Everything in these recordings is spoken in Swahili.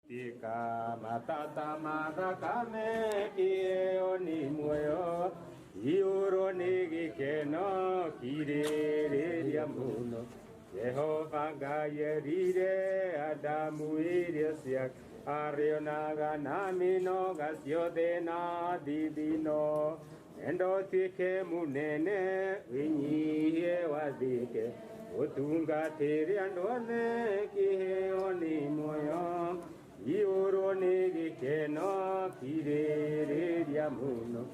Tika matata matakame kie oni muyo iuro nigi keno kirere diamuno Yehova gayerire adamu iriasiak arionaga namino gasio de na divino endo tike munene winyi wadike utunga tiri andone kie oni muyo Iuro nigi keno kirere diamuno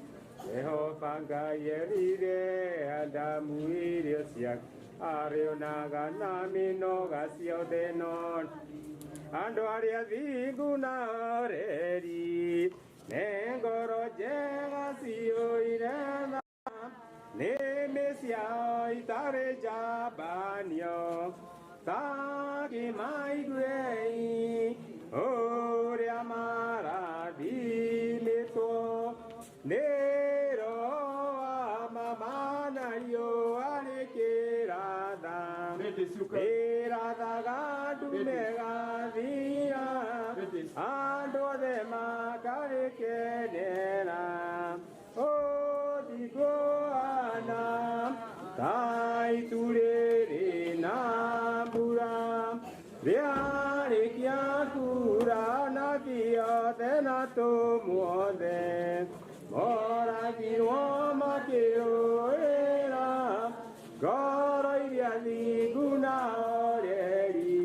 Yehova gayerire adamu iriasiak arionaga namino gasio denon ando aria viguna oreri nengoro jega sio irena nemesia itare jabanio tagi mai grei ore amara dileto nero amamana yo arekerada erada gadu megadia ando de makare kenera o digo ana tai turere nambura Viare chiacura natia tenato muode Mora di uomo che era Goro via di gunareri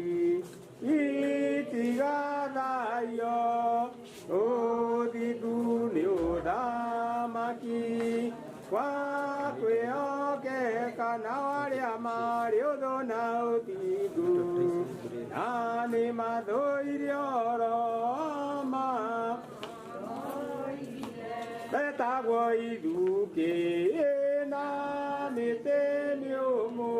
Itigada io O di gunio da maki Qua que o che canale amario donauti Anima doirioroma Beta guai duke na metemiomo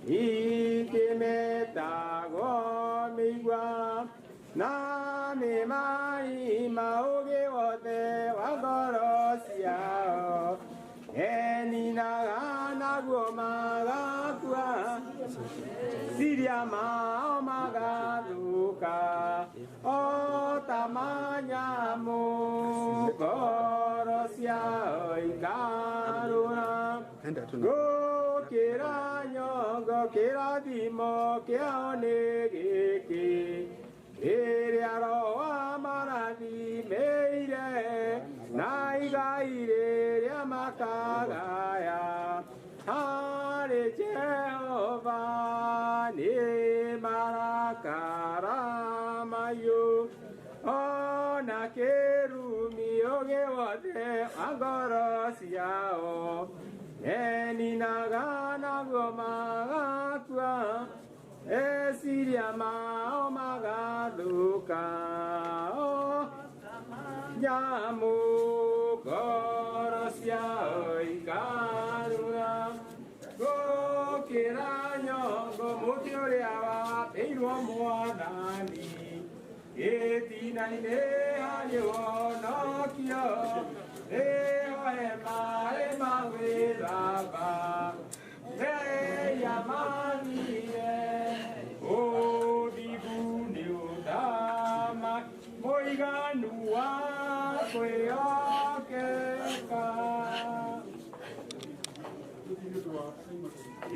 Ike meta gomigua Na me mai maoge wote wagorosiao Eni na goma gua Siria ma magaduka o tamanya mu korosia ikaruna go kira dimo kione geki ero amaradi meire naiga ire amakagaya Hare Jehovah ni marakaramayu ona keru miyoge wate agorosiao eni nagana gomagakwa esiria mao magaduka nyamu gorosiao ikarura Go kiranyo go mutiorewa peiro moanani etina ine ayo no kyo eo ema wedaba e yamani o diguni udama moiganua kweokeka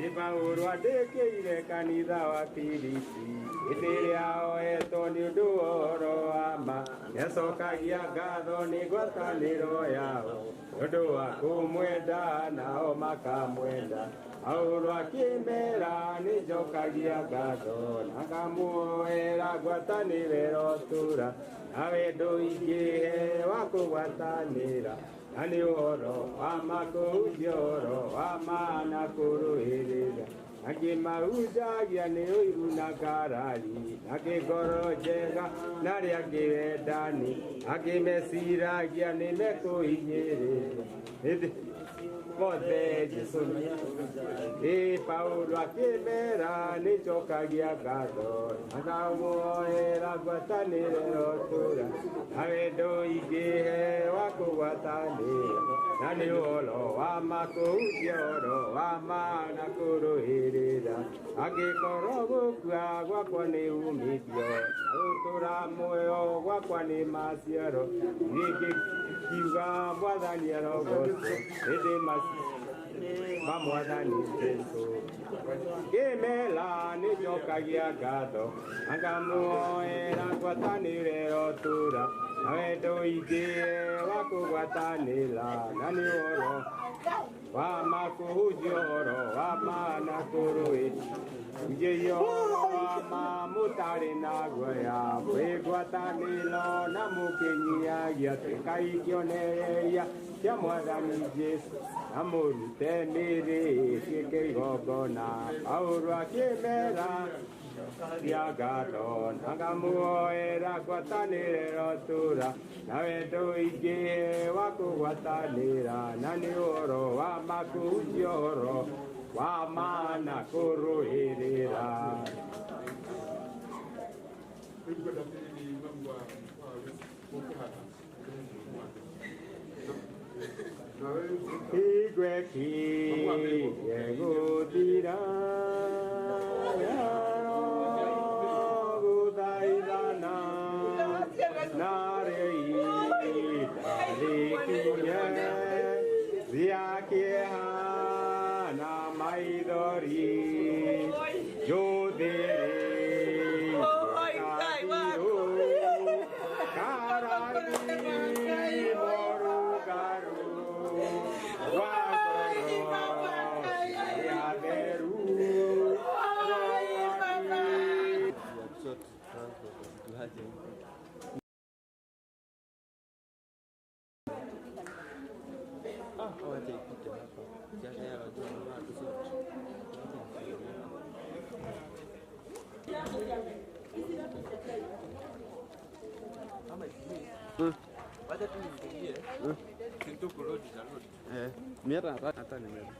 Iba urwa deke ile kanitha wa Filipi Itire ao etoni uduoro ama Nesokagia ngatho ni ngwatanĩro yao Ũndũ wa kũmwenda nao makamwenda Aurwo akĩmera nĩnjokagia ngatho Na ngamuoera ngwatanĩro tura Na wendo ingĩhe wa kũgwatanĩra Na nĩ ũhoro wa makũhunjia ũhoro wa mana kũrũĩrĩra Akĩmahunjagia nĩ ũiru na ngarari Akĩngoro njega na rĩa kĩwendani Akĩmeciragia nĩ mekũhinyĩrĩria Mothe Jesũ Paulo akĩmera nĩnjokagia ngatho Na ngamuoera ngwatanĩro tura Na wendo ingĩhe wa kũgwatanĩra nani olo wama kujioro wama na kuruhirira agikoro gukua gwakwa ni umithio utura muoyo gwakwa ni maciaro ningĩ kiuga mwathani arogoco ĩndĩ mamwathani Jesũ ngĩmela nĩnjokagia ngatho ngamuoera ngwatanĩre ũtũũra na wendo ingĩ wa kũgwatanĩra na nĩ ũhoro wa makũhunjia ũhoro wa mana kũrũĩ njĩio wa ma mũtarĩ na guoya mwĩgwatanĩro na mũkĩnyiagia tũkaikĩonereria cia mwathani Jesũ na mũrute mĩĩrĩ ĩtuĩke igongona Paulo akĩmera cia ngatho na ngamuoera ngwatanĩre ũtũũra na wendo ingĩ wa kũgwatanĩra na nĩ ũhoro wa makũhunjia ũhoro wa ma na kũrũĩrĩra igwe kiye gũthira gũthaithana narĩ itarĩkinye cia kĩeha na maithori njũthĩrĩrie kathirũ karathi mũrũngarũ wa ngoro ya theru Mira, hata nimera.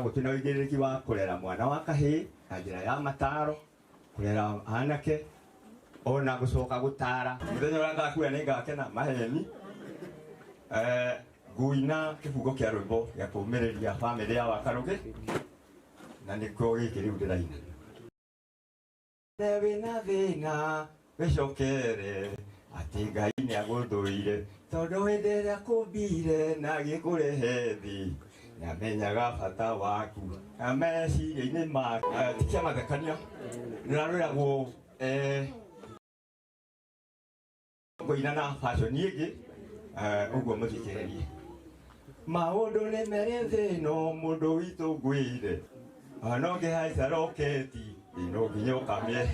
gutina wigiriki wa kurera mwana wa kahi na njira ya mataro kurera anake ona gucoka gutara muthenya uria ngakuya ni ngakena maheni guina kibugo kia rwimbo ya kumiriria family ya Wakarugi na niko giki riu ndiraina wina thina wicokere ati Ngai ni aguthuire tondu hindi iria kumbire na gikurehe thi namenyaga bata waku na meciria-ini maku tikia mathekania nirarwiragwo ngoina na fashion ingi uguo muthikiririe maundu ni meri thino mundu witu ngwire no ngihaica roketi no nginya ukamie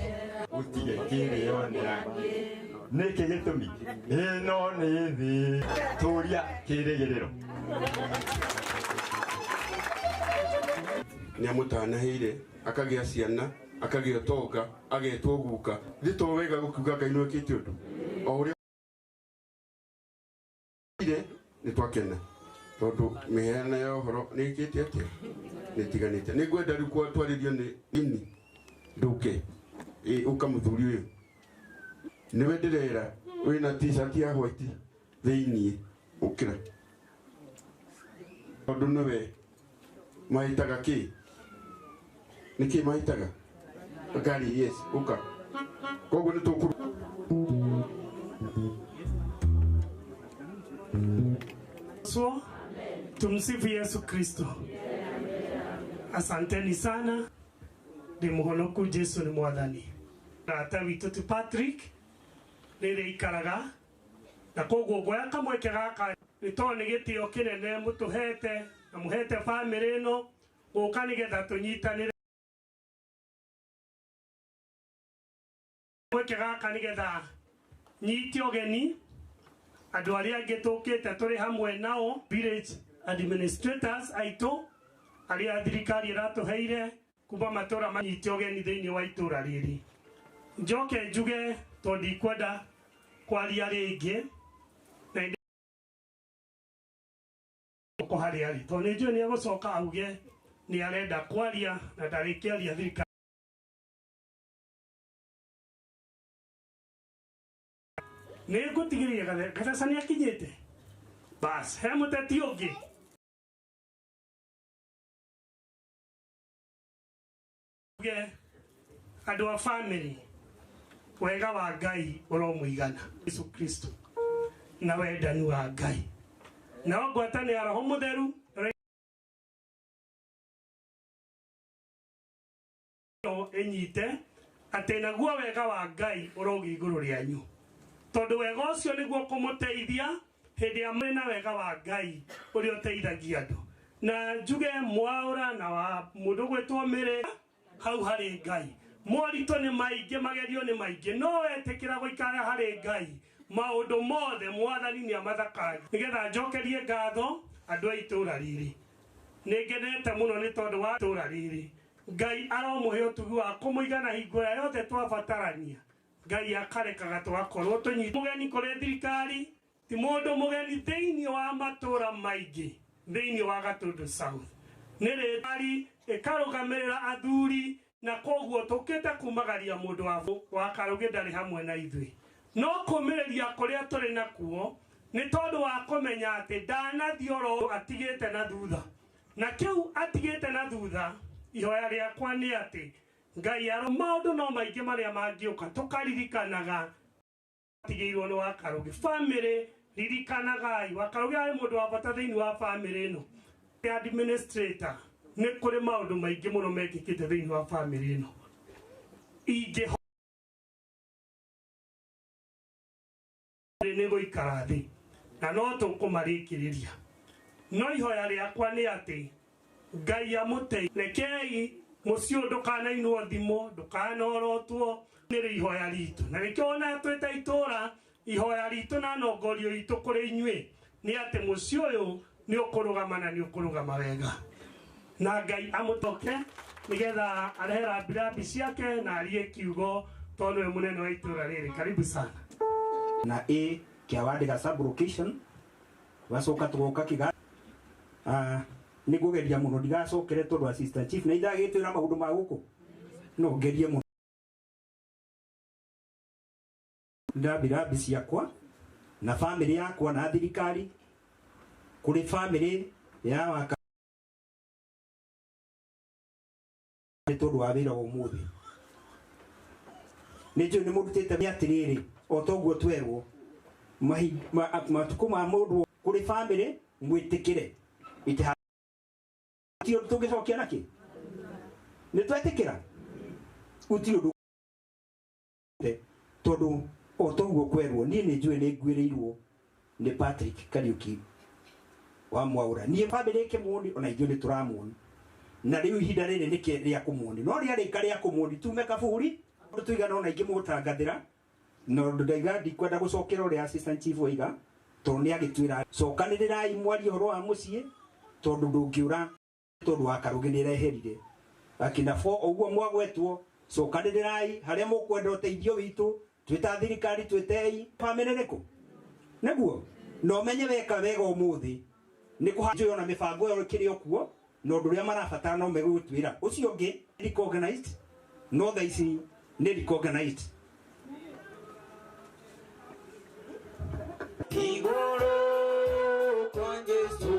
utige kirionera niki gitumi ino ni thi turia kirigiriro ni amutanaheire akagia ciana akagia toga agetwo guka thito wega gukuga Ngai no kiti undu o uria ni twakena tondu mihena ya horo ni kiti atia ni tiganite ni gwenda riku twaririo ni ini nduke ukamuthuri uyu ni wendirera wina t-shirt ya white thiini ukira tondu niwe maitaga ki niki maitaga gari yes uka koguo ni tukuru so tumsifu Yesu Kristo. Asanteni sana ndi muhonoku Jesu ni mwathani rata witu ti Patrick riri ikaraga na koguo goya kamweke gaka nitoni gitio kinene mutuhete na muhete family ino guka nigetha tunyitanire mweke gaka nigetha nyiti ogeni andu aria angi tukite turi hamwe nao village administrators aito aria thirikari iratuheire kuma matura manyiti ogeni thiini wa itura riri njoke njuge tondi kwenda kwaria ringi na ko hari ari to ni njue ni agucoka auge ni arenda kwaria na ndarikiaria thirikari ni ngutigiria gathacani akinyite bas he muteti ungi andu a family wega wa Ngai uromuigana Yesu Kristo na wendani wa Ngai na ngwatani ya Roho Mutheru enyite atena guo wega wa Ngai urogi iguru rianyu tondu wega ucio niguo kumuteithia hindi ya mwena wega wa Ngai uri uteithagia andu na njuge mwaura na wa mundu gwitwo Mire hau hari Ngai morito ni maingi magerio ni maingi no wetikira guikara hari Ngai maundu mothe mwathani ni amathakari nigetha njokerie ngatho andu a itura riri ningenete muno ni tondu wa itura riri Ngai aromuhe utugi wa kumuigana hingo ya yothe twabatarania Ngai akarekaga twakorwo tunyite mugeni kuri thirikari ti mundu mugeni thiini wa matura maingi thiini wa Gatundu South ni rithari ikarugamirira athuri na koguo tukite kumagaria mundu wa Karugi ndari hamwe na ithui no kumiriria kuria turi nakuo ni tondu wa kumenya ati ndanathioro atigite na thutha na kiu atigite na thutha ihoya riakwa ni ati Ngai aro maundu no maingi maria mangiuka tukaririkanaga atigirwo ni wa Karugi family ririkanagai wa Karugi ari mundu wa bata thiini wa family ino administrator ni kuri maundu maingi muno mekikite thiini wa family ino ingi ni guikara thi na no tukumarikiriria no ihoya riakwa ni ati Ngai amutei rekei mucio ndukanainwo thimo ndukanorotwo ni ihoya ritu na nikiona twita itura ihoya ritu na nongorio ritu kuri inywe ni ati mucio uyu ni ukurugama na ni ukurugama wega na Ngai amutoke nigetha arehera bilabi ciake na arie kiugo tondu we munene wa itura riri karibu sana na kia Wadiga sub location wasoka tugoka kiga ni kugeria muno ndigacokere tondu assistant chief na indagitwira maundu ma guku no ngerie muno ndabirabi ciakwa na family yakwa na thirikari kuri family ya waka tondu wa wira umuthi nijo ni murutite miatiriri o toguo twerwo matuko ma mundu kuri family mwitikire ite tio tugicokia naki ni twetikira utio tondu o toguo kwerwo nie ni njue ni ngwirirwo ni Patrick Kariuki wa Mwaura nie family ke mundi ona ithuĩ ni turamuoni na riu ihinda riri ni ria kumuoni no ria rika ria kumuoni tume kaburi tuigana ona ingi mutangathira no ndaiga ndikwenda gucokera uri assistant chief oiga tondu ni agitwira cokanirirai mwari horo wa mucii tondu ndungiura tondu wa Karugi ni reherire akina 4 oguo mwagwetwo cokanirirai haria mukwenda uteithio witu twita thirikari twitei family riku neguo no menye weka wega umuthi ni kuhanjwo ona mibango yo kiri okuo no nduria marabatara no megutwira ucio ungi recognized no thaici ni recognized igoro kwa Yesu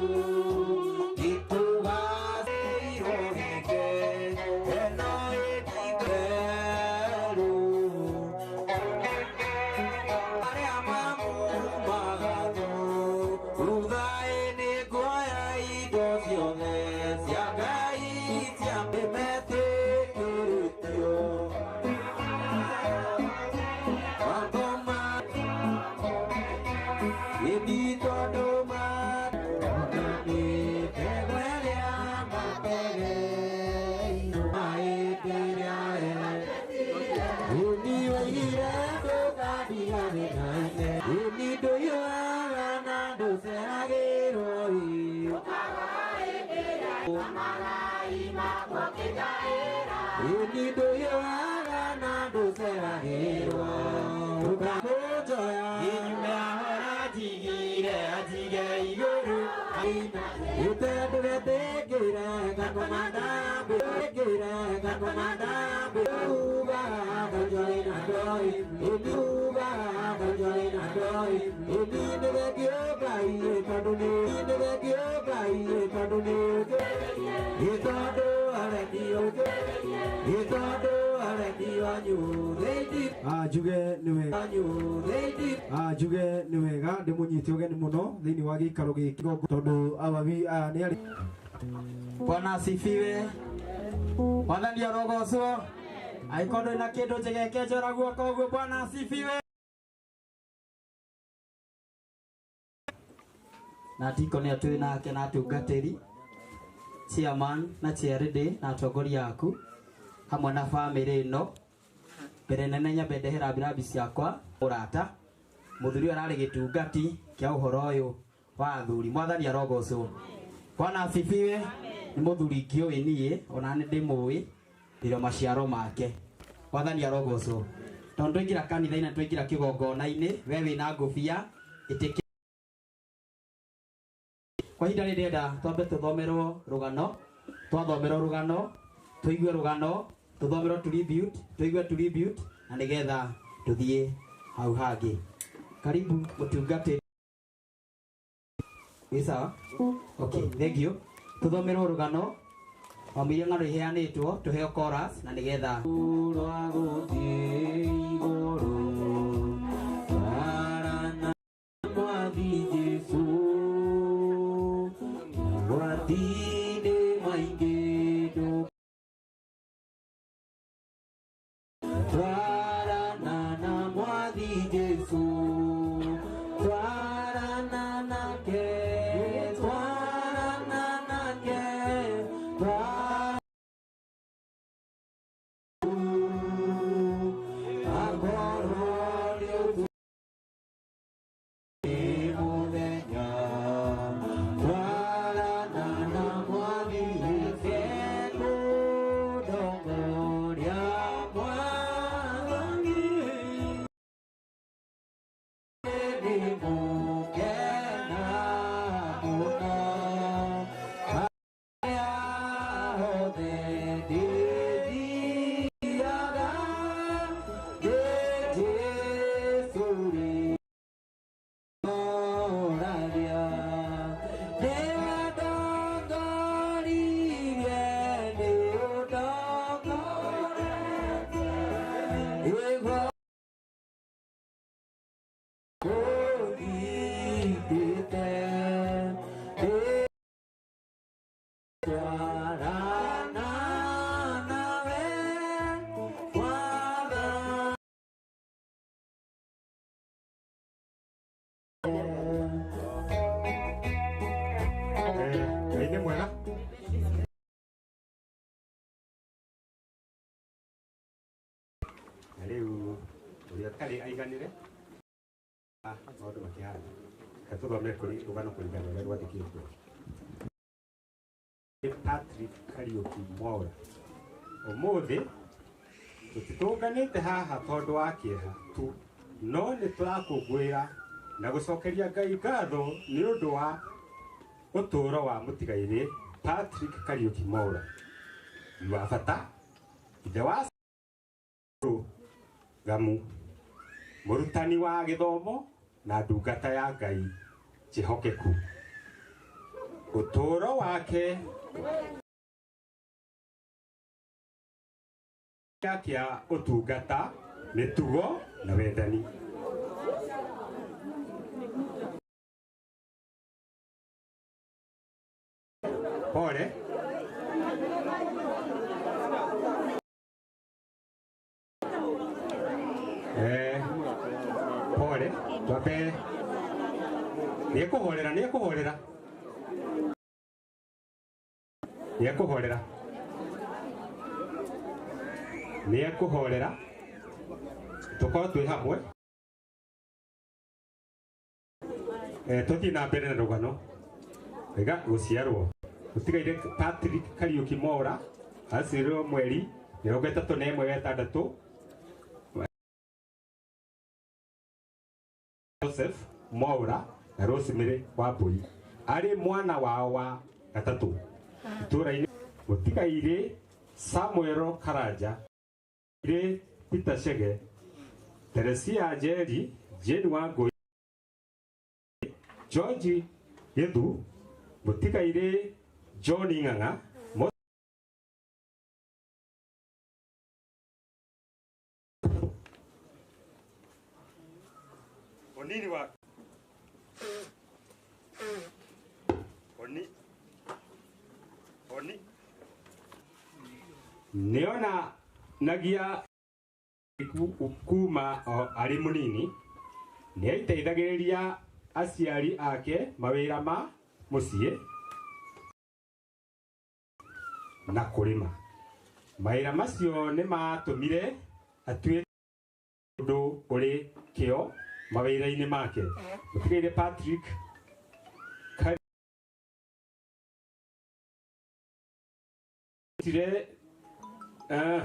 Juge ni wega ndimunyite ugeni muno thiini wa gikaro giki tondu ababi ni ari Bwana asifiwe. Mwathani arogocwo. Aikondo na kindu njegeke njora guoko guo. Bwana asifiwe. Na tiko ni atwi nake na atungatiri chairman na chairde na atongoria aku hamwe na family ino mbere nene nyambendehera birabi ciakwa urata muthuri arari gitungati kia uhoro uyu wa athuri. Mwathani arogocwo. Bwana asifiwe. Ni muthuri kioi nie ona ni ndimui ndiro maciaro make. Mwathani arogocwo. Tondu ingira kanitha ina twingira kigongona-ini we wina ngubia itiki kwa hinda rirenda twambe tuthomerwo rugano twathomerwo rugano tuigue rugano tuthomerwo tribute tuigue tribute na nigetha tuthie hau hangi. Karibu mutungati. Isa okay, thank you. Tuthomerwo rugano wamire ng'ano iheanitwo tuheo chorus na nigetha Ini mwega. Riu uria kari aiganire maundu makihana katuthome kuri rugano kuringana uria rwathikitwo. Patrick Kariuki Mwaura umuthi tutitũnganĩte haha tondũ wa kĩeha tu, no nĩ tũrakũngũĩra na gũcokeria Ngai ngatho nĩ ũndũ wa ũtũũro wa mũtigairĩ Patrick Kariuki Mwaura wa bata ithe wa Gamu, mũrutani wa gĩthomo na ndungata ya Ngai njĩhokeku. Ũtũũro wake kĩa ũtungata mĩtugo na wendani. Pole pole twabe nĩekũhorera tũkorwo twĩ hamwe tũthiĩ na mbere na rũgano rega gũciarwo gũtigaire Patrick Kariuki Mwaura aciarirwo mweri 31 wa-6 Joseph Mwaura na Rosemary Wambui arĩ mwana wao wa gatatũ itũũra-inĩ gũtigaire Samuel Karanja ire Peter Chege Teresia Njeri Jane Wangui George Githu gũtigaire John Ng'ang'a onini wa oni neona nagia kuma arĩ mũnini nĩaiteithagĩrĩria aciari ake mawĩra ma mũciĩ na kũrĩma. Mawĩra macio nĩ matũmire atuĩke mũndũ ũrĩ kĩo mawĩra-inĩ make. Gũtigaire Patrick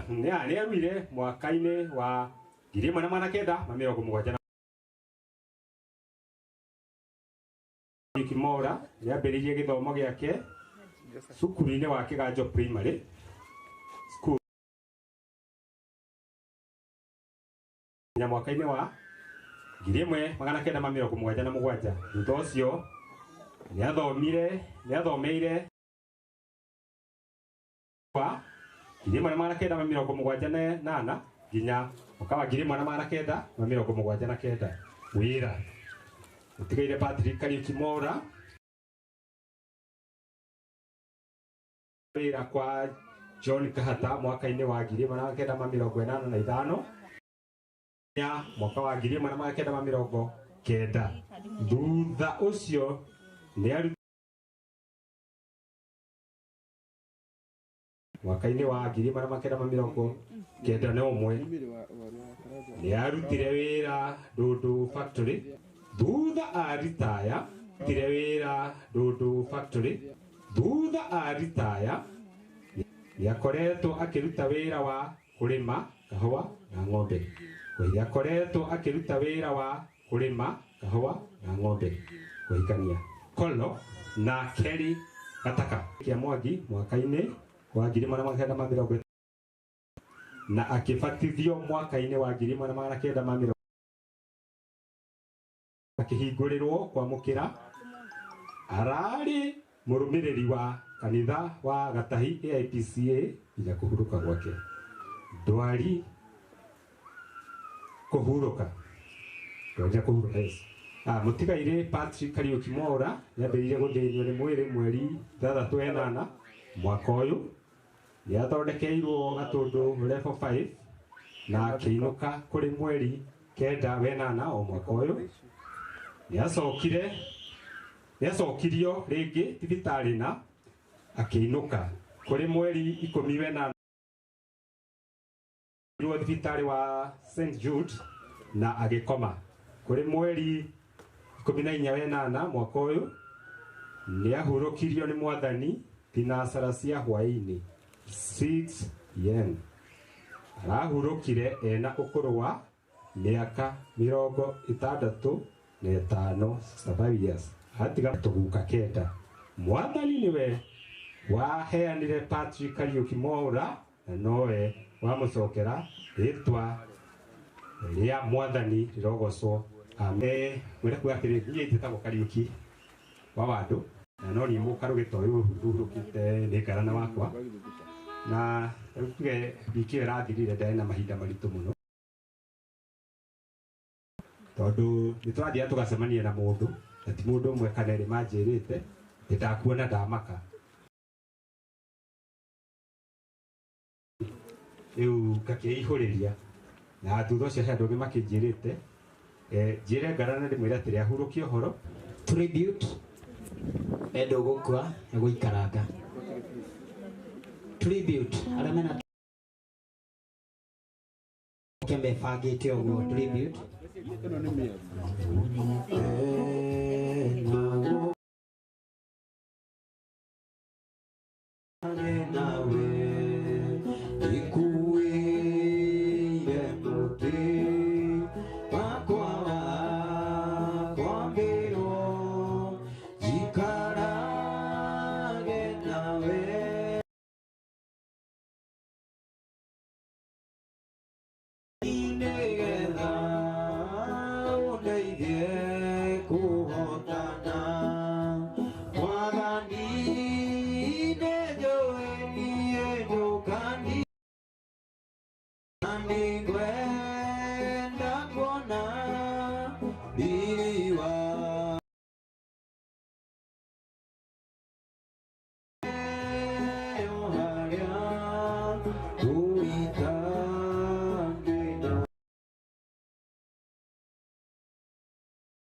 nĩarumire mwaka-inĩ wa 1970. Kariuki Mwaura nĩambĩrĩirie gĩthomo gĩake cukuru-inĩ wa Kĩganjo Primary School na mwaka-inĩ wa 1977. Thutha ũcio nĩathomeire kwa 1978 nginya mwaka wa 1979 wĩra. Gũtigaire Patrick Kariuki Mwaura wĩra kwa John Kahata mwaka-inĩ wa 1985 ya mwaka wa 1990. Thutha ũcio nĩarutire mwaka-inĩ wa 1991 nĩarutire wĩra Ndũndũ Factory. Thutha aritaya rutire wĩra Ndũndũ Factory. Thutha aritaya nĩakoretwo akĩruta wĩra wa kũrĩma kahũa na ng'ombe. Nĩakoretwo akĩruta wĩra wa kũrĩma kahũa na ng'ombe, kũhikania Kolo na Kelly Gataka kia Mwangi mwaka-inĩ wa 1990 na akĩbatithio mwaka-inĩ wa 1990 akĩhingũrĩrwo kwamũkĩra. Ararĩ mũrũmĩrĩri wa kanitha wa Gatahi AIPCA nginya kũhurũka gwake. Ndwari kũhurũka mũtigaire Patrick Kariuki Mwaura nĩambĩrĩirie gũthĩnio nĩ mwĩrĩ mweri 3/8 mwaka uyu ni athondekeirwo Gatundu level 5 na akiinuka kuri mweri kenda wenana o mwaka uyu ni acokirio ringi thibitari na akiinuka kuri mweri 10 wenana thibitari wa St Jude na agikoma kuri mweri 14 wenana mwaka uyu ni ahurukirio ni Mwathani thinacara cia hwaini 6 yen arahurukire ena ukuru wa miaka 65 7 years atiga tuguka kenda. Mwathani niwe waheanire Patrick Kariuki Mwaura na nowe wamucokera ritwa ria Mwathani rirogocwo. Mwere kwakire ngiye njitagwo Kariuki wa Wandu na no ni mukarugite uyu hurukite ni karana wakwa na tuge bikire rathirire ndai na mahinda maritu muno tondu nitwathia tugacemania na mundu na ti mundu umwe kana ri manjirite ndakuona ndamaka riu ngakeihuriria na thutha ucio he andu angi makinjirite njire ngarana ndimwira atiri ahurukie horo tribute endo gukua na guikaranga tribute aria mena kemefagite oguo tribute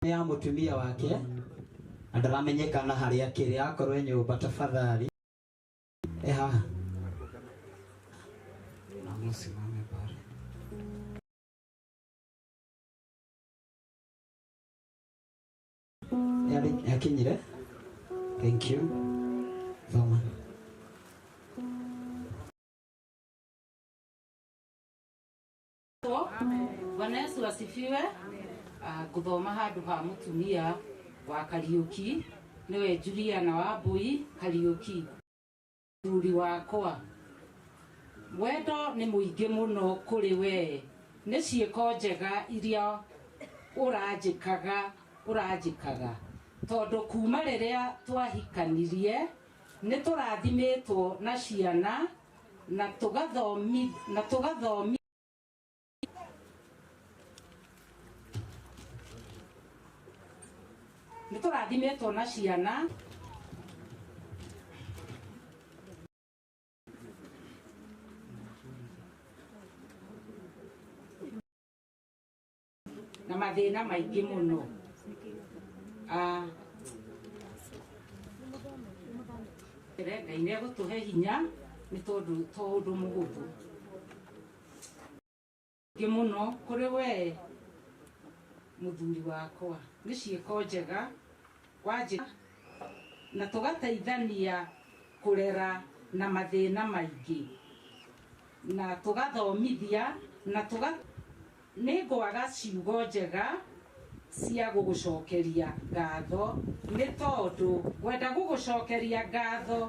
ya mutumia wake andaramenyekana haria kiri akorwo nyumba tafadhali eha na musimame pale yakinyire. Thank you Thoma. Bwana Yesu asifiwe. Guthoma handu ha mutumia wa Kariuki niwe Juliana Wambui Kariuki thuri wakwa. Wendo ni muingi muno kuri we ni ciiko njega iria urajikaga tondu kuma riria twahikanirie ni turathimitwo na ciana na tugathomi niturathimetwo na ciana na mathina maingi muno. Ngai nĩ egũtũhe hinya nĩ tondũ mũhũthũ ngĩ mũno kũrĩ we mũthuri wakwa. Nĩ ciĩko njega wanjĩra na tũgateithania kũrera na mathĩna maingĩ na tũgathomithia na nĩ ngwaga ciugo njega cia gũgũcokeria ngatho nĩ tondũ ngwenda gũgũcokeria ngatho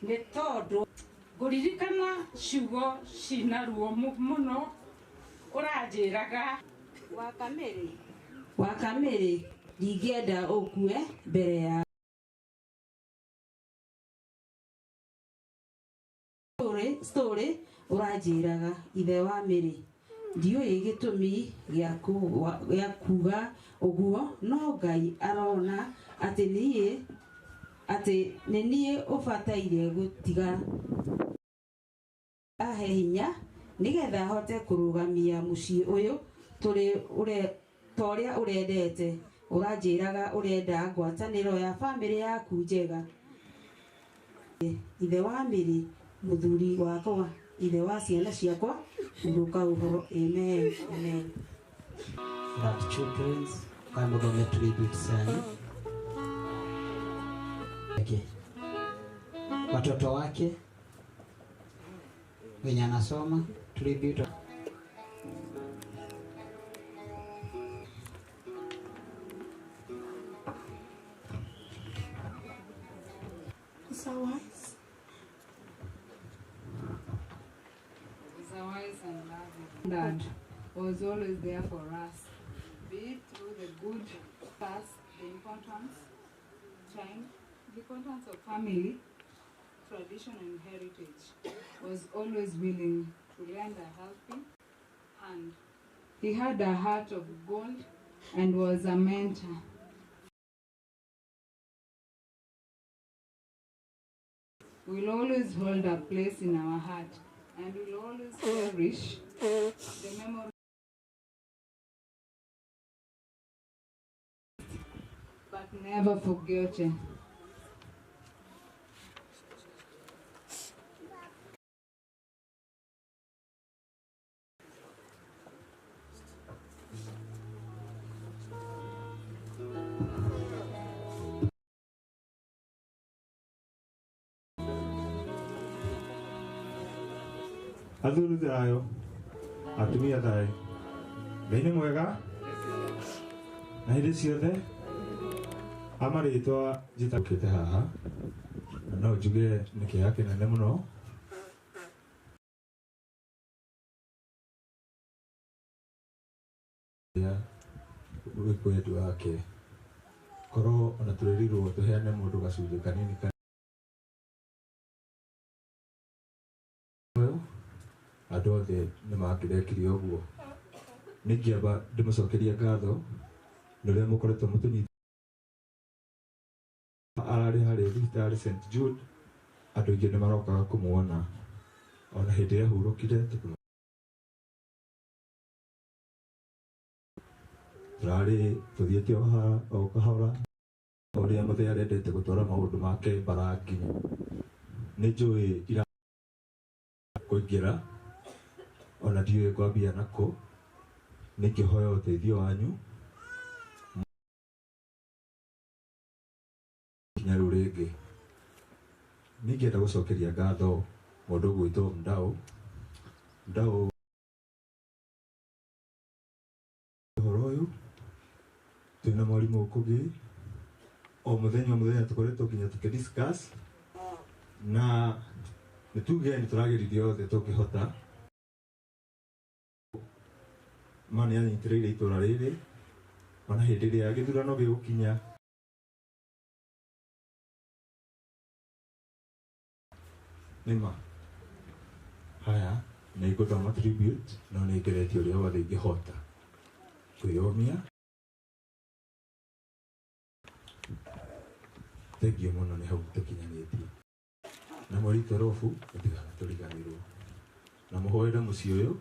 nĩ tondũ ngũririkana ciugo cina ruo mũno ũranjĩraga Wakamĩrĩ ndingĩenda ũkue mbere ya story ũranjĩraga ithe wa Mĩrĩ ndiũĩ gĩtũmi gĩa kuga ũguo no Ngai arona atĩ niĩ ati nĩ niĩ ũbataire gũtiga ahe hinya nĩgetha hote kũrũgamia mũciĩ ũyũ torĩa ũrendete ũranjĩraga ũrenda ngwatanĩro ya bamĩrĩ yaku njega. Ithe wa Mĩrĩ, mũthuri wakwa, ithe wa ciana ciakwa, hurũka ũhoro. Amen. Amen. That children's kama gome tribute sana. Okay. Watoto wake wenye anasoma tribute. And loving Dad was always there for us, be it through the good past, the importance of family, tradition and heritage. Was always willing to lend a helping hand. He had a heart of gold and was a mentor. Will always hold a place in our heart and will always cherish the memory, but never forgotten. Athuri thayo, atumia thayo. Ngai nĩ mwega na hĩndĩ ciothe amarĩtwa njĩtakĩte haha na no njuge nĩ kĩeha kĩnene mũno wĩkwendi wake korwo ona tũrĩrirwo tũheane mũndũ gacunjĩ kanini andũ othe nĩ makĩrekire ũguo. Nĩngĩamba ndĩmũcokerie ngatho nĩ ũrĩa mũkoretwo mũtũnyita ararĩ harĩ thibitarĩ St Jude. Andũ aingĩ nĩ marokaga kũmuona ona hĩndĩ ĩrĩa ahurũkire. Tũrarĩ tũthiĩte o kahora o ũrĩa mũthee arendete gũtwara maũndũ make Mbarangi. Nĩ njũĩ ira kũingĩra ona ndiũĩ kwambia nako. Nĩngĩhoya ũteithio wanyu kinya rĩu rĩngĩ. Nĩngĩenda gũcokeria ngatho mũndũ ũgwĩtwo Ndau ũhoro ũyũ twĩna mwarimũ Kũgĩ o mũthenya tũkoretwo nginya tũkĩdiscuss na nĩtuge nĩtũrageria othe tũngĩhota. Mani anyitĩrĩire itũra rĩrĩ ona hĩndĩ ĩrĩa gĩthurano gĩgũkinya. Nĩma haya nĩ ngũthoma tribute no nĩ ngeretie ũrĩa wothe ingĩhota kwĩyũmia. Thengiũ mũno nĩ hau tũkinyanĩtie na Mũritũ Robu gũtigana tũriganĩrwo na mũhoere mũciĩ ũyũ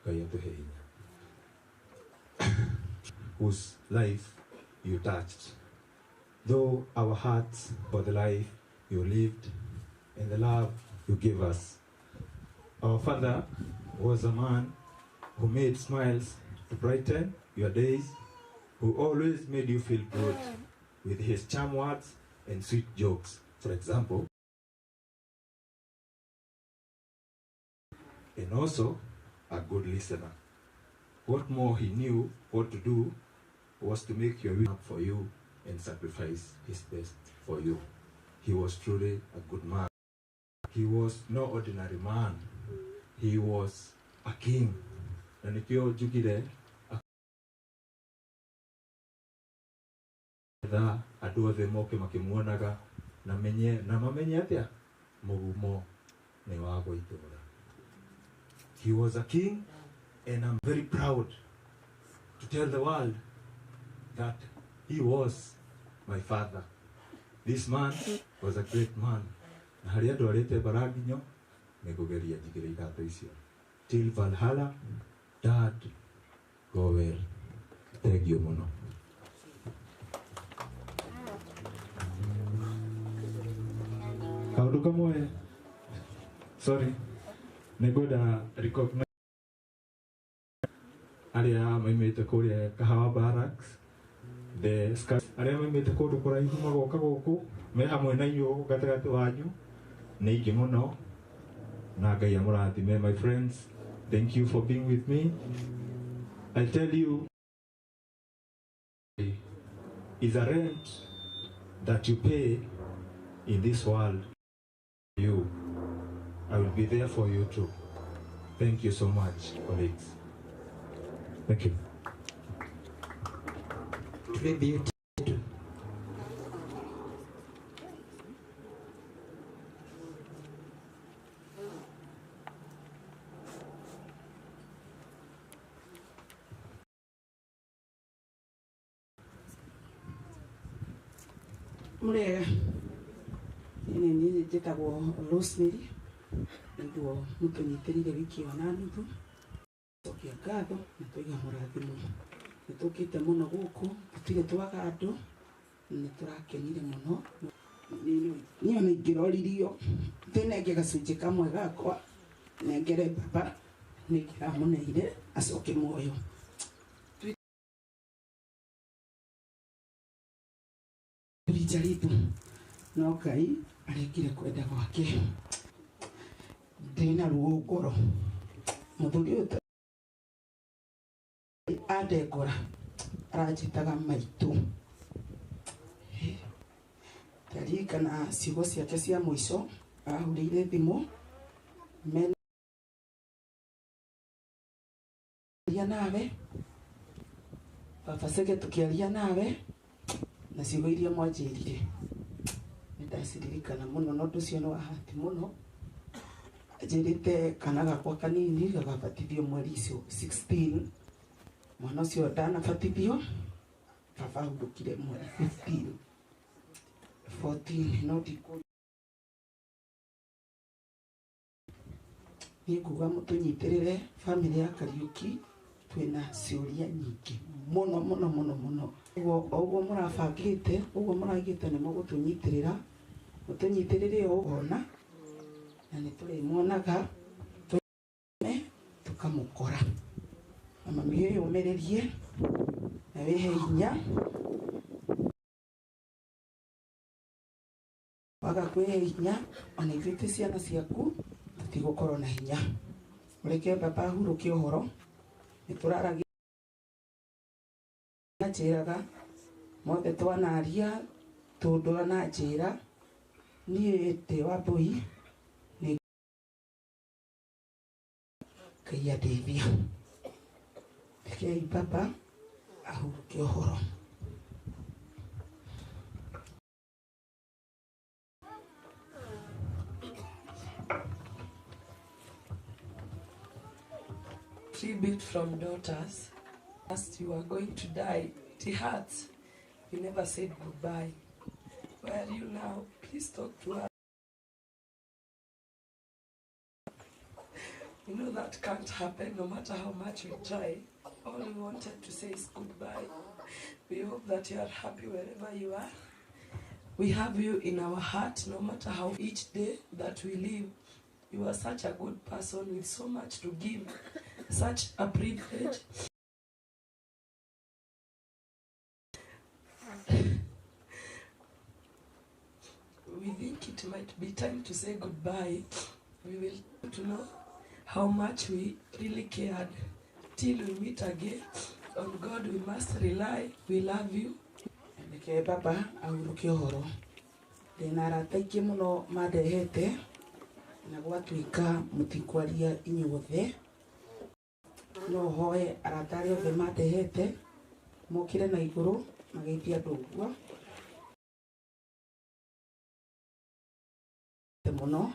Ngai atũhe hinya. Whose life you touched, though our hearts for the life you lived and the love you gave us. Our father was a man who made smiles to brighten your days, who always made you feel good with his charm words and sweet jokes. For example, and also a good listener. What more he knew what to do was to make your will up for you and sacrifice his best for you. He was truly a good man. He was no ordinary man. He was a king. Na nikio jugire da andũ othe moke makimuonaga na mamenye atia mũgumo nĩ wa gũitũra. He was a king and I'm very proud to tell the world that he was my father. This man was a great man. Na haria ndwarite baraginyo nigugeria njigire irato icio. Till Valhalla, Dad, go well. Thank you muno. Kaundu kamwe, sorry, niguda recognize aria maimite kuria Kahawa Barracks, the scouts aria maimite kundu kuraihu magoka guku me hamwe na inyuĩ gatagati wanyu nĩ ingĩ mũno na Ngai amũrathime. My friends, thank you for being with me. I tell you, is a rent that you pay in this world. You, I will be there for you too. Thank you so much, colleagues. Thank you. Tribute. Murega nini njĩtagwo Rosemary nĩguo mũtũnyitĩrĩire wiki ona nuthu cokia ngatho na tũiga mũrathimo nĩtũkĩte mũno gũkũ tũtirĩ twaga andũ nĩtũrakenire mũno niĩ ona ingĩroririo ndĩnenge gacunjĩ kamwe gakwa nengere baba nĩngĩramũneire acoke muoyo. Tulijaribu no Ngai arekire kwenda gwake ndina ruo ngoro muthuri uyu andengora aranjitaga maitu ndarikana ciugo ciake cia mwico ahurĩire thimũ meria nawe baba Sege tukiaria nawe na ciugo iria mwanjĩrire nĩndaciririkana mũno na ũndũ ũcio nĩ wahati mũno. Njĩrĩte kana gakwa kanini gagabatithio mweri icio 16 mwana ũcio ndanabatithio baba ahurũkire mweri 15 14 no ndikũ niĩ nguga mũtũnyitĩrĩre bamĩrĩ ya Kariuki twĩna ciũria nyingĩ mũno mũno mũno mũno ũguo mũrabangĩte ũguo mũragĩte nĩ mũgũtũnyitĩrĩra mũtũnyitĩrĩre ũgona na nĩtũrĩmuonaga tũkamũkora na mami ũyũ ũmĩrĩrie na wĩhe hinya waga kwĩhe hinya ona ithuĩ twĩ ciana ciaku tũtigũkorwo na hinya ũreke baba ahurũke ũhoro nĩtũraragia na njĩraga mothe twanaria tũndũra na njĩra niĩ ndĩ Wambũi nĩ Ngai andeithia rekei baba ahurũke ũhoro. Tribute from daughters. As you are going to die, it hurts. You never said goodbye. Where are you now? Please talk to us. You know that can't happen no matter how much we try. All we wanted to say is goodbye. We hope that you are happy wherever you are. We have you in our heart no matter how each day that we live. You are such a good person with so much to give. Such a privilege. We think it might be time to say goodbye. We will to know how much we really cared. Till we meet again, on God we must rely. We love you. Ndeke baba ahurũke ũhoro ndĩna arata aingĩ mũno mandehete na gwatuĩka mũtikwaria inyuothe no hoe arata arĩa othe mandehete mokire na igũrũ mageithie andũ ũguo mũno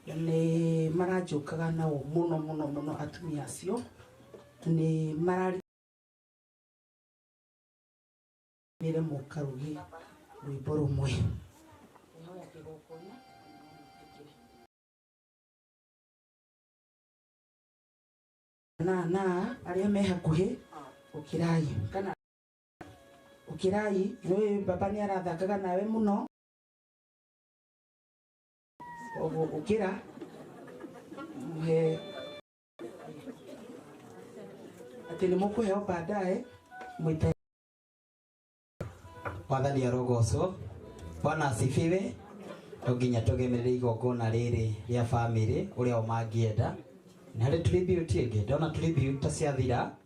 nĩ maranjũkaga nao mũno mũno mũno atumia acio nĩ marari nire Mũkarugi rwĩmbo rũmwe. Na arĩa me hakuhĩ ũkirai kana ũkirai nĩ baba nĩ arathakaga nawe mũno koguo ũkira muhe atĩ nĩ mũkũheo baadaye mwĩte Mwathani arogocwo. Bwana asifiwe. No nginya tugemerere igongona rĩrĩ rĩa family ũrĩa o mangĩenda. Nĩ harĩ tribute ĩngĩ ndona tribute ta ciathira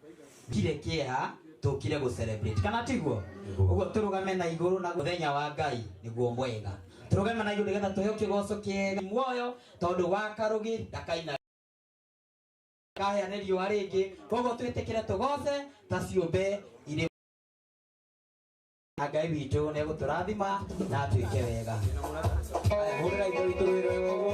kire kĩeha tũkire gũ celebrate kana tiguo ũguo tũrũgame na igũrũ na mũthenya wa Ngai nĩguo mwega. Tũrũgame na igũrũ nĩgetha tũheo kĩgoco kĩega muoyo tondũ wa Karugi ndakaina kaheane riũa rĩngĩ koguo twĩtĩkĩre tũgoce ta ciũmbe irĩ Ngai witũ nĩ gũtũrathima na twĩke wega. Hũrĩra itũ witũ wĩra ũguo.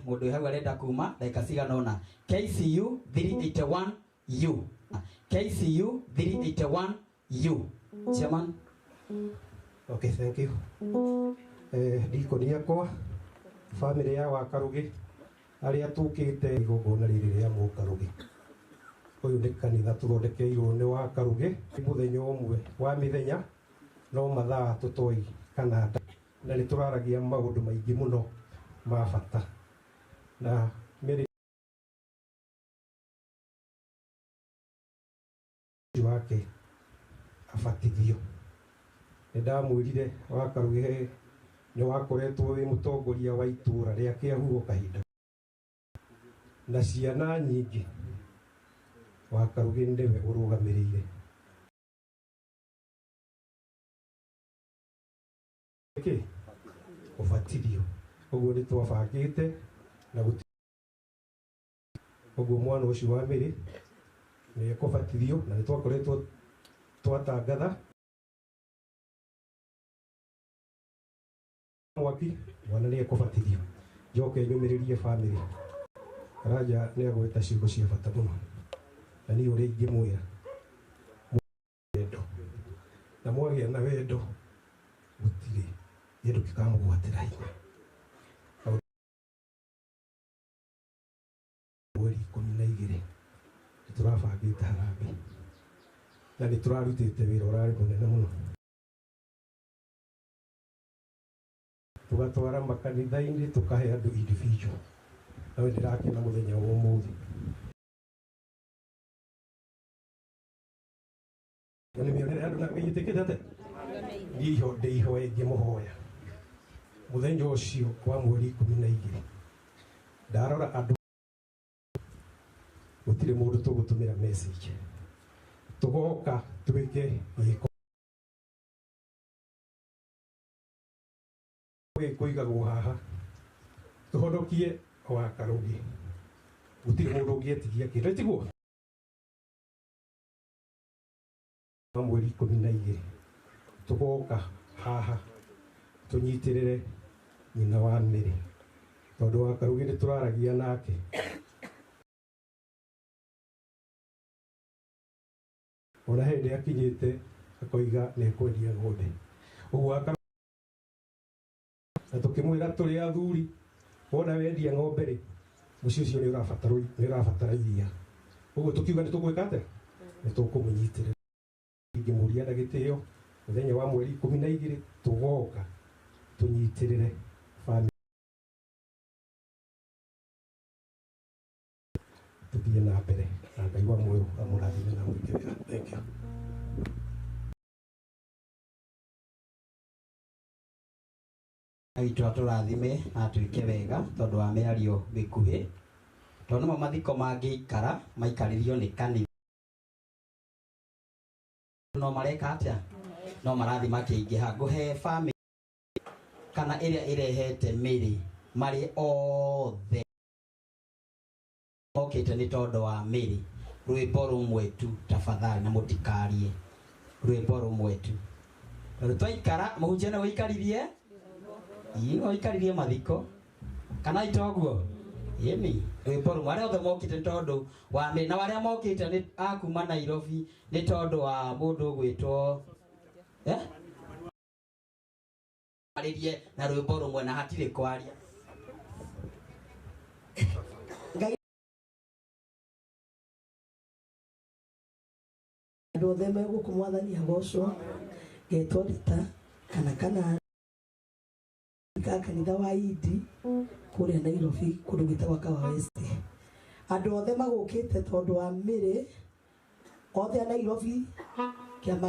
Mũndũ hau arenda kuma dakika cigana ũna. KCU 381U. KCU 381U. Chairman. Okay, thank you. Ndikoni yakwa family ya Wakarugi arĩa tũkĩte igongona rĩrĩ rĩa Mũkarugi. Ũyũ nĩ kanitha tũthondekeirwo nĩ Wakarugi mũthenya ũmwe wa mĩthenya no mathaa tũtoi kana na nĩ tũraragia maũndũ maingĩ mũno ma bata na mĩrĩ wake abatithio. Nĩ ndamwĩrire Wakarugi nĩ wakoretwo wĩ mũtongoria wa itũũra rĩa Kĩahugo kahinda na ciana nyingĩ Wakarugi ndiwe ũrũgamĩrĩire. Ũbatithio ũguo nĩ twabangĩte na ũguo mwana ũcio wa mĩrĩ nĩ ekũbatithio na nĩ twakoretwo twatangatha mwaki mwana nĩ ekũbatithio. Njoke nyũmĩrĩrie family Raja nĩ agwĩta ciugo cia bata mũno na niĩ ũrĩa ingĩmwĩra wendo na mwagĩa na wendo gũtirĩ kĩndũ gĩkamũgwatĩra hinya. Mweri 12 nĩ tũrabangĩte harambĩ na nĩ tũrarutĩte wĩra ũrarĩ mũnene mũno. tugatwara makanitha-inĩ tukahe andũ individual. Nawe ndirakena mũthenya wa ũmũthĩ. Nĩ mĩonere andũ na gĩtĩkĩte atĩ ndĩihoe ngĩmũhoya mũthenya ũcio wa mweri 12 ndarora andũ gũtirĩ mũndũ tũgũtũmĩra message tũgoka twĩke gĩko kũigagwo haha tũhonokie wa Karugi gũtirĩ mũndũ ũngĩetigia kĩndũ tiguo mweri 12 tugoka haha tunyitirire nyina wa Mary tondu wa Karugi ni turaragia nake ona hindi akinyite akoiga ni kwendia ng'ombe uguo na tukimwira turi athuri wona wendia ng'ombe ri muci ucio ni urabatara iria uguo tukiuga ni tugwika atia ni tukumunyitire ngimuria na gitio muthenya wa mweri 12 tugoka tunyitirire family tuthie na mbere na Ngai wa mweru amurathime na mwikirira. Thank you. Aitwa turathime na tuike wega tondu wa miario mikuhi tondu mo mathiko mangĩikara maikaririo ni kanitha no mareka atia no marathi makĩingĩha nguhe family kana ĩrĩa ĩrehete Mary marĩ othe mokĩte nĩ tondu wa Mary rwĩmbo rũmwe tu tafadhali na mũtikarie rwĩmbo rũmwe tu tondu twaikara mũhunjia nĩ ũikaririe ũikaririe mathiko kana itoguo yemi rwĩmbo rũmwe arĩa othe mokĩte tondu wa Mary na arĩa mokĩte nĩ akuma Nairobi nĩ tondu wa mũndũ ũgwĩtwo aririe na rwĩmbo rũmwe na hatirĩ kwaria andũ othe megũkũ mwathani agocwo getwo Rita kana kanitha wa Idi kũrĩa Nairobi kũndũ gwĩtagwo Kawa West. Andũ othe magũkĩte tondu wa Mary othe a Nairobi kĩama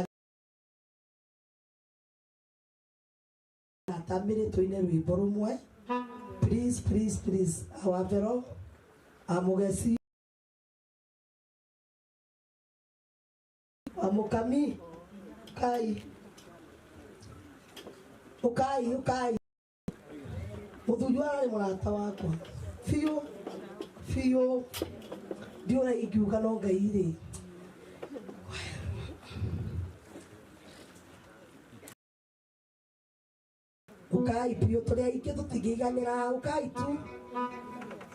atamire tuine rwĩmbo rũmwe please awavero amugesi amukami ukai muthuri wari murata wakwa fiyo ndiona ingiuga no Ngai ri ukai piyo turi aingĩ tũtingĩiganĩra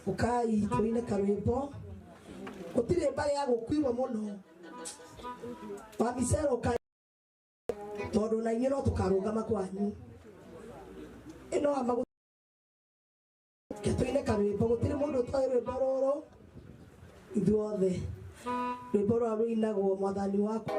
ukai tuine karwĩmbo gũtirĩ mbarĩ ya gũkuiwa mũno wabicera ukai tondu na inyuĩ no tũkarũgama kwanyu ĩno amba tuine karwĩmbo gũtirĩ mũndũ ũtoĩ rwĩmbo rũrũ ithuothe rwĩmbo rũrũ rũinagwo mwathani wakwa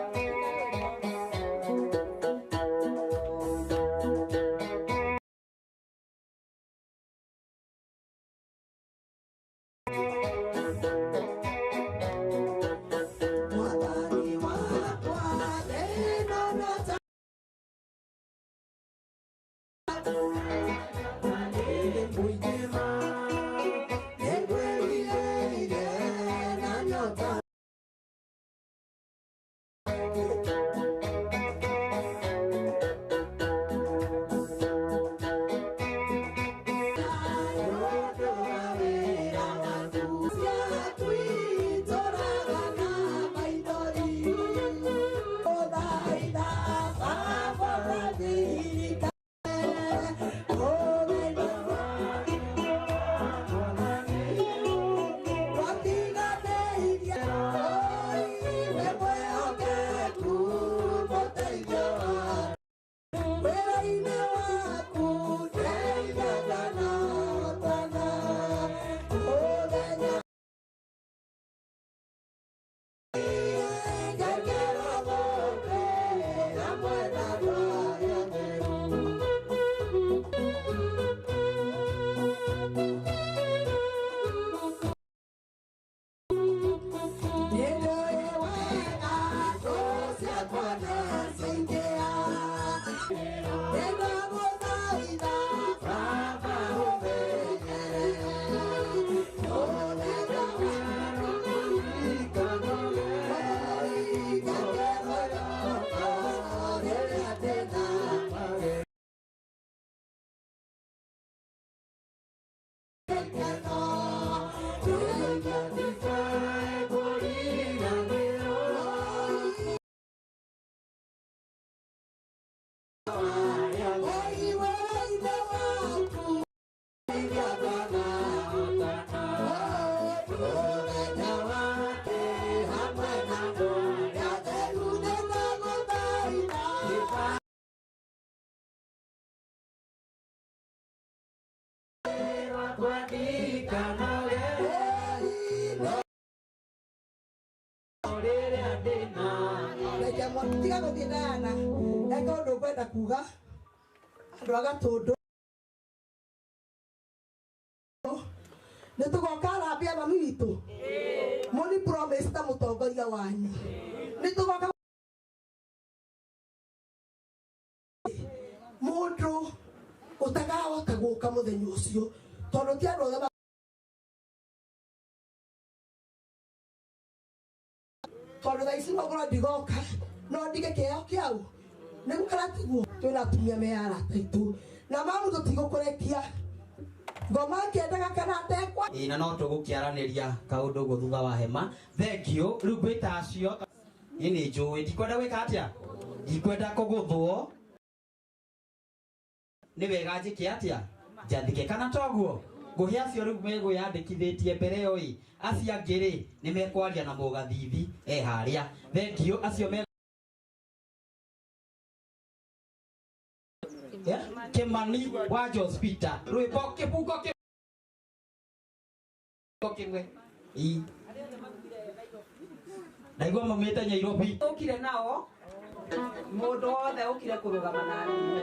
tiga guthii Diana eka undu ngwenda kuga andu a Gatundu nä tå goka arambia mami witå moni promise ta må tongoria wanyu nä tå goka må ndå å tagahota gå ka må thenya å cio tondå ti andå othe tondå thaa ici no ngorwo ndigoka no ndige kä heo kä au nä gå karatiguo twä na atumia me arata aitå na mamu tå tigå kå rekia ngoma kĩendaga kana tekwa na no tũgũkĩaranĩria kaũndũ ũguo thutha wa hema thengio rĩu ngwĩta acio nĩ njũĩ ndikwenda gwĩka atĩa ndikwenda kũgũthwo nĩ wega njĩke atĩa njathike kana toguo ngũhe acio rĩu megwĩyandĩkithĩtie mbere ĩyo ĩ acio angĩ rĩ nĩ mekwaria na mũgathithi harĩa thengio acio me Kimani wa Jospita rwĩmbo kĩbungo kĩmwe ndaigua maumĩte Nairobi ũkire nao mũndũ wothe ũkire kũrũgama naniĩ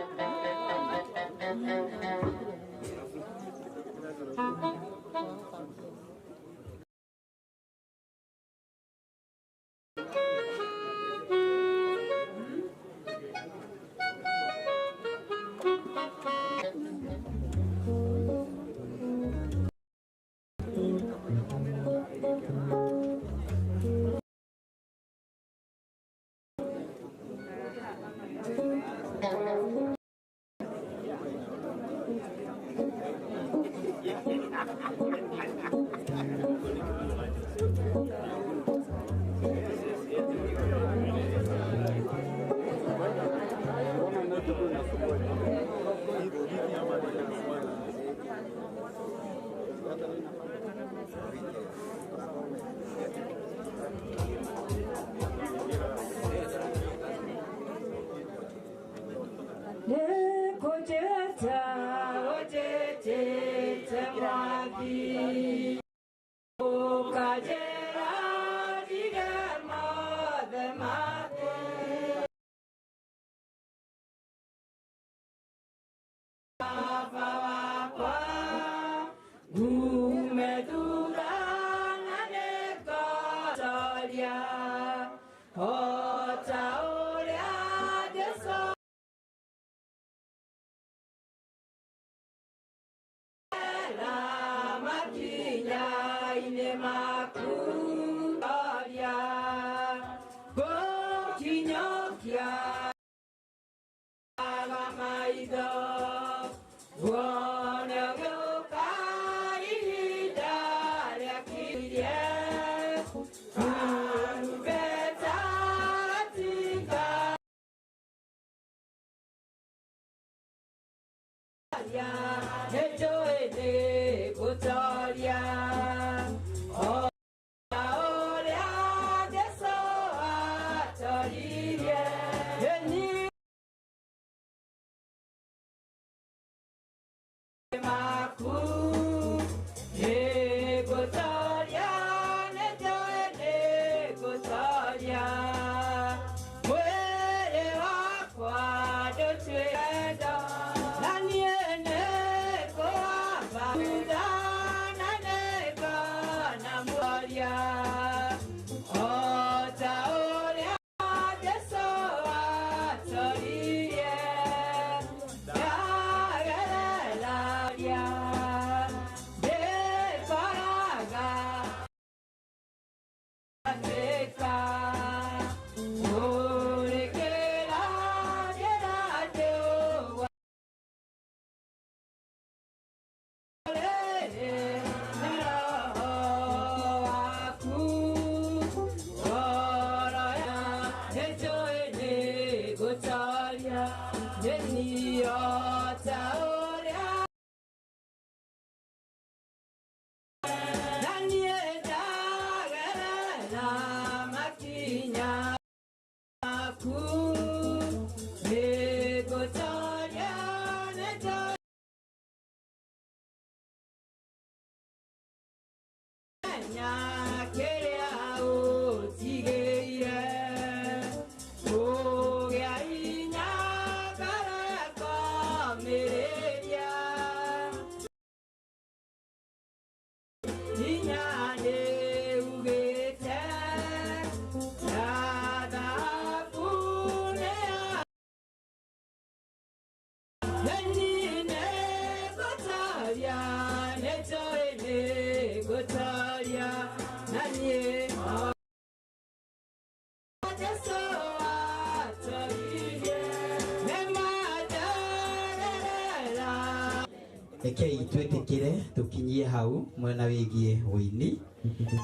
Ekei twetikire tukinyie hau mwena wigie uini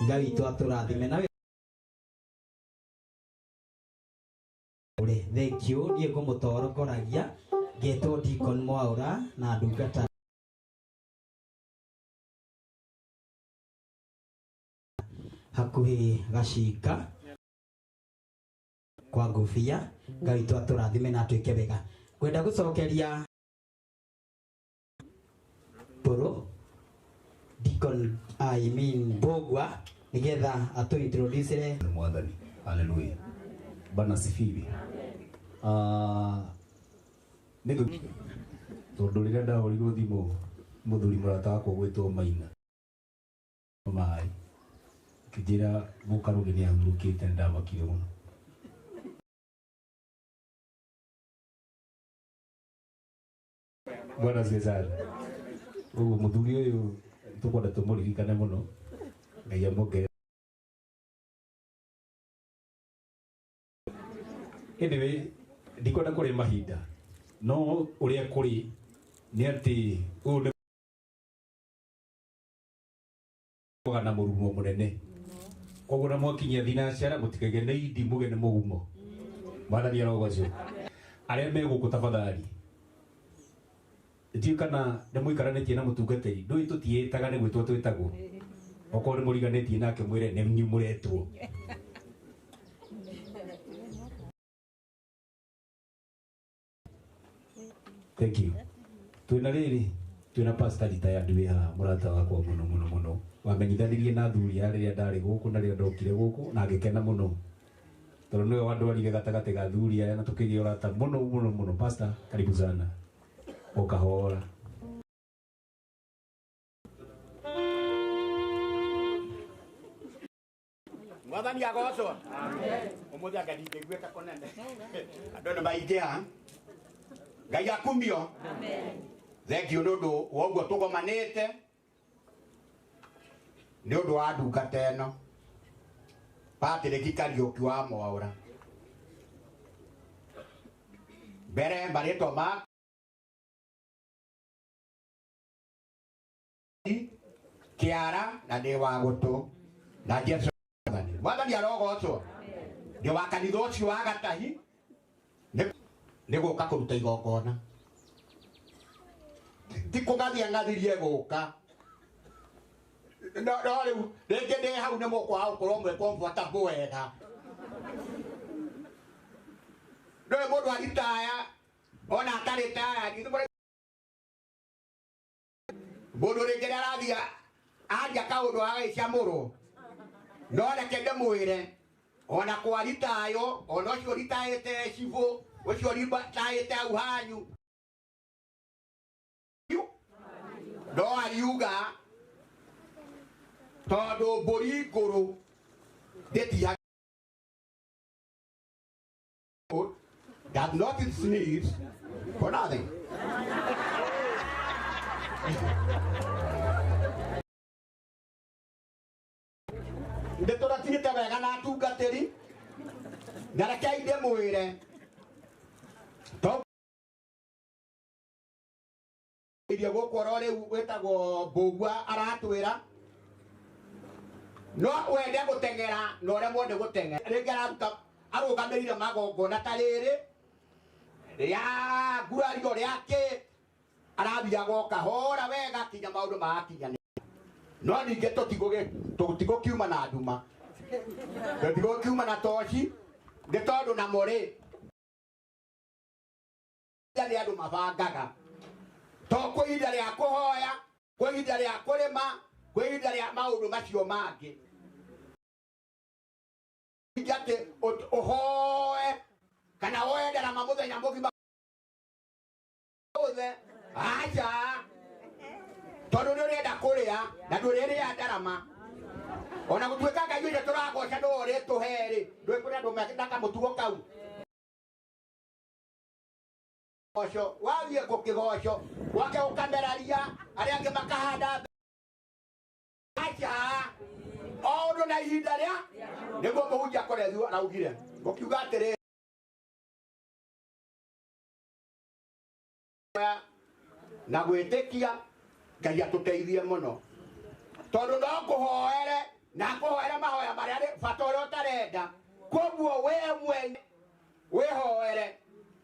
Ngai witũ atũrathime nawe. Thank you. Niĩ ngũmũtongoragia ngetwo Deacon Mwaura na ndungata hakuhĩ gacika kwa ngũbia. Ngai witũ atũrathime na twĩke wega. Ngwenda gũcokeria Poro Deacon Bogwa nigetha atu introduce Mwathani. Haleluya. Bwana sifiwe. Nego tondu rĩrĩa ndahorirwo thimũ mũthuri mũrata wakwa gwĩtwo Maina mai kijira Mũkaruge nĩ ahurũkĩte ndamakire mũno. Bwana Cesar uguo mũthuri ũyũ tũkwenda tũmũririkane mũno. Ngai amũngere. Anyway, ndikwenda kũrĩ mahinda no ũrĩa kũrĩ nĩ atĩ ũũ nĩ kũgana mũrumo mũnene. Koguo na mwakinyia thinacara mũtikage nĩ idi mũgene mũgumo. Mwathani arogocwo. Arĩa me gũkũ tafadhali ndiũ kana nĩ mũikaranĩtie na mũtungatĩri ndũĩ tũtiĩtaga nĩ gwĩtwo twĩtagwo. Okorwo nĩ mũriganĩtie nake mwĩre nĩ nyumũretwo. Thank you. Twina rĩrĩ twina pastor retired wĩ haha mũrata wakwa mũno wamenyithanirie na thuri ya rĩrĩa ndarĩ gũkũ na rĩrĩa ndokire gũkũ na ngĩkena mũno tondũ nĩwe wandwarire gatagatĩ ga thuri ya na tũkĩgĩa ũrata mũno. Pastor, karibu sana ukahora. Mwathani agocwo. Ũmũthĩ anga ndingĩiguĩka kũnene. Andũ nĩ maingĩha. Ngai akumio. Thank you nĩ ũndũ wa ũguo tũgomanĩte nĩ ũndũ wa ndungata ĩno Patrick Kariuki wa Mwaura. Mbere marĩtwa ma Kiara na ndĩ wa gũtũ na Jesu Mwathani arogocwo. Ndĩ wa kanitha ũcio wa Gatahi nĩ gũka kũruta igongona. Ti kũgathia ngathirie gũka. No rĩu rĩngĩ ndĩ hau nĩ mũkwaga gũkorwo mwĩ comfortable wega. Ndũĩ mũndũ aritaya ona atarĩ taya mũndũ rĩngĩ arathiĩ aria kaũndũ agagĩcamũrwo. No reke ndĩmwĩre ona kwaritayo ona ũcio ritayĩte cibũ ũcio ritayĩte hau hanyu no ariuga tondũ mbũri ngũrũ ndĩtiaga does not sneeze for nothing. Ndĩtũratigĩte wega na atungatĩri na rekei ndĩmwĩre irio gũkũ oro rĩu wĩtagwo Mbũgua aratwĩra no wende gũteng'era na ũremwo nĩ gũteng'era. Rĩngĩ araruta arũgamĩrĩire magongona ta rĩrĩ rĩa ngurario rĩake arathiaga o kahora wega kinya maũndũ magakinyanĩra. No ningĩ tũtigũkiuma na nduma tũtigũkiuma na toci nĩ tondũ na mũrĩ nĩ andũ mabangaga to kwĩ ihinda rĩa kũhoya kwĩ ihinda rĩa kũrĩma kwĩ ihinda rĩa maũndũ macio mangĩ ingate ũhoe kana woe ndarama mũthenya mũgima othe acha tondũ nĩ ũrenda kũrĩa na ndũrĩrĩa ndarama ona gũtuĩka Ngai ũcio tũragoca no ũrĩtũhe-rĩ ndũĩ kũrĩ andũ mekĩndaga mũtugo kau goco wathiĩ gũkĩgoco gwake ũkameraria arĩa angĩ makahanda acha o ũndũ na ihinda rĩa nĩguo mũhunjia Korethu araugire gũkiuga atĩrĩ na gwĩtĩkia Ngai atũteithie mũno tondũ no kũhoere na kũhoera mahoya marĩa bata ũrĩa ũtarenda koguo we mwene wĩhoere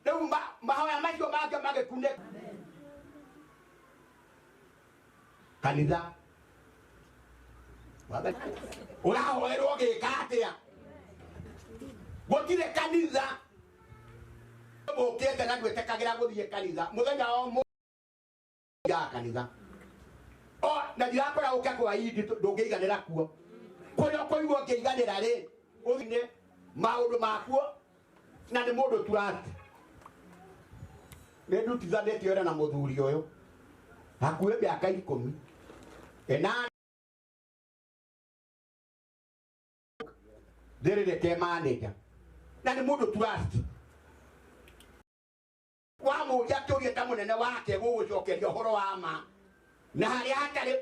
rĩu mahoya macio mangĩ magĩkunĩka kanitha ũrahoerwo gĩka atĩa gũtirĩ kanitha mũkĩte na ndwĩtĩkagĩra gũthiĩ kanitha mũthenya o ya kanitha o na ndirakora ũke kwa idi ndũngĩiganĩra kuo kũrĩa ũkũigua ũkĩiganĩra-rĩ ũthiĩ maũndũ makuo na nĩ mũndũ turati nĩndutithanĩtie wĩra na mũthuri ũyũ hakuhĩ mĩaka 10 ndĩrĩrĩke manager na nĩ mũndũ turati wa mũndũ akĩũria ta mũnene wake gũgũcokeria ũhoro wa ma na harĩa hatarĩ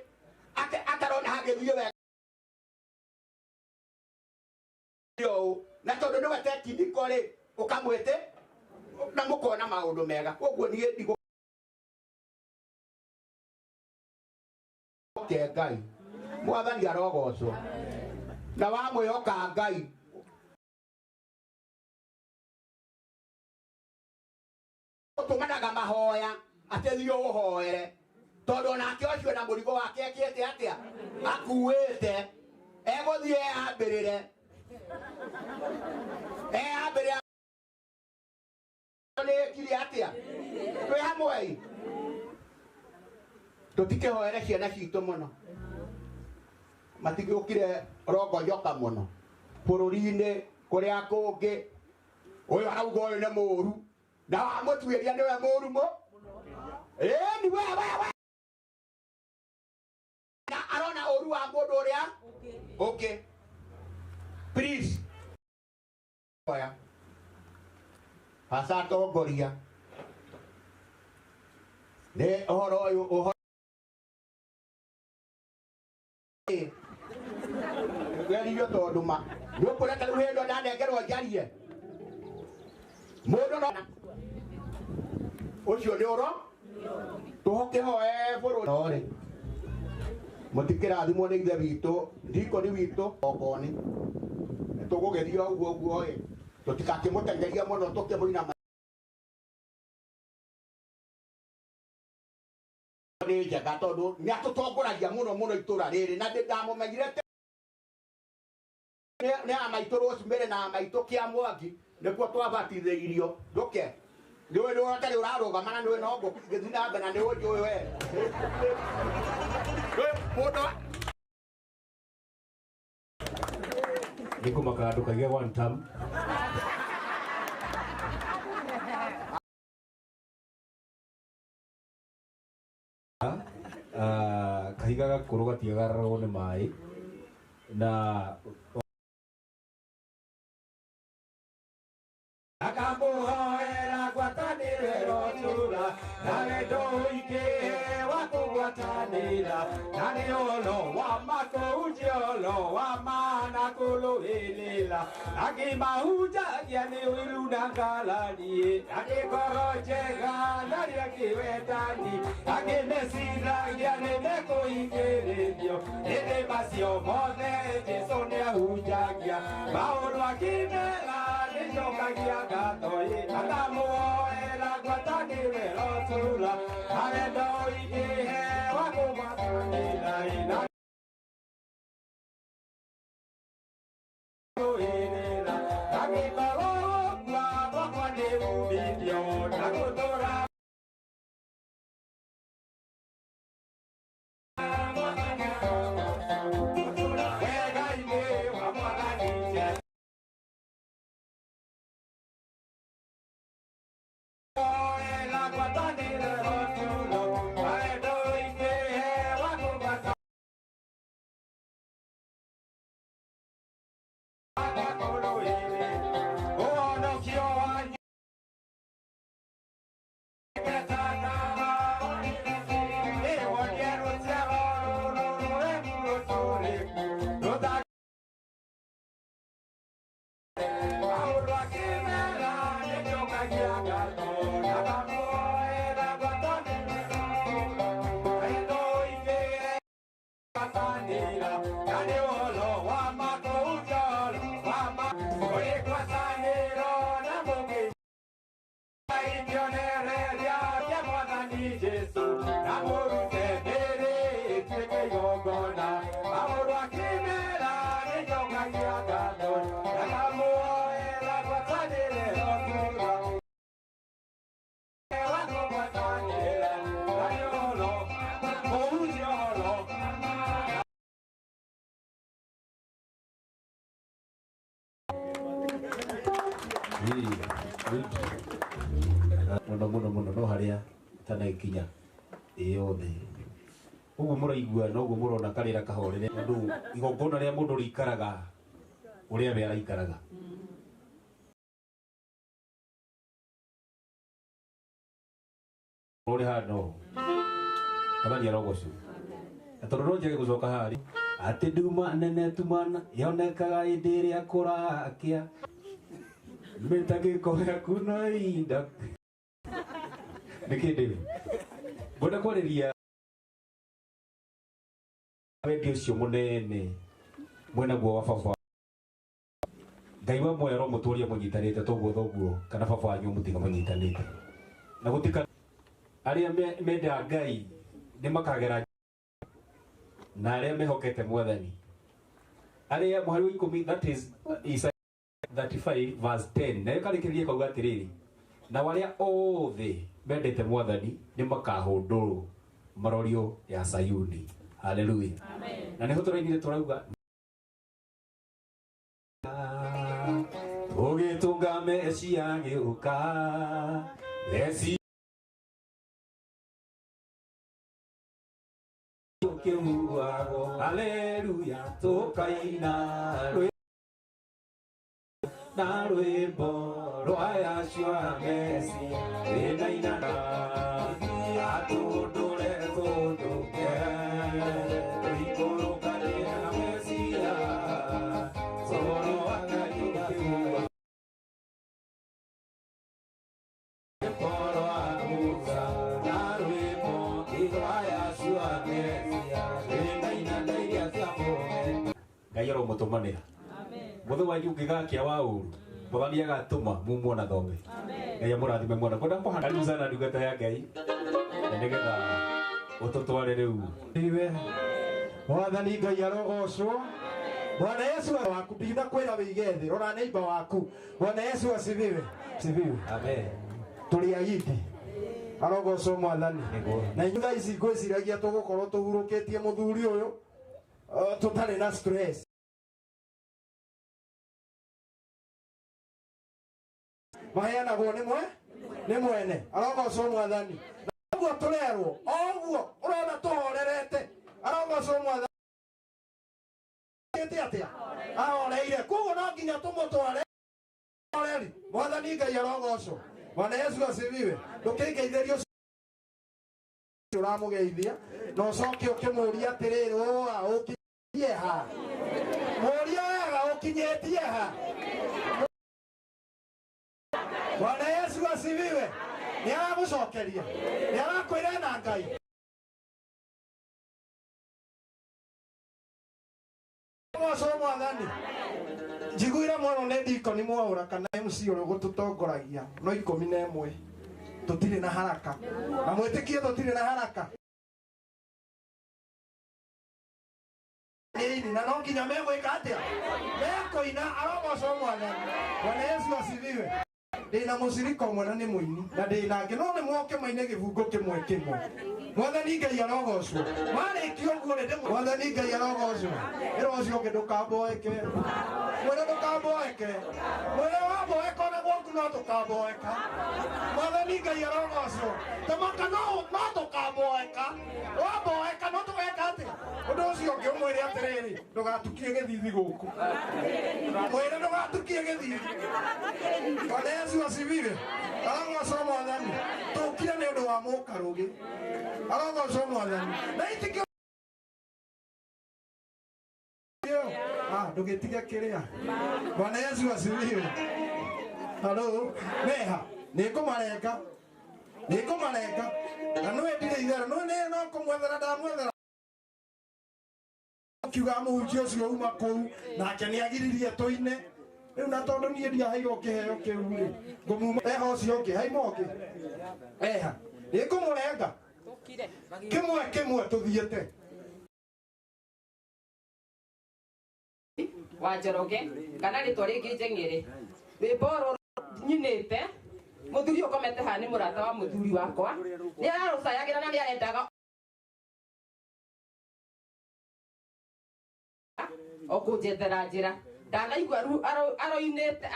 atarona hagĩthiĩ wega na tondũ nĩwe tekiniko-rĩ ũkamwĩte na mũkona maũndũ mega koguo niĩ ndigũ Ngai mwathani arogocwo na wamwĩhoka Ngai ũtũmanaga mahoya atĩ thiĩ ũhoere tondũ nake ũcio na mũrigo wake ekĩte atĩa akuĩte egũthiĩ eambĩrĩre nĩkire atĩa twĩ hamwe tũtikĩhoere ciana citũ mũno matigĩũkire rongoyoka mũno bũrũri-inĩ kũrĩa kũngĩ ũyũ arauga ũyũ nĩ mũũru na wamũtuĩria nĩwe mũũru ni wewe na arona ũru wa mũndũ ũrĩa okay please oya hasa tongoria nĩ ũhoro ũyũ geririo tondũ ma nĩũkũreka rĩu hĩndĩ ndanengerwo njarie mũndũ no ũcio nĩ ũro tũhokĩhoe bũrũri mũtikĩrathimwo nĩ ithe witũ ndikoni witũ okoni tũgũgeria ũguo tũtikakĩmũtengeria mũno tũkĩmũina nĩ njega tondũ nĩatũtongoragia mũno itũra rĩrĩ na ndamũmenyire nĩ amaitũ Rosemary na amaitũ Kĩamwangi nĩkuo twabatithĩirio ndũke nĩwe nĩ ũtarĩ ũrarũgama na nĩwe no ngũgĩthiĩ na mbere na nĩ ũnjũĩ we mũndũ nĩkũmaka ndũkaige one time kahiga gakũrũ gatiagararwo nĩ maĩ na akamũhoera ngwatanĩro tura na wendo ũingĩ wa kũgwatanĩra na nĩ ũhoro wa makũnjiolo wa mana kũrũĩrĩra akĩmahunjagia nĩ ũiru na ngarani agĩkorwo njega na rĩa kĩwendani akĩmeciragia nĩ mekũhingĩrĩrio hĩndĩ macio mothe Jesũ nĩahunjagia maũndũ akĩmera nĩcokagia ngatho akamũhoera ngwatanĩro tura na wendo ũingĩ wa kũgwatanĩra gwatanira nani olo wa makujolo wa ma uri gwataniro na mugi aidionere ya mwathani Jesu na murute ndiri twike igongona amuru akimera ni njoka cia ngatho na kamuoera gwatanire otura muno no haria tanakinya yothe uguo muraigua no uguo murona karira kahorere andu igongona ria mundu rikaraga uria we araikaraga uri hano abani arogocu atororo njage gucoka hari ati nduma nene tumana yonekaga indi ria kurakia mitagiko yaku na inda nikindi ngwenda kwariria wendi ucio munene mwena guo wa baba ngai wa mwero muturia munyitanite toguo thoguo kana baba wanyu mutiga munyitanite na gutika aria menda ngai ni makagera na aria mehokete mwathani aria muhari wa 10 that is Isaiah 35 verse 10 na yakarikiria kauga atiriri na waria othe mendete mwathani ni makahundurwo marorio ya Sayuni. Haleluya, amen. Na niho turainire turauga ugitunga mecia giuka lesi ukimuago. Haleluya, tukaina na rwimbo rwa yacua mecia rinainana atundure tunduke tuikũrũkanie na mecia coro wa Ngai ũkiuga rwa Musa na rwimbo rwa yacua mecia rinainana iria cia mũhe Ngai aromũtũmanĩra muthe wanyu ngigakia wa uru mwathani agatuma mumuona thome. Ngai amurathime mwana kwenda kuhanda sana ndungata ya Ngai na nigetha ututware riu iwe mwathani Ngai arogocwo. Bwana Yesu waku ndina kwira wigethe rora neighbor waku. Bwana Yesu asifiwe. Asifiwe, amen. Turi ayidi arogocwo mwathani na ithuĩ ici ngwĩciragia tũgũkorwo tũhurũkĩtie mũthuri ũyũ tũtarĩ na stress. Maheanagwo nĩ mwene arogocwo mwathani naguo tũrerwo oguo ũrona tũhorerete arogocwo mwathani atia ahoreire koguo no nginya tũmũtware oreri mwathani Ngai arogocwo. Bwana Yesu asifiwe. Ndũkĩngeithĩrio ũramũgeithia na ũcoke ũkĩmũria atĩrĩrĩ ũkinyie ha mũria wega ũkinyĩtie ha. Bwana Yesu asifiwe. Ni aragucokeria ni arakwĩra na Ngai mwaco mwathani njiguire mwana nĩ Deacon Mwaura kana MC ũrĩa gũtũtongoragia no 11 tũtirĩ na haraka na mwĩtĩkie tũtirĩ na haraka na no nginya megwĩka atĩa mekũina arogocwo mwathani. Bwana Yesu asifiwe. Ndina mũcirika ũmwe na nĩ mũini na ndĩna angĩ no nĩ moke maine gĩbungo kĩmwe kĩmwe. Mwathani Ngai arogocwo. Marĩkia ũguo rĩ mwathani Ngai arogocwo. Ĩro ũcio ũngĩ ndũkamboeke mwĩre ndũkamboeke mwĩre wamboeka ona gwaku no tũkamboeka. Mwathani Ngai arogocwo. Tamaka no tũkamboeka wamboeka no tũgeka atĩa. Ũndũ ũcio ũngĩ ũmwĩre atĩrĩrĩ ndũgatukie gĩthithi gũkũ mwĩre ndũgatukie gĩthithi. Bwana Yesu asifiwe. Arogocwo mwathani. Tũkire nĩ ũndũ wa mũkarũgĩ arogocwo mwathani na itikio ndũgĩtige kĩrĩa. Bwana Yesu asifiwe. Halo meha nĩngũmarenga na nĩwe ndirĩ itherũ no kũmwethera ndamwethera kiuga muhunjia ucio uma kou nake nĩ agiririe tũine rĩu na tondũ niĩ ndiaheirwo kĩheo kĩu rĩ ngũmuma eha ũcio ũngĩ haima ũngĩ eha nĩ ngũmũrenga kĩmwe tũthiĩte wa Njoroge kana ritwa ringi Njeng'ere rwimbo nyinite muthuri ukomete ha ni murata wa muthuri wakwa ni ararucayagira na ni arendaga okunjethera njira ndanaigua aroinite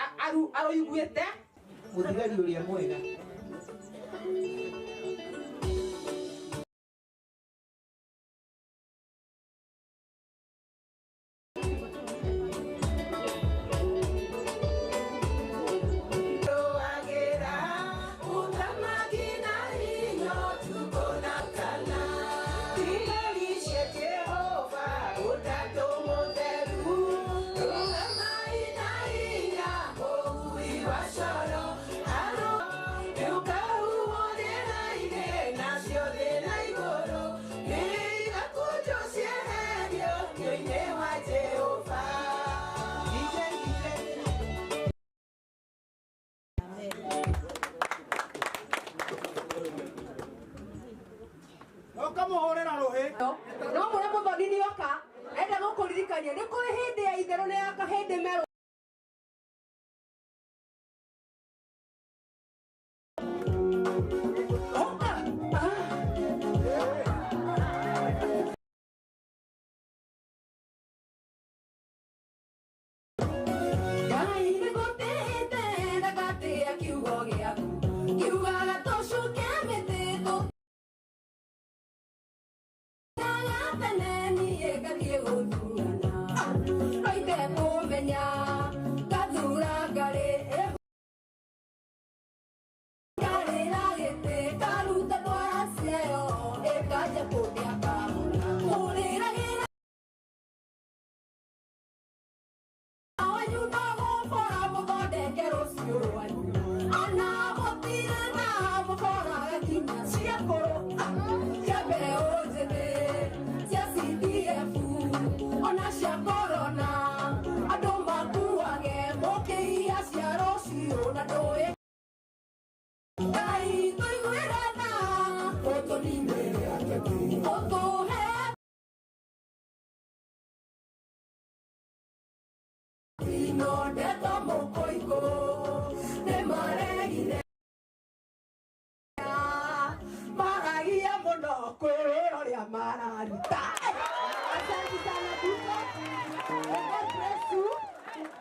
aroiguite muthigari uria mwega no mure muthoni ni oka enda gukuririkania ni kuri hindi ya itherũ ni yaka hindi meru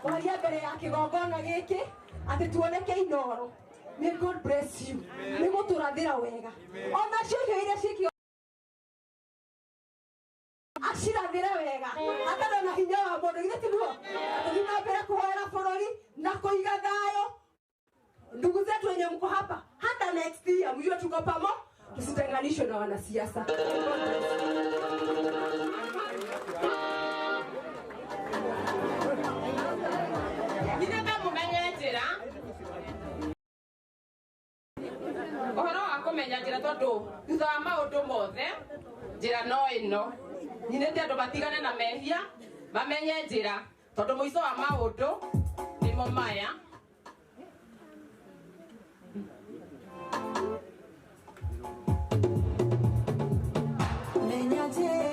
waria mbere ya kigongona giki ati tuoneke inoro may God bless you ni muturathira wega ona cio iria cikio acirathire wega atana na hinya wa mundu ithe tiguo ati na mbere kuhoera bururi na kuiga thayo ndugu zetu wenye mko hapa hata next year mjue tuko pamoja tusitenganishwe na wanasiasa. Nitaka mumenye njira ohoro wa kumenya njira tondu thutha wa maundu mothe njira no ino nyinete andu matigane na mehia mamenye njira tondu muico wa maundu nimo maya menya njira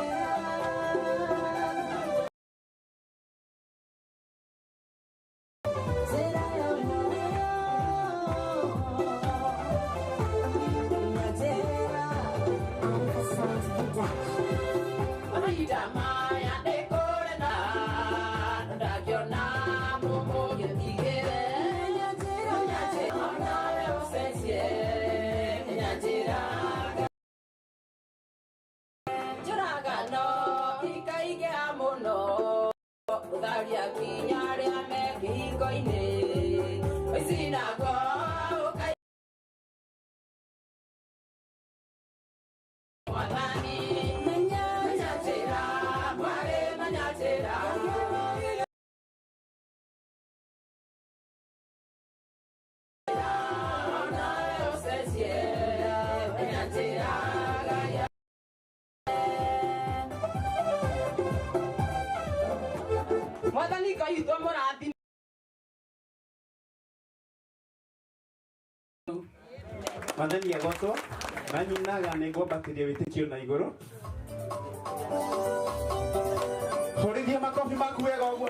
Mathani agotwo na nyinaga nĩ ngwambatĩria wĩtĩkio na igũrũ. Horithia makobi maku wega ũguo.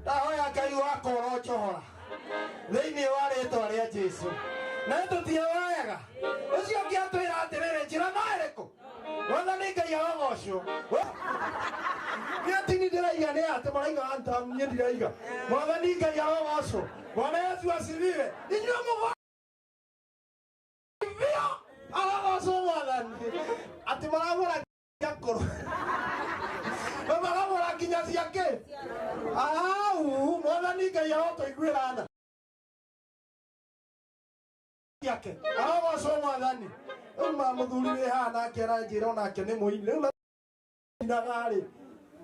Ahoya Ngai wakwa ũrojohora thĩinĩ wa rĩĩtwa rĩa Jesũ na tũtihoyaga ũcio ũngĩ atwĩra atĩrĩrĩ njĩra no ĩrĩkũ Mwathani Ngai arogocwo nĩ atini ndĩraiga nĩ atĩ maraiga antamu niĩ ndiraiga Mwathani Ngai arogocwo Bwana Yesu asifiwe inyuĩ mũgwanja arogocwo Mwathani atĩ maragũra ngakũrũ maragũra nginya ciake Mwathani Ngai arotũiguĩra yake arogocwo Mwathani rĩu mũthuri wĩ haha nake aranjĩra onake nĩ mũini rĩu nagarĩ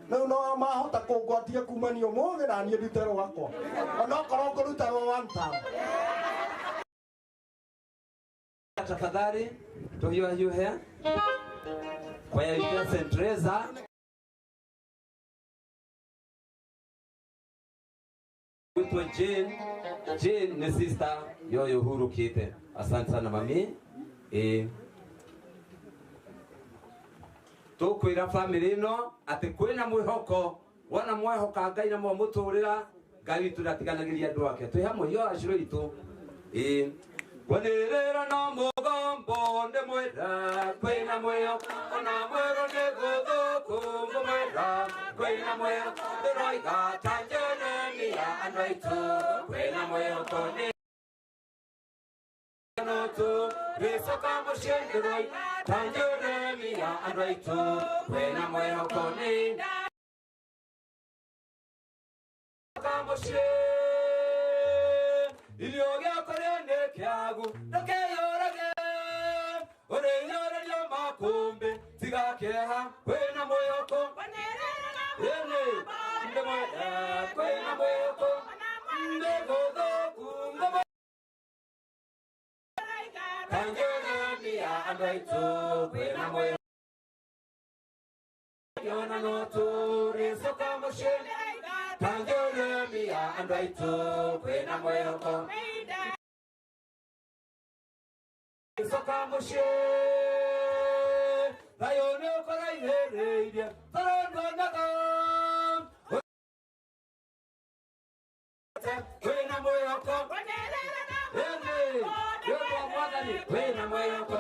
rĩu no mahota kũngwatia kumania ũmũthĩ na niĩ ndute rwakwa onokorwo ngũruta rwa one time. Tafadhali tuhiũhe kwa ya St. Teresa witwa Jane ni sister yoyo hurukite. Asante sana mami. Tukwira family ino ati kwina mwihoko wona mwehoka Ngai na muturira Ngai witu ndatiganagĩria andũ ake twi hamwe yo aciro itu kwanĩrĩra no mũgambo ndĩmwĩra kwĩna mwĩhoko ona mwĩro nĩ gũthũku ngũmwĩra kwĩna mwĩhoko ndĩroiga ta Jeremia andũ aitũ kwĩna mwĩhoko nĩ notu gĩcoka mũciĩ ndĩroiga ta Jeremia andũ aitũ kwĩna mwĩhoko nĩ mũciĩ irio gĩakwa nĩ kĩagu ndũkĩyũrage ũrĩyũrĩrio makũmbĩ tiga kĩeha kwĩna mwĩhoko kwĩna mwĩhoko nĩ gũthũku ta Jeremia andũ aitũ kwĩna mwĩhoko ona no tũrĩcoka mũciĩ ta Jeremia andũ aitũ kwĩna mwĩhoko gĩcoka mũciĩ thayũ nĩ ũkũraihĩrĩirie tũrondonaga kwĩna mwĩhoko yũgwo Mwathani kwĩna mwĩhoko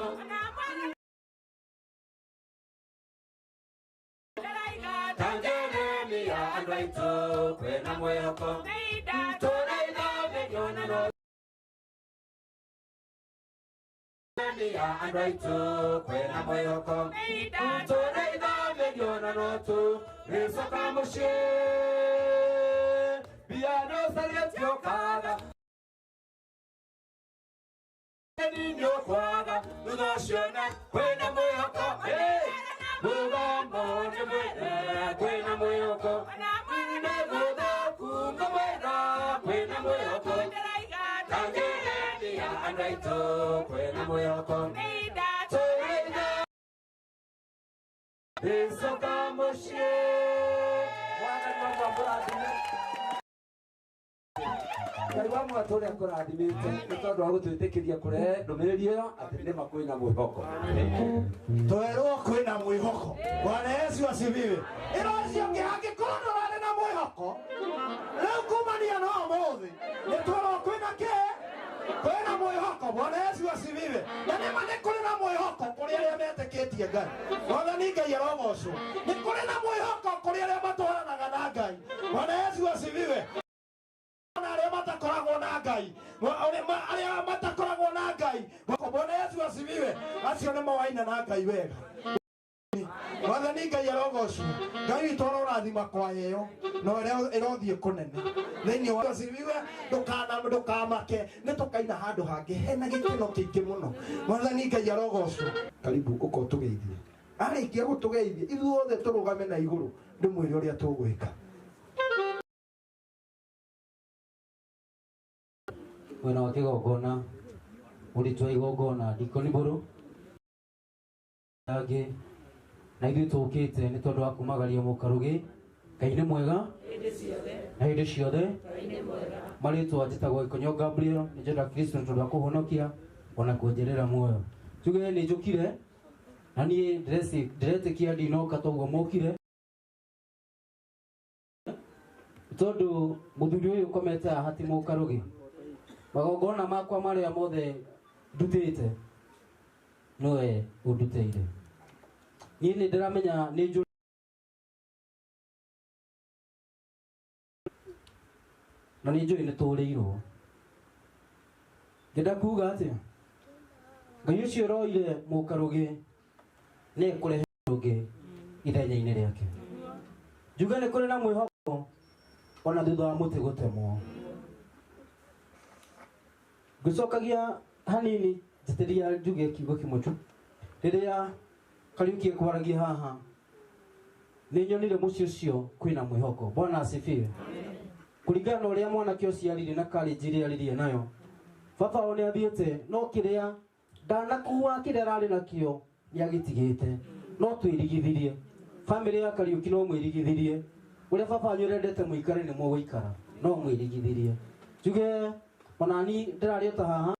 ta Jeremia andũ aitũ kwĩna mwĩhoko tũraithamĩrio na no Jeremia andũ aitũ kwĩna mwĩhoko tũraithamĩrio na no tũrĩcoka mũciĩ mbia nĩũcarĩtiokaga nĩ ũkwaga thutha ũcio na kwĩna mwĩhoko mũgambo nĩ mwĩra kwĩna mwĩhoko nĩ gũthũku ngũmwĩra kwĩna mwĩhoko ta Jeremia andũ aitũ kwĩna mwĩhoko tũrĩcoka mũciĩ Mwathani wa mbura Ngai wa mwatu uria kurathimite ni tondu wa gutwitikiria kurehe ndumiriri iyo ati ni makwina mwihoko. Twerwo kwina mwihoko. Bwana Yesu asifiwe. Iracio ngihangikorwo ndurari na mwihoko riu kumania no muthi ni twerwo kwina ki kwina mwihoko. Bwana Yesu asifiwe. Na nima ni kuri na mwihoko kuri aria metikitie Ngai. Mwathani Ngai arogocwo. Ni kuri na mwihoko kuri aria matwaranaga na Ngai. Bwana Yesu asifiwe. Aria matakoragwo na Ngai, aria matakoragwo na Ngai. Bwana Yesu asifiwe. Acio nĩ moaina na Ngai wega. Mwathani Ngai arogocwo. Ngai witũ arorathima kwa yeyo no ĩrothiĩ kũnene thĩinĩ wa asifiwe. Ndũkamake nĩ tũkaina handũ hangĩ hena gĩkeno kĩingĩ mũno. Mwathani Ngai arogocwo. Karibu ũko tũgeithie. Arĩkia gũtũgeithia ithuothe tũrũgame na igũrũ ndĩmwĩre ũrĩa tũgwĩka. Mwena wa kigongona ũritũ wa igongona ndikoni mbũrũ angĩ na ithuĩ tũkĩte nĩ tondũ wa kumagaria mũkarugi. Ngai nĩ mwega na hĩndĩ ciothe. Marĩtwa njĩtagwo Ikonyo Gabriel, nĩ njenda Kristo nĩ tondũ wa kũhonokia ona kuongerera muoyo. Tuge nĩ njũkire na niĩ ndĩretĩkia ndinoka toguo mũkire tondũ mũthuri ũyũ ũkomete haha ti mũkarugi. Magongona makwa marĩa mothe ndutĩte nowe ũnduteire. Niĩ nĩ ndĩramenya nĩ njũ na nĩ njũĩ nĩ tũrĩirwo. Ngenda kuga atĩ Ngai ũcio ũroire mũkarugi nĩ ekũrehe ũngĩ ithenya-inĩ rĩake. Njuge nĩ kũrĩ na mwĩhoko ona thutha wa mũtĩ gũtemwo. Ngĩcokagia hanini njĩtĩria njuge kiugo kĩmwe tu. Rĩrĩa Kariuki ekwaragia haha nĩ nyonire mũciĩ ũcio kwĩna mwĩhoko. Bwana asifiwe. Kũringana na ũrĩa mwanake ũcio arire na courage ĩrĩa aririe nayo, baba o nĩ athiĩte no kĩrĩa ndanakuua kĩrĩa ararĩ nakĩo nĩagĩtigĩte. No twĩrigithirie bamĩrĩ ya Kariuki, no mwĩrigithirie ũrĩa baba wanyu ũrendete mũikare nĩ mũgũikara, no mwĩrigithirie. Njuge onani ndĩrarĩ ta haha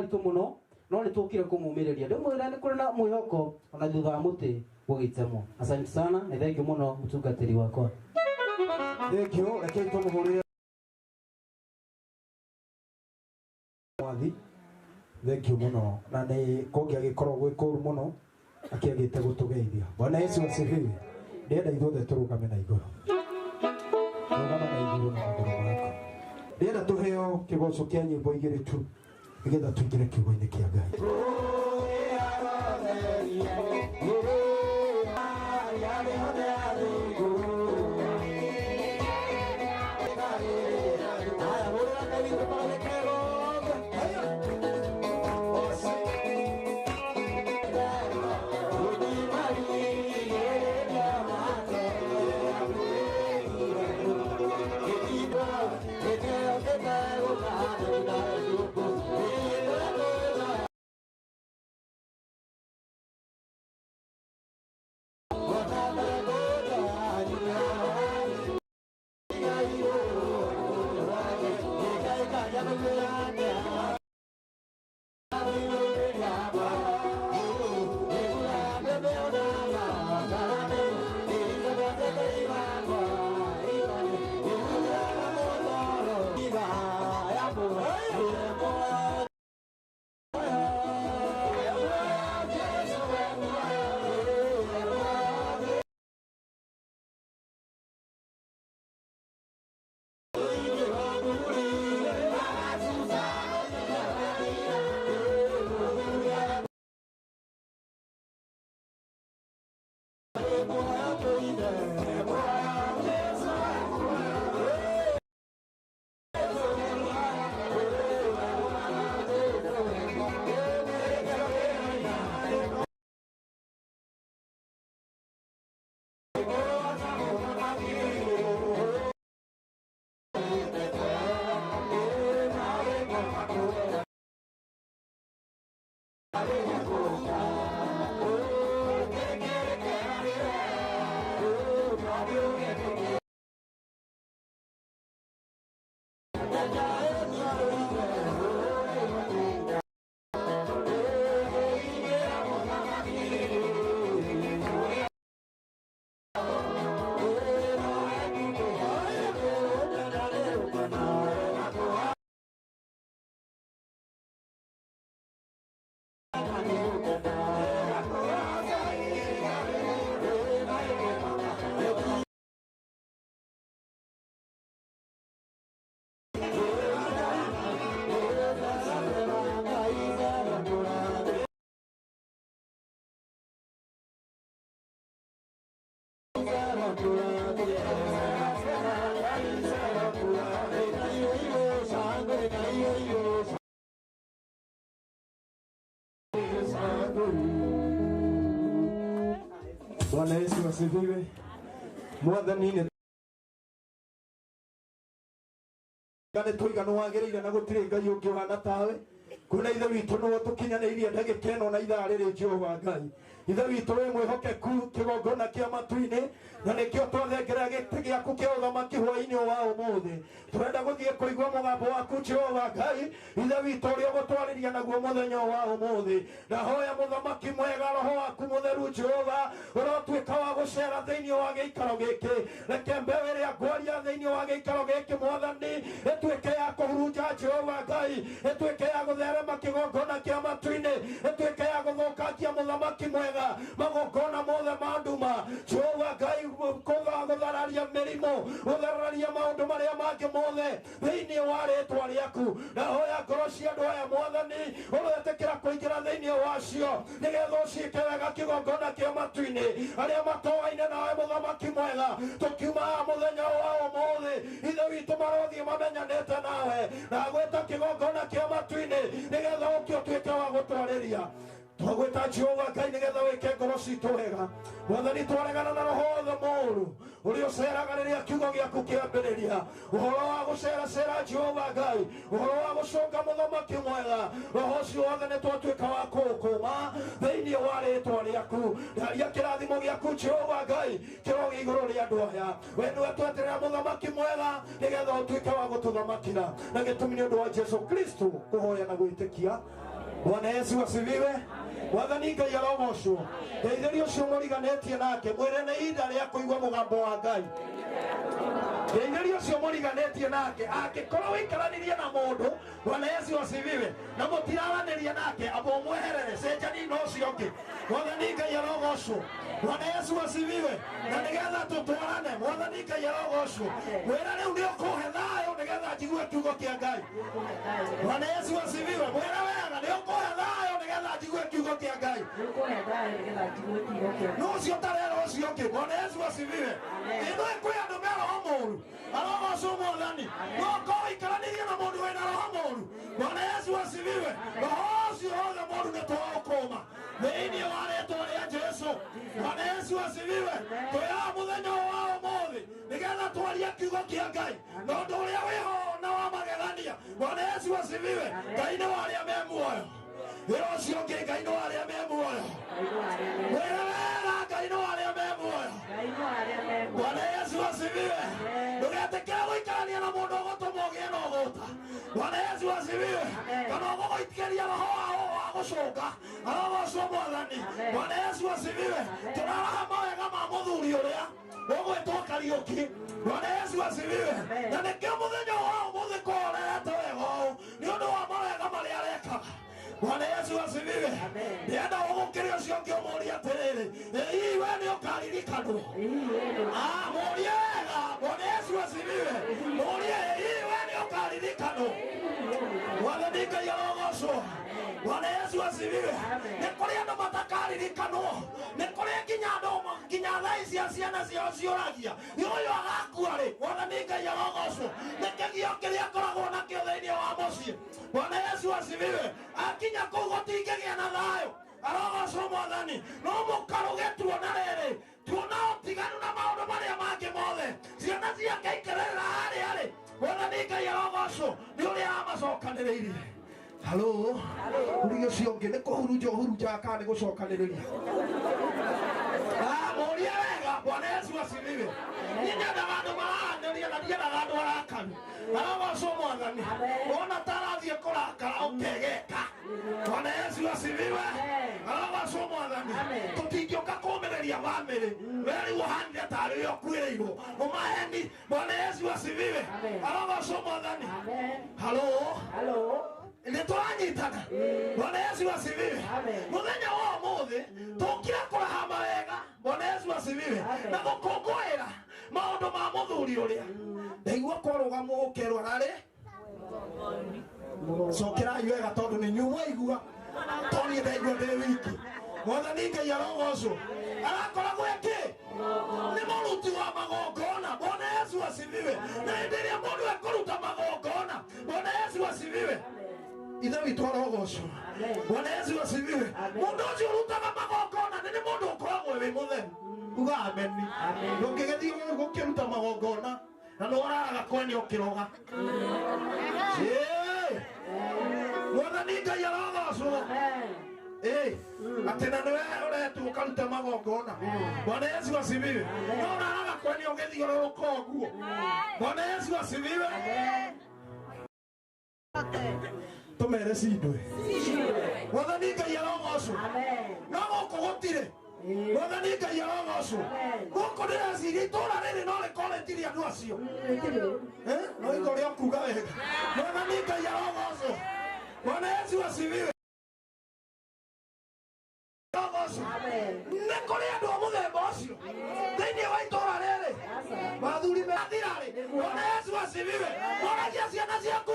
ritũ mũno no nĩ tũkire kũmũmĩrĩria. Ndĩmwĩre nĩ kũrĩ na mwĩhoko ona thutha wa mũtĩ gũgĩtemwo. Asante sana na thengiũ mũno mũtungatĩri wakwa. Thengiũ, rekei tũmũhũrĩre mwathi. Thengiũ mũno na nĩ kũngĩagĩkorwo gwĩ kũru mũno akĩagĩte gũtũgeithia. Bwana Yesu asifiwe. Ndĩrenda ithuothe tũrũgame na igũrũ. Rũgama na igũrũ na magũrũ maku. Ndĩrenda tũheo kĩgoco kĩa nyĩmbo igĩrĩ tu nĩgetha tũingĩre kiugo-inĩ kĩa Ngai. Bwana Yesu asifiwe. Mwathani nĩ Nĩ tũigana wagĩrĩire na gũtirĩ Ngai ũngĩ ũhana tawe. Kuna ithe witũ nĩwe tũkinyanĩirie ndagĩka ĩno na ithaa rĩrĩ Jehova Ngai. Ithe witũ wĩ mwĩhokeku kĩgongona kĩa matu-inĩ na nĩkĩo twathengerera gĩtĩ gĩaku kĩa ũthamaki hwaĩ-inĩ wa ũmũthĩ. Tũrenda gũthiĩ kũigua mũgambo waku Jehova Ngai. Ithe witũ ũrĩa ũgũtwarĩria naguo mũthenya wa ũmũthĩ. Ndahoya mũthamaki mwega, roho waku mũtheru Jehova ũrotuĩka wa gũcera thĩinĩ wa gĩikaro gĩkĩ. Reke mbeũ ĩrĩa ngwaria thĩinĩ wa gĩikaro gĩkĩ Mwathani ĩtuĩke ya kũhurunja Jehova Ngai, ĩtuĩke ya gũtherema kĩgongona kĩa matu-inĩ, ĩtuĩke ya gũthũkangia mũthamaki mwega magongona mothe ma nduma. Jehova Ngai gũthararia mĩrimũ, gũthararia maũndũ marĩa mangĩ mothe thĩinĩ wa rĩtwa rĩaku. Ndahoya ngoro cia andũ aya Mwathani ũroetĩkĩra kũingĩra thĩinĩ wacio nĩgetha ũciĩke wega kĩgongona kĩa matu-inĩ. Arĩa matoaine nawe mũthamaki mwega, tũkiuma mũthenya wa ũmũthĩ ithe witũ marothiĩ mamenyanĩte nawe na gwĩta kĩgongona kĩa matu-inĩ nĩgetha ũkĩ ũtuĩke wa gũtwarĩria. Twagwĩta Jehova Ngai nĩgetha wĩke ngoro citũ wega. Mwathani twaregana na roho wothe mũũru ũrĩa ũceraga rĩrĩa kiugo gĩaku kĩambĩrĩria. Ũhoro wa gũceracera Jehova Ngai, ũhoro wa gũcũnga mũthamaki mwega, roho ũcio wothe nĩ twatuĩka wa kũũkũma thĩinĩ wa rĩtwa rĩaku. Ndaria kĩrathimo gĩaku Jehova Ngai kĩroge igũrũ rĩa andũ aya. We nĩwe tweterera mũthamaki mwega nĩgetha ũtuĩke wa gũtũthamakĩra, na gĩtũmi nĩ ũndũ wa Jesu Kristo kũhoya na gwĩtĩkia. Bwana Yesu asifiwe. Mwathani Ngai arogocwo. Ndeithĩria ũcio mũriganĩtie nake mwĩre nĩ ihinda rĩa kũigua mũgambo wa Ngai. Ndeithĩria ũcio mũriganĩtie nake angĩkorwo wĩikaranirie na mũndũ, Bwana Yesu asifiwe, na mũtiraranĩria nake amba ũmweherere cenjani na ũcio ũngĩ. Mwathani Ngai arogocwo. Bwana Yesu asifiwe. Na nĩgetha tũtwarane, Mwathani Ngai arogocwo. Mwĩre rĩu nĩ ũkũhe thayũ nĩgetha njigue kiugo kĩa Ngai. Bwana Yesu asifiwe. Mwĩre wega nĩ ũkũhe thayũ nĩgetha njigue kiugo kĩa Ngai. No ũcio tarera ũcio ũngĩ. Bwana Yesu asifiwe. Ĩno kwĩ andũ me roho mũũru arogocwo Mwathani. No ũkorwo ikaranirie na mũndũ wĩna roho mũũru. Bwana Yesu asifiwe. Roho ũcio wothe mũũru nĩ twaũkũma thĩinĩ wa rĩtwa rĩa Jesu. Bwana Yesu asifiwe. Twĩraga mũthenya wa ũmũthĩ nĩgetha twarie kiugo kĩa Ngai na ũndũ ũrĩa wĩho na wa magegania. Bwana Yesu asifiwe. Ngai nĩ wa arĩa me muoyo. Wĩra ũcio ũngĩ Ngai nĩ wa arĩa me muoyo. Wĩra wega Ngai nĩ wa arĩa me muoyo. Bwana Yesu asifiwe. Ndũgetĩkĩre gũikarania na mũndũ ũgũtũma ũgĩe na ũgũta. Bwana Yesu asifiwe. Kana ũgũgũitĩkĩria roho wa gũcũnga arogocwo Mwathani. Bwana Yesu asifiwe. Tũraraha mawega ma mũthuri ũrĩa ũgwĩtwo Kariũki. Bwana Yesu asifiwe. Na nĩkĩo mũthenya wa ũmũthĩ kũhorerete wega ũũ nĩ ũndũ wa mawega marĩa arekaga. Bwana Yesu asifiwe. Ndienda ũgũkĩrĩ ũcio ũngĩ ũmũũrie atĩrĩrĩ, ĩĩ we nĩ ũkaririkanwo? Mũũrie wega. Bwana Yesu asifiwe. Mũũrie ĩĩ we nĩ ũkaririkanwo? Mwathani Ngai arogocwo. Bwana Yesu asifiwe. Nĩ kũrĩ andũ matakaririkanwo. Nĩ kũrĩ nginya thaa ici ciana ciao ciũragia nĩ ũyũ agakua rĩ. Mwathani Ngai arogocwo. Nĩ kĩgio kĩrĩa akoragwo nakĩo thĩinĩ wa mũciĩ. Bwana Yesu asifiwe. Akinya kũu gũtingĩgĩa na thayũ. Arogocwo Mwathani. No mũkarũge tuona rĩrĩ, tuona ũtiganu na maũndũ marĩa mangĩ mothe. Ciana ciake ikererera harĩa rĩ. Mwathani Ngai arogocwo nĩ ũrĩa amacokanĩrĩirie. Halo. Ũrĩa ũcio ũngĩ nĩ kũhurunja ũhurunjaga kana nĩ gũcokanĩrĩria? Mũũrie wega. Bwana Yesu asifiwe. Niĩ nyendaga andũ mararanĩria na ndiendaga andũ arakanu. Arogocwo Mwathani. Wona ta arathiĩ kũrakara ũkegeka. Bwana Yesu asifiwe. Arogocwo Mwathani. Tũtingĩũka kũũmĩrĩria bamĩrĩ. We rĩu ũhanire tarĩ we ũkuĩrĩirwo ũmaheni. Bwana Yesu asifiwe. Arogocwo Mwathani. Halo. Nĩ tũranyitana. Bwana Yesu asifiwe. Mũthenya wa ũmũthĩ tũkire kũraha mawega. Bwana Yesu asifiwe. Na gũkũngũĩra maũndũ ma mũthuri ũrĩa. Ndaigua kwarũgamwo ũkerwo ararĩ cokerai wega tondũ nĩ nyuo mwaigua. Tondũ niĩ ndaigua ndĩ wiki. Mwathani Ngai arogocwo. Arakoragwo ekĩ? Nĩ mũruti wa magongona. Bwana Yesu asifiwe. Na hĩndĩ ĩrĩa mũndũ ekũruta magongona, Bwana Yesu asifiwe, ithe witũ arogocwo. Bwana Yesu asifiwe. Mũndũ ũcio ũrutaga magongona nĩ mũndũ ũkoragwo wĩ mũtheru. uga ameni ndũngĩgĩthiĩ gũkĩruta magongona na nĩ waraga kwenye ũkĩroga Mwathani Ngai arogocwo atĩ na nĩwe ũretwo ũkaruta magongona. Bwana Yesu asifiwe. No ũraraga kwenye ũgĩthiũrũrũka ũguo. Bwana Yesu asifiwe. Tumere cindwe. Mwathani Ngai arogocwo. No gũkũ gũtirĩ. Mwathani Ngai arogocwo. Gũkũ ndĩreciria itũũra rĩrĩ no rĩkorwo rĩtirĩ andũ acio. No igũrũ rĩa kuuga wega. Mwathani Ngai arogocwo. Bwana Yesu asifiwe. Nĩ kũrĩ andũ a mũthemba ũcio thĩinĩ wa itũũra rĩrĩ mathuri methirarĩ. Bwana Yesu asifiwe. Moragia ciana ciaku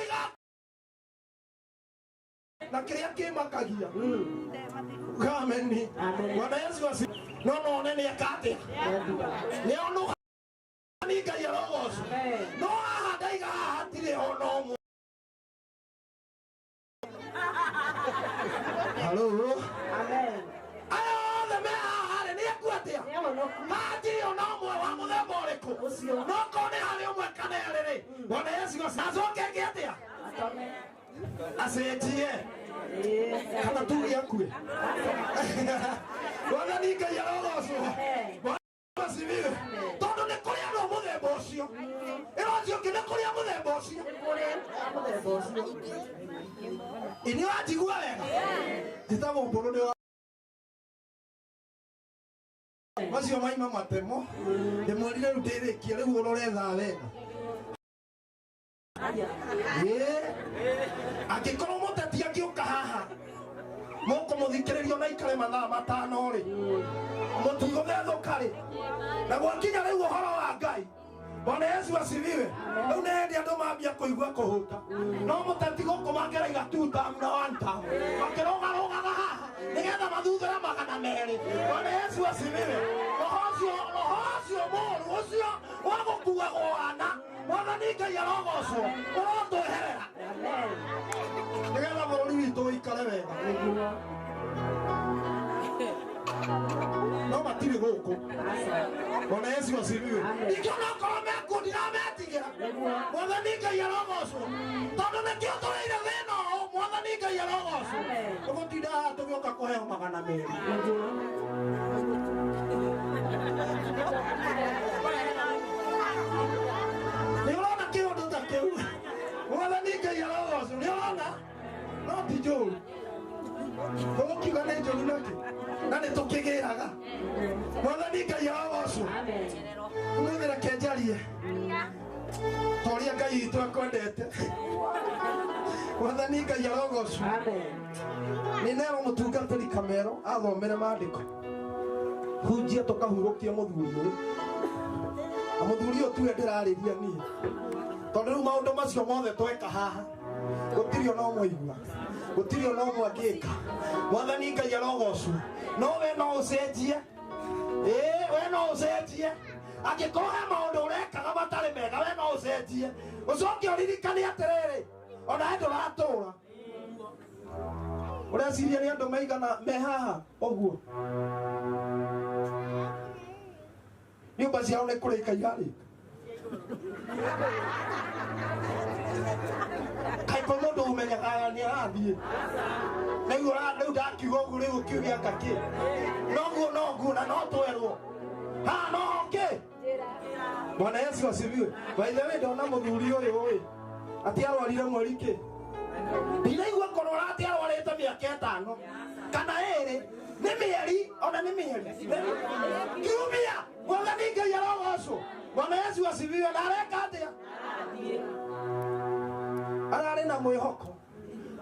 na kĩrĩa kĩmakagia kameni. Bwana Yesu asifiwe. No none nĩ eka atĩa nĩ onuga Ngai arogocwo. No haha ndaiga haha hatirĩ ona ũmwe. Halo. Amen. Ayothe me haha nĩ ekuo atĩa hatirĩ ona ũmwe wa mũthemba ũrĩkũ. No korwo nĩ harĩ ũmwe kana erĩ. Bwana Yesu acoke eke atĩa acenjie kana tuge akue. Mwathani Ngai arogocwo. Bwana asifiwe. Tondũ nĩ kũrĩ andũ a mũthemba ũcio. Ĩrocio kĩ nĩ kũrĩ a mũthemba ũcio. Ini wajigua wega njĩtagwo mbũrũ nĩ macio maima matemo ndĩmwĩrire rĩu ndĩrĩkie rĩu ũrore thaa wega. Angĩkorwo mũteti angĩũka haha mũkũmũthikĩrĩria na ikare mathaa matano rĩ mũtugo gethũka rĩ na gwakinya rĩu ũhoro wa Ngai. Bwana Yesu asifiwe. Rĩu nĩ hĩndĩ andũ mambia kũigua kũhũta. No mũteti gũkũ mangĩraiga 2 term na 1 term makĩrũgarũgaga haha nĩgetha mathuthũre 200. Bwana Yesu asifiwe. Roho ũcio mũũru ũcio wa gũkuagwo wana Mwathani Ngai arogocwo ũrotweherera nĩgetha bũrũri witũ ũikare wega. No matirĩ gũkũ. Bwana Yesu asifiwe. Nĩkĩo nokorwo mekuo ndirametigĩra. Mwathani Ngai arogocwo. Tondũ nĩkĩo tũrĩire thĩna ũũ. Mwathani Ngai arogocwo. Tũgũtinda haha tũgĩũka kũheo 200. Nĩ ũrona kĩũndũ ta kĩu. Mwathani Ngai arogocwo. Nĩ ũrona no ti njũru. Tũgũkiuga nĩ njũru nakĩ na nĩ tũkĩgĩraga. Mwathani Ngai arogocwo. Ũmũthĩ reke njarie toria Ngai witũ akwendete. Mwathani Ngai arogocwo. Nĩ nero mũtungatĩri Kamero athomere maandĩko hunjia tũkahurũkia mũthuri ũyũ. Na mũthuri ũyũ tuwe ndĩrarĩria niĩ tondũ rĩu maũndũ macio mothe tweka haha gũtirĩ ona ũmwe igua gũtirĩ ona ũmwe angĩka. Mwathani Ngai arogocwo. No we no ũcenjie. We no ũcenjie. Angĩkorwo he maũndũ ũrekaga matarĩ mega we no ũcenjie. Ũcoke ũririkane atĩrĩrĩ ona we ndũratũũra. Ũreciria nĩ andũ maigana me haha ũguo. Nyũmba ciao nĩ kũrĩka irarĩka. Kaĩ kwa mũndũ ũmenyaga nĩ arathiĩ. Rĩu ndakiuga ũguo rĩu ũkiuge anga kĩ. Noguo na no twerwo. Ha no kĩ. Bwana Yesu asifiwe. By the way ndona mũthuri ũyũ atĩ arwarire mweri kĩ. Ndiraigua korora atĩ arwarĩte mĩaka 5 kana 2 nĩ mĩeri ona nĩ mĩeri. Kiumia. Mwathani Ngai arogocwo. Bwana Yesu asifiwe. Na areka atĩa. Ararĩ na mwĩhoko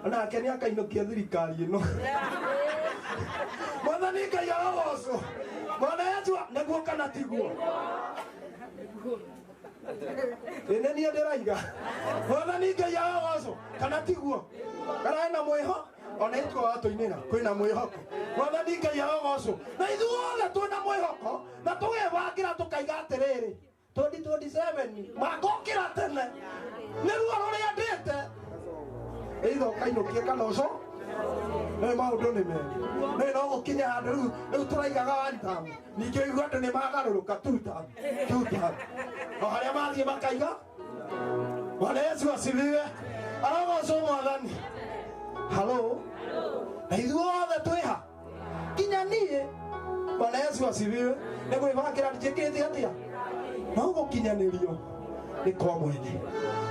onake nĩ akainũkia thirikari ĩno. Mwathani Ngai arogocwo. Bwana Yesu nĩguo kana tiguo. Ĩnĩ niĩ ndĩraiga. Mwathani Ngai arogocwo kana tiguo. Ararĩ na mwĩhoko ona ithuĩ watũinĩra kwĩna mwĩhoko. Mwathani Ngai arogocwo. Na ithuothe twĩna mwĩhoko na tũgebangĩra tũkaiga atĩrĩrĩ 2027 makokĩra tene nĩ ruo rũrĩa ndĩte. Either ũkainũkia kana ũco nä maå nä mega nä no gå kinya handå rä u tå raigaga wantamu ningä igua andå nä magarå rå ka tutam o harä a mathiä makaiga Bwana Yesu asifiwe arogocwo mwathani halo na ithuothe twä ha kinya niä Bwana Yesu asifiwe nä gwä bakä ra njä kä te atä a no gå kinyanä rio nä kwa mwene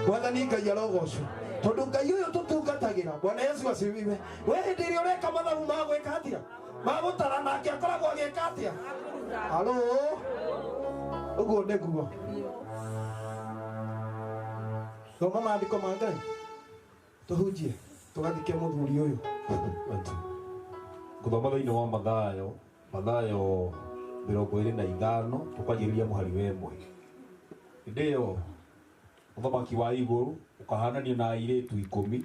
mwathani Ngai arogocwo tondå Ngai å yå tå tungatagä ra Bwana Yesu asifiwe we hä ndä ä rä a å reka mathabu ma gwä ka atä a magå tara nake akoragwo agä ka atä a halo å guo nä guo thoma maandĩko ma Ngai tũhunjie tũgathike mũthuri ũyũ ngũthoma thĩinĩ wa Mathayo 25 tũkwanjĩrĩria mũhari wa 1 hĩndĩ ĩyo mũthamaki wa igũrũ ũkahananio na airĩtu 10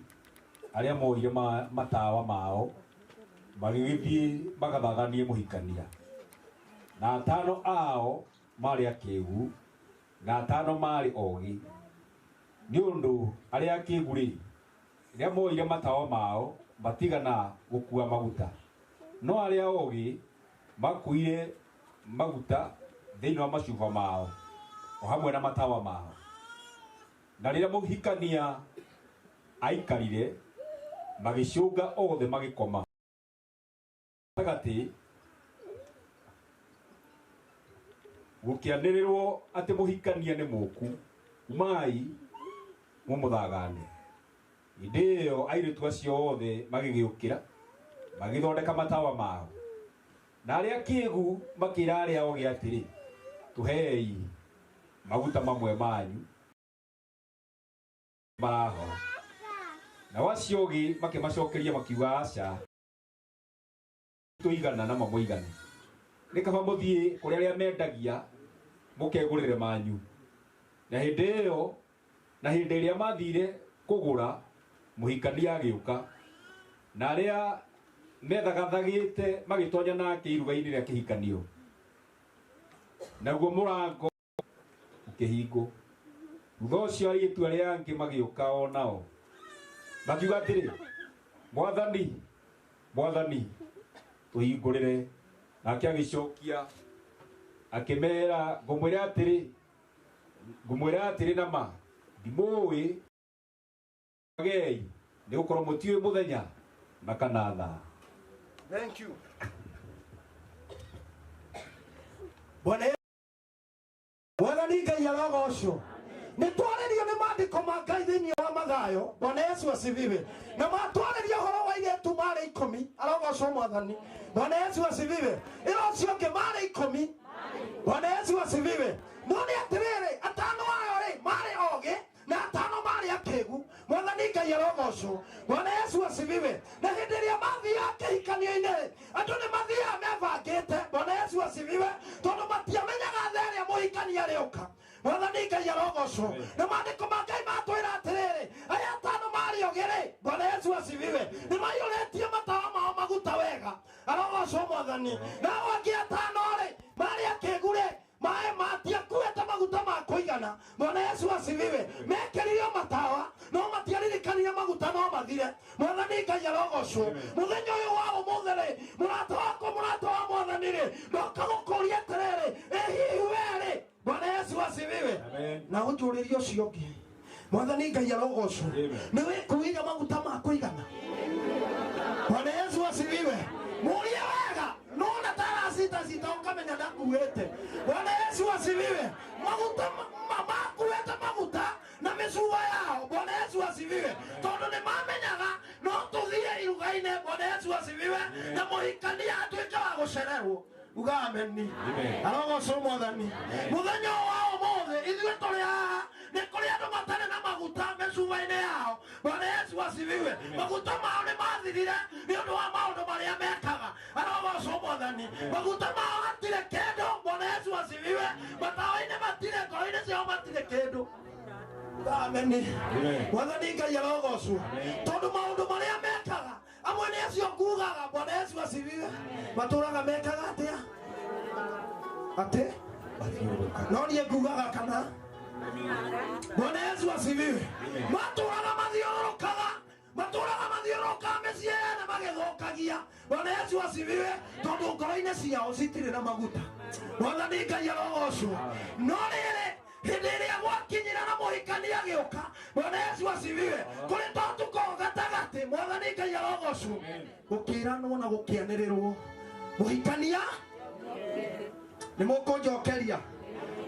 arĩa moire matawa mao magĩgĩthiĩ magathaganie mũhikania na 5 ao marĩ akĩĩgu na 5 marĩ ogĩ nĩ ũndũ arĩa akĩĩgu rĩ rĩrĩa moire matawa mao matigana gũkua maguta no arĩa ogĩ makuire maguta thĩinĩ wa macuba mao o hamwe na matawa mao na rĩrĩa mũhikania aikarire magĩcũnga othe magĩkoma gatagatĩ gũkĩanĩrĩrwo atĩ mũhikania nĩ mũku umai mũmũthagane hĩndĩ ĩyo airĩtu acio othe magĩgĩũkĩra magĩthondeka matawa mao na arĩa akĩĩgu makĩra arĩa ogĩ atĩrĩ tũhei maguta mamwe manyu marahora nao acio ogĩ makĩmacokeria makiuga aca tũigana na mamũigane nĩ kaba mũthiĩ kũrĩ arĩa mendagia mũkegũrĩre manyu na hĩndĩ ĩyo na hĩndĩ ĩrĩa mathire kũgũra mũhikania agĩũka na arĩa methagathagĩte magĩtonya nake iruga-inĩ rĩa kĩhikanio naguo mũrango ũkĩhingwo thutha ũcio airĩtu arĩa angĩ magĩũka o nao makiuga atĩrĩ mwathani tũhingũrĩre nake agĩcokia akĩmera ngũmwĩra atĩrĩ nama ndimũĩ agei nĩ gũkorwo mũtiũĩ mũthenya na kana thaa. Thank you. Bwana Ngai arogocwo nĩ twarĩrio nĩ maandĩko ma Ngai thĩinĩ wa Mathayo Bwana Yesu asifiwe na matwarĩrio ũhoro wa airĩtu marĩ 10 arogocwo mwathani Bwana Yesu asifiwe ĩro ũcio ũngĩ marĩ 10 Bwana Yesu asifiwe no nĩ atĩrĩrĩ 5 ao rĩ marĩ ogĩ na 5 marĩ akĩĩgu mwathani Ngai arogocwo Bwana Yesu asifiwe na hĩndĩ ĩrĩa mathiaga kĩhikanio-inĩ andũ nĩ mathiaga mebangĩte Bwana Yesu asifiwe tondũ matiamenyaga thaa ĩrĩa mũhikania arĩũka mwathani Ngai arogocwo na maandĩko ma Ngai matwĩra atĩrĩrĩ aya 5 marĩ ogĩ rĩ Bwana Yesu asifiwe nĩ maiyũrĩtie matawa mao maguta wega arogocwo mwathani nao angĩ 5 rĩ marĩ akĩĩgu rĩ maĩ matiakuĩte maguta ma kũigana Bwana Yesu asifiwe mekĩririo matawa no matiaririkanire maguta no mathire mwathani Ngai arogocwo mũthenya ũyũ wa ũmũthĩ rĩ mũrata wa mwathani rĩ ndoka gũkũria atĩrĩrĩ ĩ hihi we rĩ Bwana Yesu asifiwe na ũnjũrĩrie ũcio ũngĩ mwathani Ngai arogocwo nĩ wĩkuire maguta ma kũigana Bwana Yesu asifiwe mũrie wega nona taracita ũkamenya ndakuĩte Bwana Yesu asifiwe maguta makuĩte maguta na mĩcuba yao Bwana Yesu asifiwe tondũ nĩ mamenyaga no tũthiĩ iruga-inĩ Bwana Yesu asifiwe na mũhikania atuĩke wa gũcererwo uga ameni arogocwo mwathani mũthenya wa ũmũthĩ ithuĩ tũrĩ haha nĩ kũrĩ andũ matarĩ na maguta mĩcuba-inĩ yao Bwana Yesu asifiwe maguta mao nĩ mathirire nĩ ũndũ wa maũndũ marĩa mekaga arogocwo mwathani maguta mao hatirĩ kĩndũ Bwana Yesu asifiwe matawa-inĩ matirĩ ngoro-inĩ ciao matirĩ kĩndũ ameni mwathani Ngai arogocwo tondũ maũndũ marĩa mekaga amwe nĩ acio ngugaga Bwana Yesu asifiwe matũraga mekaga atĩa atĩ no niĩ ngugaga kana Bwana Yesu asifiwe matũraga mathiũrũrũkaga matũraga mathiũrũrũka mĩciĩ na magĩthũkagia. Bwana Yesu asifiwe. Tondũ ngoro-inĩ ciao citirĩ na maguta. Mwathani Ngai arogocwo. No rĩrĩ hĩndĩ ĩrĩa gwakinyĩra na mũhikania agĩũka, Bwana Yesu asifiwe, kũrĩ tũtukũ gatagatĩ, Mwathani Ngai arogocwo, gũkĩranwo na gũkĩanĩrĩrwo. Mũhikania nĩ mũkũnjokeria.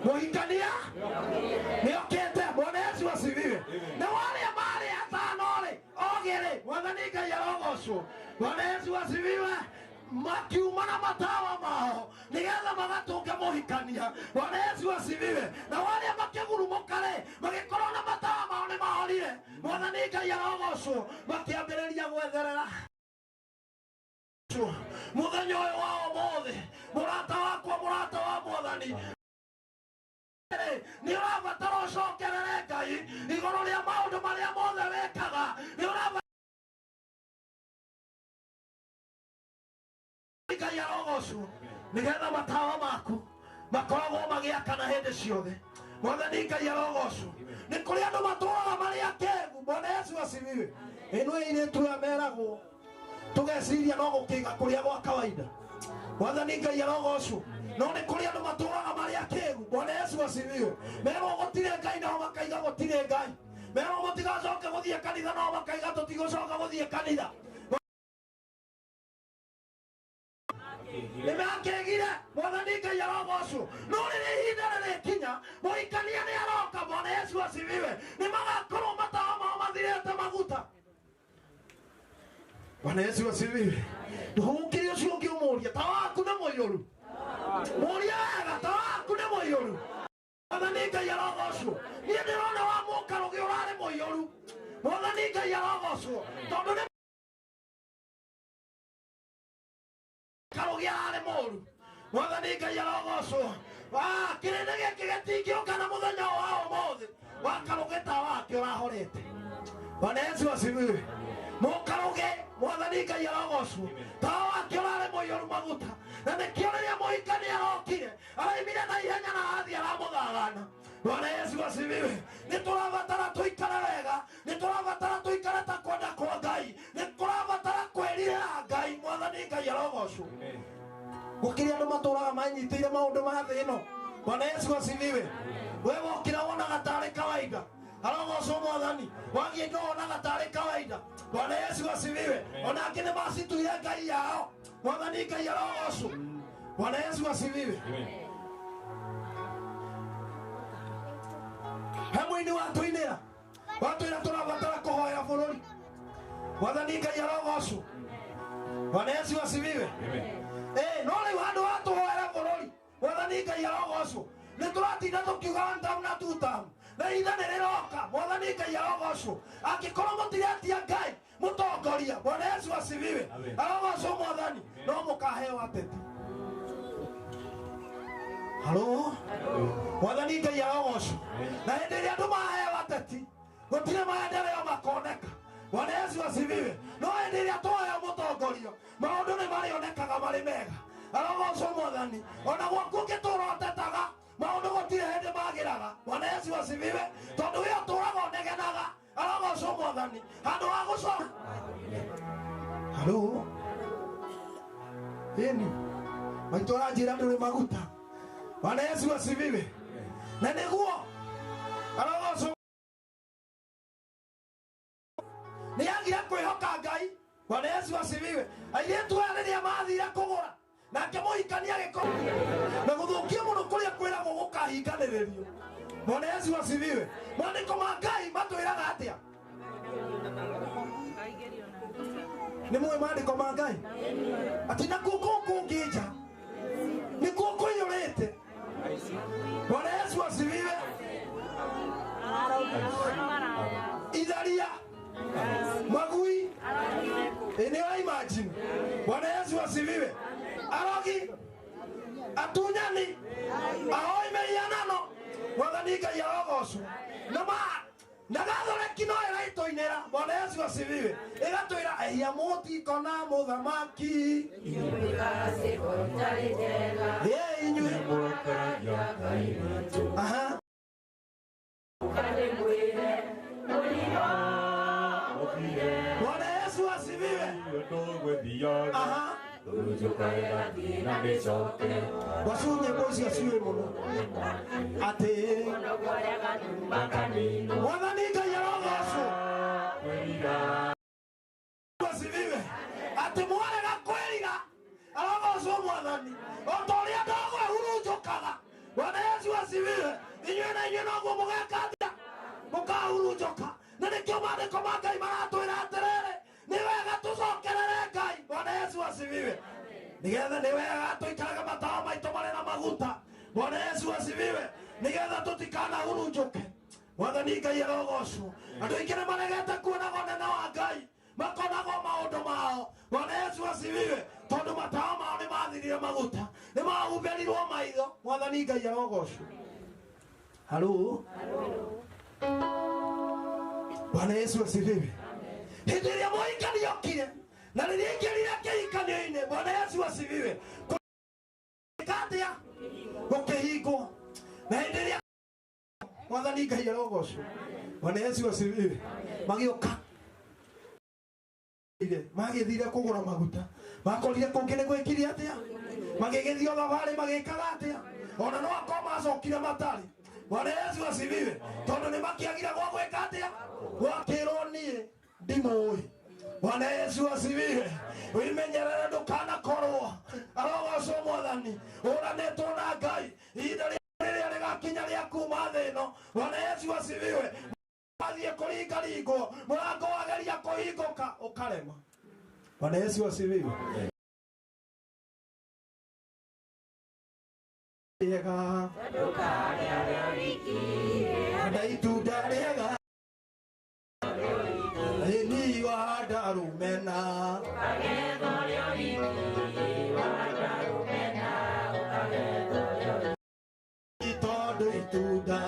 Mũhikania nĩokĩte. Bwana Yesu asifiwe. Na wale marĩ atano-rĩ, ogĩ-rĩ, Mwathani Ngai arogocwo. Bwana Yesu asifiwe. Makiuma na matawa mao nigetha magatũnge mũhikania. Bwana Yesu asifiwe. Na wale makĩgurumũka-rĩ, magĩkorwo na matawa mao nĩ mahorire. Mwathani Ngai arogocwo. Makĩambĩrĩria gwetherera mũthenya ũyũ wa ũmũthĩ. Mũrata wakwa, mũrata wa Mwathani, nĩ ũrabatara ũcokerere Ngai igũrũ rĩa maũndũ marĩa mothe wekaga. Nĩ ũrabatara Ngai arogocwo nigetha matawa maku makoragwo magĩakana hĩndĩ ciothe. Mwathani Ngai arogocwo. Nĩ kũrĩ andũ matũraga marĩ akĩĩgu. Bwana Yesu asifiwe. Ĩno ĩirĩtu yameragwo tũgeciria no gũkĩiga kũrĩa gwa kawaida. Mwathani Ngai arogocwo. No nĩ kũrĩ andũ matũraga marĩ akĩĩgu. Bwana Yesu asifiwe. Merwo gũtirĩ Ngai nao makaiga gũtirĩ Ngai. Merwo mũtigacoke gũthiĩ kanitha nao makaiga tũtigũcoka gũthiĩ kanitha. Nĩmakĩgire. Mwathani Ngai arogocwo. No rĩrĩ ihinda rĩrĩkinya, mũhikania nĩ aroka. Bwana Yesu asifiwe. Nĩ magakorwo matawa mao mathirĩte maguta. Bwana Yesu asifiwe. Ndũhũkĩre ũcio ũngĩ ũmũria, tawa waku nĩ mũiyũru. Mũria wega, tawa waku nĩ mũiyũru. Mwathani Ngai arogocwo. Niĩ ndĩrona wa mũkarũgĩ ũrarĩ mũiyũru. Mwathani Ngai arogocwo. Tondũ nĩ karũgĩ ararĩ mũru. Mwathani Ngai arogocwo. Kĩrĩndĩ gĩkĩ gĩtingĩũka na mũthenya wa ũmũthĩ wa karũgĩ ta wake ũrahorete. Bwana Yesu asifiwe. Mũkarũgĩ, Mwathani Ngai arogocwo, tawa wake ũrarĩ mũiyũru maguta. Na nĩkĩo rĩrĩa mũhikania arokire, araimire na ihenya na athiĩ aramũthagana. Bwana Yesu asifiwe. Nĩ tũrabatara tũikare wega. Nĩ tũrabatara tũikare ta kwenda kwa Ngai. Nĩ tũrabatara kwĩrira Ngai. Mwathani Ngai arogocwo. Gũkĩrĩ andũ matũraga manyitĩire maũndũ ma thĩ ĩno. Bwana Yesu asifiwe. Wewe wokĩra wonaga tarĩ kawaida. Arogocwo Mwathani. Wathiĩ ndio wonaga tarĩ kawaida. Bwana Yesu asifiwe. Ona angĩ nĩ macituire Ngai yao. Mwathani Ngai arogocwo. Bwana Yesu asifiwe. Hamwe-inĩ watũinĩra. Watũĩra tũrabatara kũhoera bũrũri. Mwathani Ngai arogocwo. Bwana Yesu asifiwe. No rĩu handũ wa tũhoera bũrũri, Mwathani Ngai arogocwo. Nĩ tũratinda tũkiuga one term na two term. Na ihinda nĩ rĩroka. Mwathani Ngai arogocwo. Angĩkorwo mũtiretia Ngai mũtongoria. Bwana Yesu asifiwe. Arogocwo Mwathani. No mũkaheo ateti. Halo? Mwathani Ngai arogocwo. Na hĩndĩ ĩrĩa andũ maheo ateti, gũtirĩ maendeleo makoneka. Bwana Yesu asifiwe. No hĩndĩ ĩrĩa twoheo mũtongoria, maũndũ nĩ marĩonekaga marĩ mega. Arogocwo Mwathani. Ona gwaku ũngĩtũũra ũtetaga, maũndũ gũtirĩ hĩndĩ magĩraga. Bwana Yesu asifiwe. Tondũ we ũtũũraga ũnegenaga. Arogocwo Mwathani. Handũ wa gũcoka. Halo? Ĩni. Maitũ aranjĩra ndũrĩ maguta. Bwana Yesu asifiwe. Na nĩguo arogocwo nĩagire kwĩhoka Ngai. Bwana Yesu asifiwe. Airĩtu aya rĩrĩa mathire kũgũra, nake mũhikania agĩkorwo na gũthũkia mũno kũrĩa kwĩragwo gũkahinganĩrĩrio. Bwana Yesu asifiwe. Maandĩko ma Ngai matwĩraga atĩa? Nĩ mũĩ maandĩko ma Ngai? Atĩ nakuo kũngĩ nja nĩkuo kũiyũrĩte. Bwana Yesu asifiwe. Itharia, magui, eneo imagine. Bwana Yesu asifiwe. Arogi, atunyani, ahoi meianano. Mwathani Ngai arogocwo. Nagathore kino ĩraitũinĩra. Bwana Yesu asifiwe. Ĩgatwĩra ehia mũtiko na mũthamaki. Inyuĩ. Aha. Bwana Yesu asifiwe. Aha. Wasunye bosi asiwe muno. Ate. Wananika yarogoso. Asifiwe. Ate mwana gakwelira. Arogoso mwadhani. Otoria dogo hurujokaga. Bwana Yesu asifiwe. Inywe na inywe nogo mugekata. Mukahurujoka. Na nikyo maandiko ma Ngai maratwira atiriri ni wega tucokerere Ngai. Bwana Yesu asifiwe. Nigetha ni wega tuikaraga matawa maitũ marĩ na maguta. Bwana Yesu asifiwe. Nigetha tutikanahurunjũke. Mwathani Ngai arogocwo. Andũ aingĩ nĩ maregete kuonaga ũnene wa Ngai, makonagwo maũndũ mao. Bwana Yesu asifiwe. Tondũ matawa mao nĩ mathirire maguta, nĩ mahumbĩrirwo maitho. Mwathani Ngai arogocwo. Halo. Bwana Yesu asifiwe. Hĩndĩ ĩrĩa mũhikani okire na rĩrĩa ingĩrire kĩhikanio-inĩ, Bwana Yesu asifiwe, katia gũkĩhingwo. Na hĩndĩ ĩrĩa Mwathani Ngai arogocwo. Bwana Yesu asifiwe. Magĩũka magĩthire kũgũra maguta, makorire kũngĩ nĩ gwĩkire atĩa, magĩgĩthio thabarĩ magĩkaga atĩa, ona no akorwo macokire matarĩ. Bwana Yesu asifiwe. Tondũ nĩ makĩagire gwa gwĩka atĩa, gwakĩrwo niĩ ndimũĩ. Bwana Yesu asifiwe. Wimenyerere ndũkanakorwo arogocwo Mwathani ũranĩtwo na Ngai ihinda rĩrĩa rĩgakinya rĩa kuma thĩ ĩno. Bwana Yesu asifiwe. Athiĩ kũringaringwo, mũrango wageria kũhingũka ũkarema. Bwana Yesu asifiwe. Rĩega na itunda rĩega ni wahanda rumena itondo itunda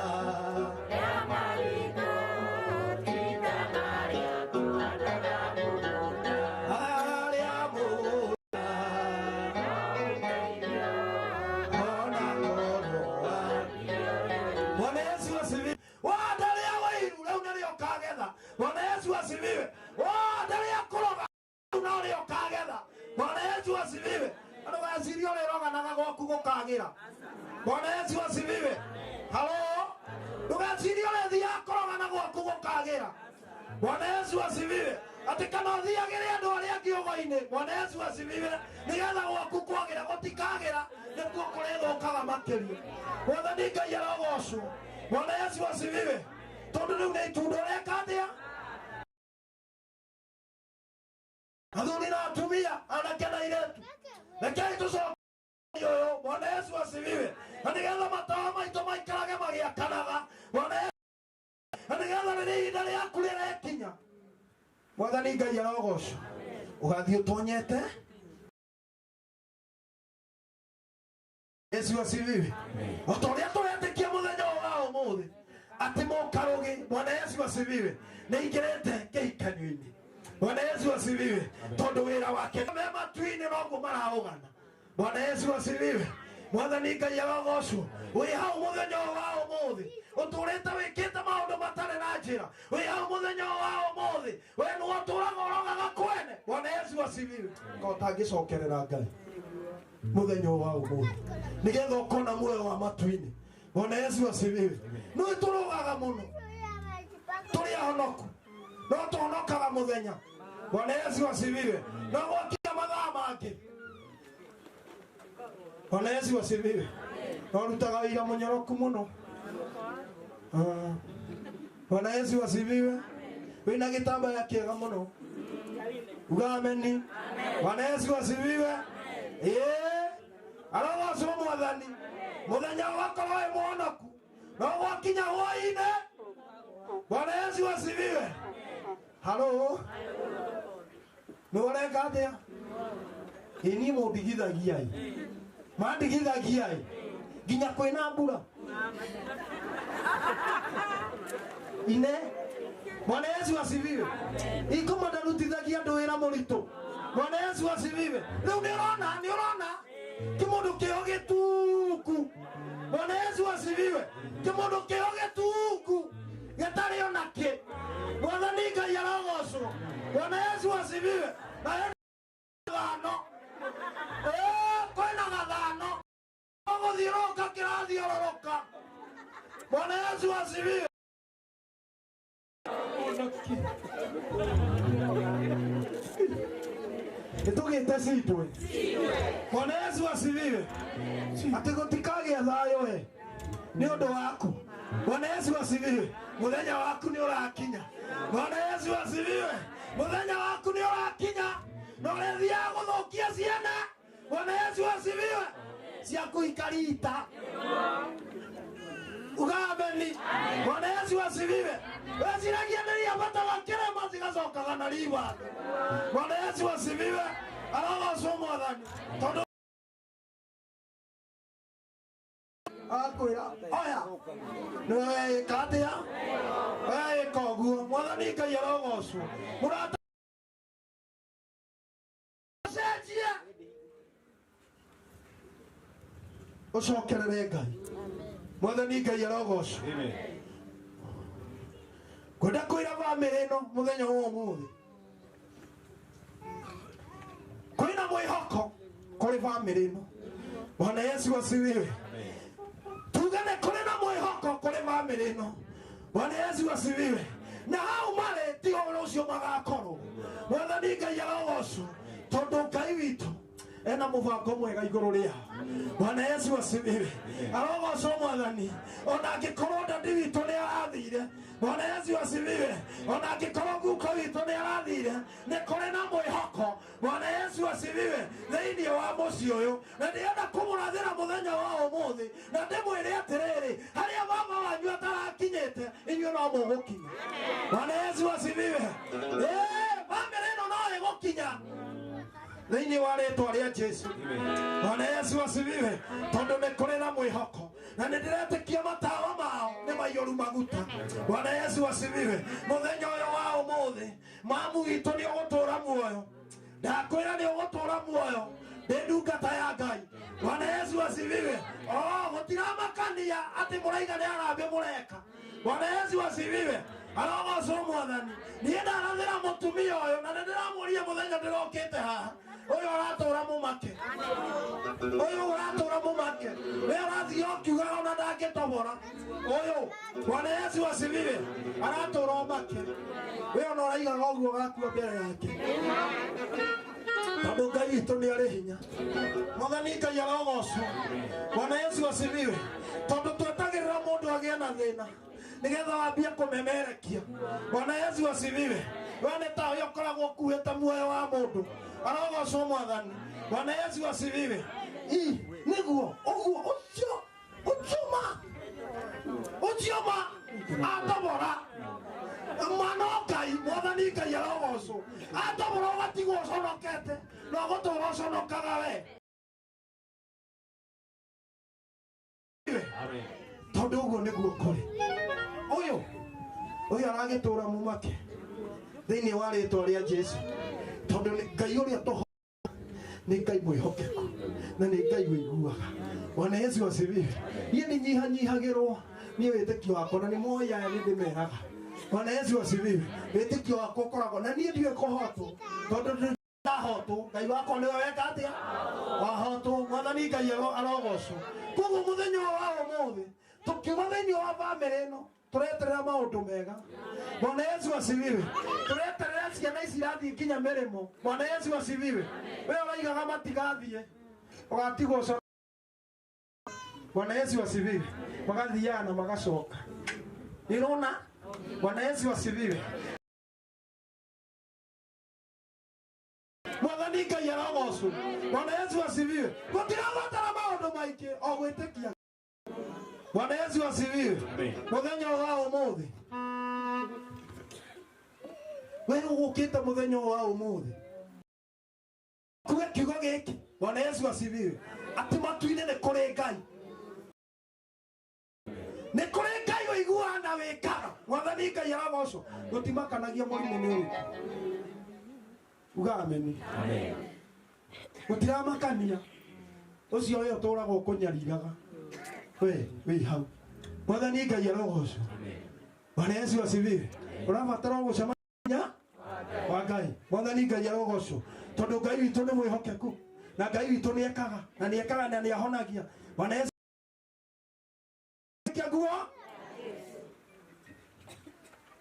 Bwana Yesu asifiwe. Endelea kuroga unaole ukagetha. Bwana Yesu asifiwe. Ano wasirio leroga na gwaku gukagira. Bwana Yesu asifiwe. Halo. Ndugasirio lethia kuroga na gwaku gukagira. Bwana Yesu asifiwe. Atikana thiagire andu aria kiogo-ini. Bwana Yesu asifiwe. Nigetha gwaku kwagira gutikagira nikuo kurethokaga makiria. Mwathani Ngai arogocwo. Bwana Yesu asifiwe. Tondu riu ni itunda reka atia. Athuri na atumia anakena iretu. Rekei tucoke yoyo. Bwana Yesu asifiwe. Na nigetha matawa maitũ maikarage magĩakanaga. Bwana Yesu. Na nigetha rĩrĩa ihinda rĩaku rĩrekinya, Mwathani Ngai arogocwo, ũgathiĩ ũtonyete. Yesu asifiwe. O ta ũrĩa tũretĩkia mũthenya wa ũmũthĩ atĩ mũkarugi. Bwana Yesu asifiwe. Nĩ ingĩrĩte kĩhikanio-inĩ. Bwana Yesu asifiwe. Tondu wira wake mema twini noguo marahũgana. Bwana Yesu asifiwe. Mwathani Ngai arogocwo. Wĩ hau mũthenya wa ũmũthĩ ũtũrĩte wĩkĩte maũndũ matarĩ na njĩra. Wĩ hau mũthenya wa ũmũthĩ we nĩwe ũtũraga ũrogaga kwene. Bwana Yesu asifiwe. Ko tangĩcokerera Ngai mũthenya wa ũmũthĩ nĩgetha ũkona muoyo wa matwini. Bwana Yesu asifiwe. Nĩ tũrogaga mũno tũrĩ ahonoku, no tũhonokaga mũthenya. Bwana Yesu asifiwe. No gwakinya mathaa mangĩ, Bwana Yesu asifiwe, no rutaga wĩra mũnyoroku mũno. Bwana Yesu asifiwe. Wĩna gĩtambaya kĩega mũno. Uga ameni. Bwana Yesu asifiwe. Arogocwo Mwathani. Mũthenya wakorwo wĩ mũhonoku, no gwakinya hwaĩ-inĩ. Bwana Yesu asifiwe. Halo. Nũreka atĩa? Ini mũndigithagiai. Mandigithagiai. Nginya kwĩna mbura. Ine. Bwana Yesu asifiwe. Ikoma ndarutithagia andũ wĩra mũritũ. Bwana Yesu asifiwe. Rĩu nĩ ũrona kĩmũndũ kĩo gĩtuku. Bwana Yesu asifiwe. Kĩmũndũ kĩo gĩtuku gĩtarĩ ona kĩ. Mwathani Ngai arogocwo. Bwana Yesu asifiwe. Na gathano. Kwĩna gathano. Gũthiũrũrũka kĩrathiũrũrũka. Bwana Yesu asifiwe. Nitugĩte citwe. Bwana Yesu asifiwe. Atĩ gũtikagĩa thayũ we nĩ ũndũ waku. Bwana Yesu asifiwe. Mũthenya waku nĩ ũrakinya. Bwana Yesu asifiwe. Mũthenya waku nĩ ũrakinya. Na ũrĩthiaga gũthũkia ciana. Bwana Yesu asifiwe. Ciaku ikarita. Ugameni. Bwana Yesu asifiwe. Weciragia nĩria bata wa kĩrema cigacokaga na riba. Bwana Yesu asifiwe. Arogocwo Mwathani. Tondũ akwĩra oya nĩwe ĩka atĩa we ĩka ũguo. Mwathani Ngai arogocwo. Mũrata cenjie ũcokerere Ngai. Mwathani Ngai arogocwo. Kwenda kwĩra bamĩrĩ ĩno mũthenya wa ũmũthĩ kwĩna mwĩhoko kũrĩ bamĩrĩ ĩno. Bwana Yesu asifiwe. Tuge nĩ kũrĩ na mwĩhoko kũrĩ bamĩrĩ ĩno. Bwana Yesu asifiwe. Na hau marĩ ti ũhoro ũcio magakorwo. Mwathani Ngai arogocwo tondũ Ngai witũ ena mũbango mwega igũrũ rĩao. Bwana Yesu asifiwe. Arogocwo Mwathani. Ona angĩkorwo dadi witũ nĩ arathire. Bwana Yesu asifiwe. Ona angĩkorwo guka witũ nĩ arathire nĩ kũrĩ na mwĩhoko. Bwana Yesu asifiwe. Thĩinĩ wa mũciĩ ũyũ na ndĩrenda kũmũrathĩra mũthenya wa ũmũthĩ na ndĩmwĩre atĩrĩrĩ harĩa baba wanyu atarakinyĩte inyuĩ no mũgũkinya. Bwana Yesu asifiwe. Bamĩrĩ ĩno no ĩgũkinya thĩinĩ wa rĩtwa rĩa Jesu. Bwana Yesu asifiwe. Tondũ nĩ kũrĩ na mwĩhoko na nĩ ndĩretĩkia matawa mao nĩ maiyũru maguta. Bwana Yesu asifiwe. Mũthenya ũyũ wa ũmũthĩ mamu witũ nĩ ũgũtũũra muoyo. Ndakwĩra nĩ ũgũtũũra muoyo ndĩ ndungata ya Ngai. Bwana Yesu asifiwe. Gũtiramakania atĩ mũraiga nĩ arambĩ mũreka. Bwana Yesu asifiwe. Arogocwo Mwathani. Niĩ ndarathĩra mũtumia ũyũ na nĩ ndĩramũria mũthenya ndĩrokĩte haha. Ũyũ aratũũra mũmake. Ũyũ ũratũũra mũmake. We ũrathiĩ ũkiugaga ona ndangĩtobora. Ũyũ Bwana Yesu asifiwe. Aratũũra ũmake. We ona ũraigaga ũguo gakua mbere yake. Tondũ Ngai witũ nĩ arĩ hinya. Mwathani Ngai arogocwo. Bwana Yesu asifiwe. Tondũ twetagĩrĩra mũndũ agĩe na thĩna nĩgetha wambie kũmemerekia. Bwana Yesu asifiwe. We nĩ ta ũyũ ũkoragwo ũkuĩte muoyo wa mũndũ. Arogocwo Mwathani. Bwana Yesu asifiwe. Nĩguo ũguo ũcioma atobora mwana wa Ngai. Mwathani Ngai arogocwo. Atobora ũgatigwo ũconokete na ũgũtũũra ũconokaga we. Tondũ ũguo nĩguo kũrĩ. Ũyũ aragĩtũũra mũmake thĩinĩ wa rĩtwa rĩa Jesu. Tondũ Ngai ũrĩa tũhoya nĩ Ngai mwĩhokeku na nĩ Ngai wĩiguaga. Bwana Yesu asifiwe. Niĩ nĩ nyihanyihagĩrwo nĩ wĩtĩkio wakwa na nĩ moĩ aya nĩ ndĩmeraga. Bwana Yesu asifiwe. Wĩtĩkio wakwa ũkoragwo na niĩ ndiũĩ kũhotwo tondũ ndahotwo. Ngai wakwa nĩwe weka atĩa wahotwo. Mwathani Ngai arogocwo. Koguo mũthenya wa ũmũthĩ tũkiuma thĩinĩ wa bamĩrĩ ĩno tũreterera maũndũ mega. Bwana Yesu asifiwe. Tũreterera ciana ici irathiĩ nginya mĩrĩmo. Bwana Yesu asifiwe. We ũraigaga matigathiĩ ũgatigwo ũcono. Bwana Yesu asifiwe. Magathiaga na magacoka. Nĩũrona? Bwana Yesu asifiwe. Mwathani Ngai arogocwo. Bwana Yesu asifiwe. Gũtirabatara maũndũ maingĩ o gwĩtĩkia. Bwana Yesu asifiwe. Mũthenya wa ũmũthĩ we ũgũkĩte mũthenya wa ũmũthĩ kuge kiugo gĩkĩ. Bwana Yesu asifiwe. Atĩ matu-inĩ nĩ kũrĩ Ngai. Nĩ kũrĩ Ngai ũiguaga na wĩkaga. Mwathani Ngai arogocwo. Gũtimakanagia mũrimũ nĩ ũrĩkũ. Uga ameni. Gũtiramakania. Ũcio ũyũ ũtũũraga ũkũnyariraga. We hau. Mwathani Ngai arogocwo. Bwana Yesu asifiwe. Ũrabatara gũcemania wa Ngai. Mwathani Ngai arogocwo. Tondũ Ngai witũ nĩ mwĩhokeku. Na Ngai witũ nĩ ekaga. Na nĩ ekaga na nĩ ahonagia. Bwana Yesu nguo.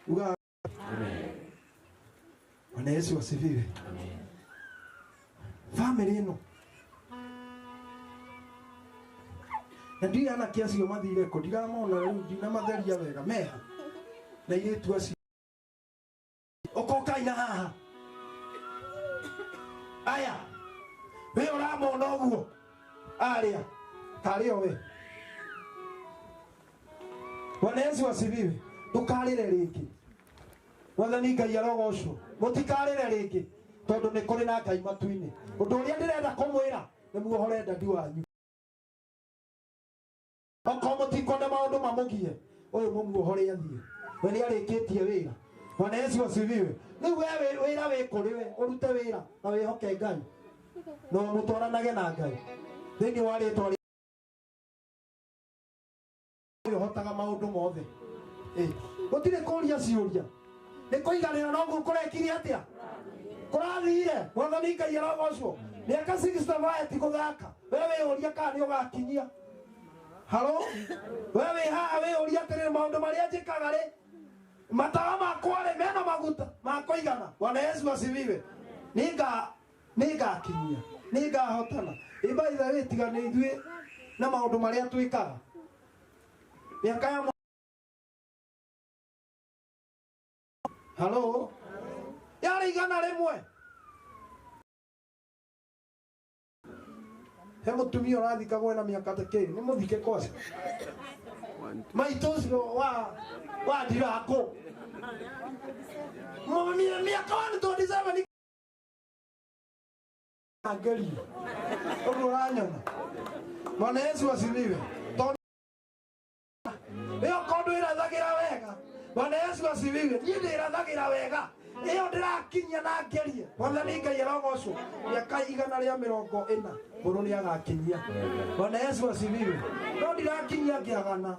Uga. Bwana Yesu asifiwe. Family ino. Na ndiye ana kiasi yo mathire ko ndiramona riu ndina matheria wega meha. Na iretu acio. Okoka ina haha. Aya. We uramona uguo. Aria. Kario we. Bwana Yesu asifiwe. Tukarire ringi. Mwathani Ngai arogocwo. Mutikarire ringi. Tondu ni kuri na Ngai matu-ini. Undu uria ndirenda kumwira ni muohore ndandi wanyu. Oko mutikone maundu mamugie. Uyu mumuohore athie. We ni arikitie wira. Bwana Yesu asifiwe. Riu we wira wi kuri we urute wira na wihoke Ngai. No mutwaranage na Ngai. Thini wa ritwa hotaga maundu mothe. Gutire kuria ciuria. Ni kuiganira no gukurekire atia? Kurathire. Mwathani Ngai arogocwo. Miaka 65 ti guthaka. Wewe uria kana ni ugakinyia. Halo? Wewe haha we uria tere maundu maria njikaga ri. Matawa makwa ri mena maguta makoigana. Bwana Yesu asifiwe. Niga kinyia. Niga hotana. Iba itha we tigane ithuĩ na maundu maria twikaga. Miaka ya Halo? Yari igana rimwe. He mutumia urathikagwo na miaka tekeri ni muthike kosa. Maitocio wa ndirako. Mama miaka 127 ageri. Uranyona. Bwana Yesu asifiwe. Iyo kondo irathagira wega. Bwana Yesu asifiwe. Niĩ ndĩrathagira wega. Iyo ndĩrakinyia na ngerie. Mwathani Ngai arogocwo. Miaka 140 bũrũ nĩ agakinyia. Bwana Yesu asifiwe. No ndirakinyia ngĩagana.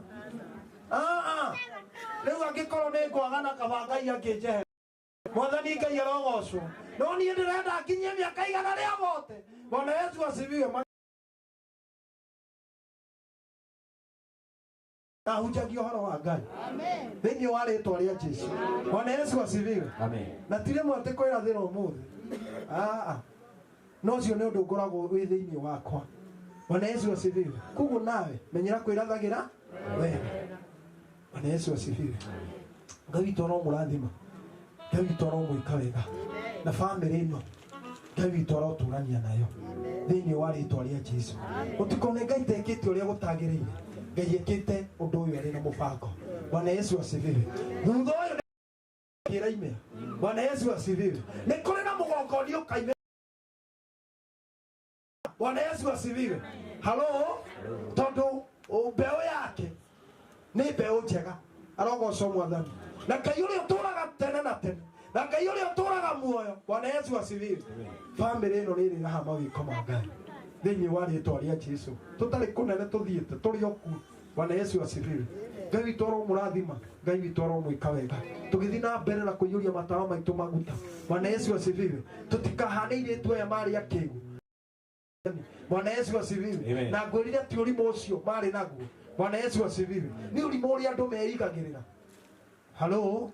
Rĩu angĩkorwo nĩ ngwagana kaba Ngai angĩnjehe. Mwathani Ngai arogocwo. No niĩ ndĩrenda kinyie miaka 100 bote. Bwana Yesu asifiwe. Na hujagio horo wa Ngai. Amen. Thĩinĩ wa rĩtwa rĩa Jesũ. Bwana Yesu asifiwe. Amen. Na tire mwate kwĩrathĩra ũmũthĩ. No cio nĩ ũndũ ngoragwo wĩ thĩinĩ wakwa. Bwana Yesu asifiwe. Kugu nawe menyera kwĩrathagĩra wega. Bwana Yesu asifiwe. Ngai witũ no mũrathima. Ngai witũ no mwĩka wega. Na family ĩno Ngai witũ arotũrania nayo. Thĩinĩ wa rĩtwa rĩa Jesũ. Ũtikone Ngai tekĩte ũrĩa gũtagĩrĩire. Ngai ekĩte ũndũ ũyũ arĩ na mũbango. Bwana Yesu asifiwe. Thutha ũyũ kĩraime. Bwana Yesu asifiwe. Nĩ kũrĩ na mũgongoni ũkaime. Bwana Yesu asifiwe. Halo? Tondu mbeũ yake nĩ mbeũ njega. Arogocwo Mwathani. Na Ngai ũrĩa ũtũũraga tene na tene. Na Ngai ũrĩa ũtũũraga muoyo. Bwana Yesu asifiwe. Family ĩno nĩ ĩrĩ na mawĩko ma Ngai. Thĩinĩ wa rĩtwa rĩa Jesũ. Tũtarĩ kũnene tũthiĩte tũrĩ oku. Bwana Yesu asifiwe. Ngai witũ aromũrathima. Ngai witũ aromwĩka wega. Tũgĩthiĩ na mbere na kũiyũria matawa maitũ maguta. Bwana Yesu asifiwe. Tũtikahane airĩtu aya marĩ akĩgu. Bwana Yesu asifiwe. Na ngwĩrire ti ũrimũ ũcio marĩ naguo. Bwana Yesu asifiwe. Nĩ ũrimũ ũrĩa andũ meigagĩrĩra. Halo?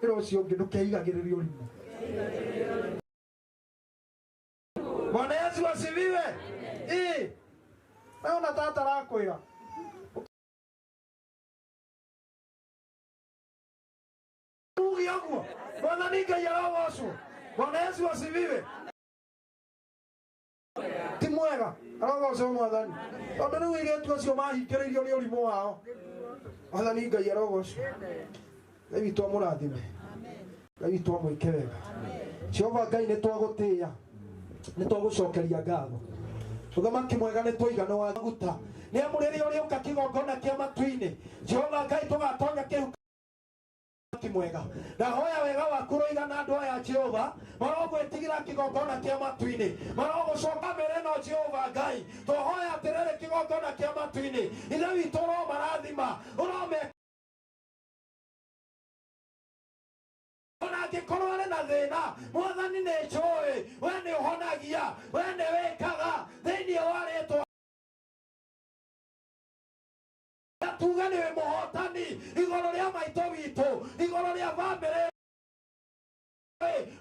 Ĩro ũcio ũngĩ ndũkeigagĩrĩria ũrimũ. Bwana Yesu asifiwe. Naona tata rakwĩra. Ugi ũguo. Mwathani Ngai arogocwo. Bwana Yesu asifiwe. Ti mwega. Arogocwo Mwathani. Tondũ rĩu airĩtu acio mahingĩrĩirio nĩ ũrimũ wao. Mwathani Ngai arogocwo. Ngai witũ amũrathime. Ngai witũ amwĩke wega. Jehova Ngai nĩ twagũtĩĩa. Nĩ twagũcokeria ngatho. Mũthamaki mwega nĩ twaigana wa maguta. Nĩ amu rĩrĩa ũrĩũka kĩgongona kĩa matu-inĩ. Jehova Ngai tũgatonya kĩhuka mwega. Ndahoya wega waku ũroigana andũ aya Jehova. Marogwĩtigĩra kĩgongona kĩa matu-inĩ. Marogũcoka mbere no Jehova Ngai. Tũhoya atĩrĩrĩ kĩgongona kĩa matu-inĩ. Ithe witũ ũromarathima. angĩkorwo arĩ na thĩna mwathani nĩ njũĩ we nĩ ũhonagia we nĩ wĩkaga thĩinĩ wa rĩtwa tuga nĩwe mũhotani igũrũ rĩa maitũ witũ igũrũ rĩa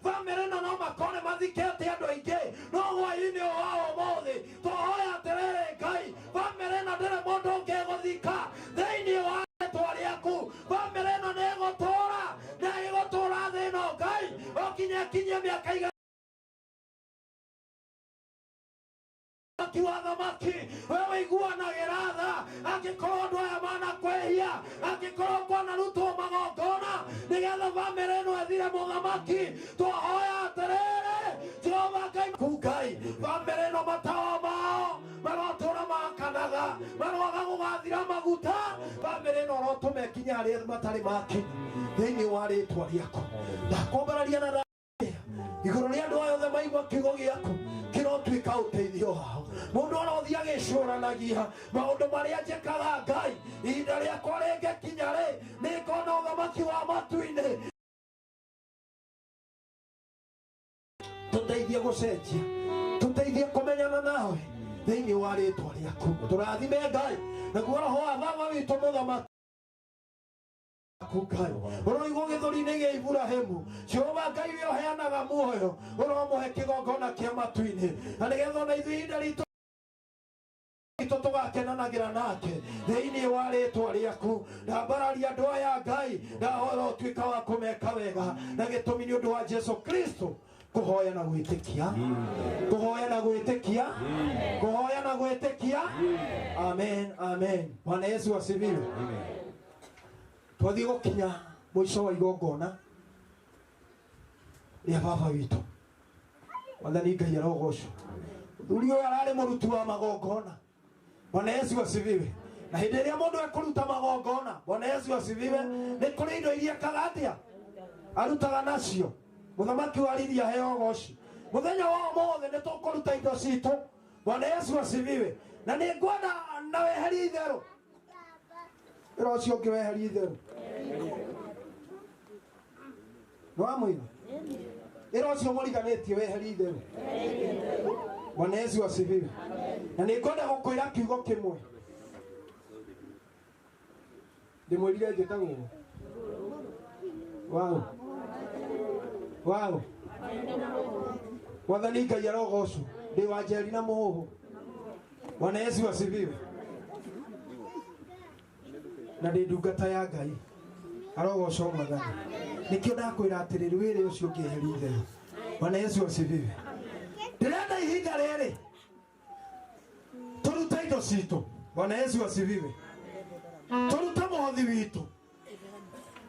bamĩrĩ ĩno no makore mathikĩte andũ aingĩ no hwaĩ-inĩ wa ũmũthĩ tũhoya atĩrĩrĩ Ngai bamĩrĩ ĩno ndĩrĩ mũndũ ũngĩgũthika thĩinĩ wa rĩtwa rĩaku bamĩrĩ ĩno nĩ ĩgũtũũra na ĩgũtũũra thĩ ĩno Ngai ũkinye mĩaka igana wa thamaki we wĩiguanagĩra tha angĩkorwo andũ aya manakwĩhia angĩkorwo kwanarutwo magongona nĩgetha bamĩrĩ ĩno ethire mũthamaki twahoya atĩrĩrĩ Jehova Ngai bamĩrĩ ĩno matawa mao marotũũra makanaga maroaga gũgathira maguta bamĩrĩ ĩno ũrotũme kinya arĩa matarĩ makinya thĩinĩ wa rĩtwa rĩaku ndakwambararia na igũrũ rĩa andũ aya othe maigua kiugo gĩaku kĩrotuĩka ũteithio wao mũndũ arothiĩ agĩcũranagia maũndũ marĩa njĩkaga Ngai ihinda rĩakwa rĩngĩkinya rĩ nĩngona ũthamaki wa matu-inĩ tũteithie gũcenjia tũteithie kũmenyana nawe thĩinĩ wa rĩtwa rĩaku tũrathime Ngai naguo roho wa baba witũ mũthamaki Ngai ũroigwo gĩthũri-inĩ gĩa Iburahĩmu Jehova Ngai we ũheanaga muoyo ũromũhe kĩgongona kĩa matu-inĩ na nĩgetha ona ithuĩ ihinda ritũ tũgakenanagĩra nake thĩinĩ wa rĩtwa rĩaku ndambararia andũ aya Ngai ndahoya ũtuĩka wa kũmeka wega na gĩtũmi nĩ ũndũ wa Jesu Kristo kuhoya na gwĩtĩkia kuhoya na gwĩtĩkia kuhoya na gwĩtĩkia amen amen Bwana Yesu asifiwe twathiĩ gũkinya mũico wa igongona rĩa baba witũ Mwathani Ngai arogocwo mũthuri ũyũ ararĩ mũruti wa magongona Bwana Yesu asifiwe na hĩndĩ ĩrĩa mũndũ ekũruta magongona Bwana Yesu asifiwe nĩ kũrĩ indo iria kagatia arutaga nacio mũthamaki wa Lidia heo goci mũthenya wa ũmũthĩ nĩ tũkũruta indo citũ Bwana Yesu asifiwe na nĩ ngwenda na weherie itherũ ĩro ũcio ũngĩ weherie itherũ nĩ wamũigua ĩro ũcio mũriganĩtie weherie itherũ Bwana Yesu asifiwe na nĩ ngwenda gũkwĩra kiugo kĩmwe ndĩmwĩrire njĩtagwo wao Mwathani Ngai arogocwo ndĩ wa njeri na mũhũhũ Bwana Yesu asifiwe na ndĩ ndungata ya Ngai arogocwo Mwathani nĩkĩo ndakwĩra atĩrĩrĩ wĩrĩ ũcio ũngĩeheria itherũ Bwana Yesu asifiwe ndĩrenda ihinda rĩrĩ tũrute indo citũ Bwana Yesu asifiwe tũrute mũhothi witũ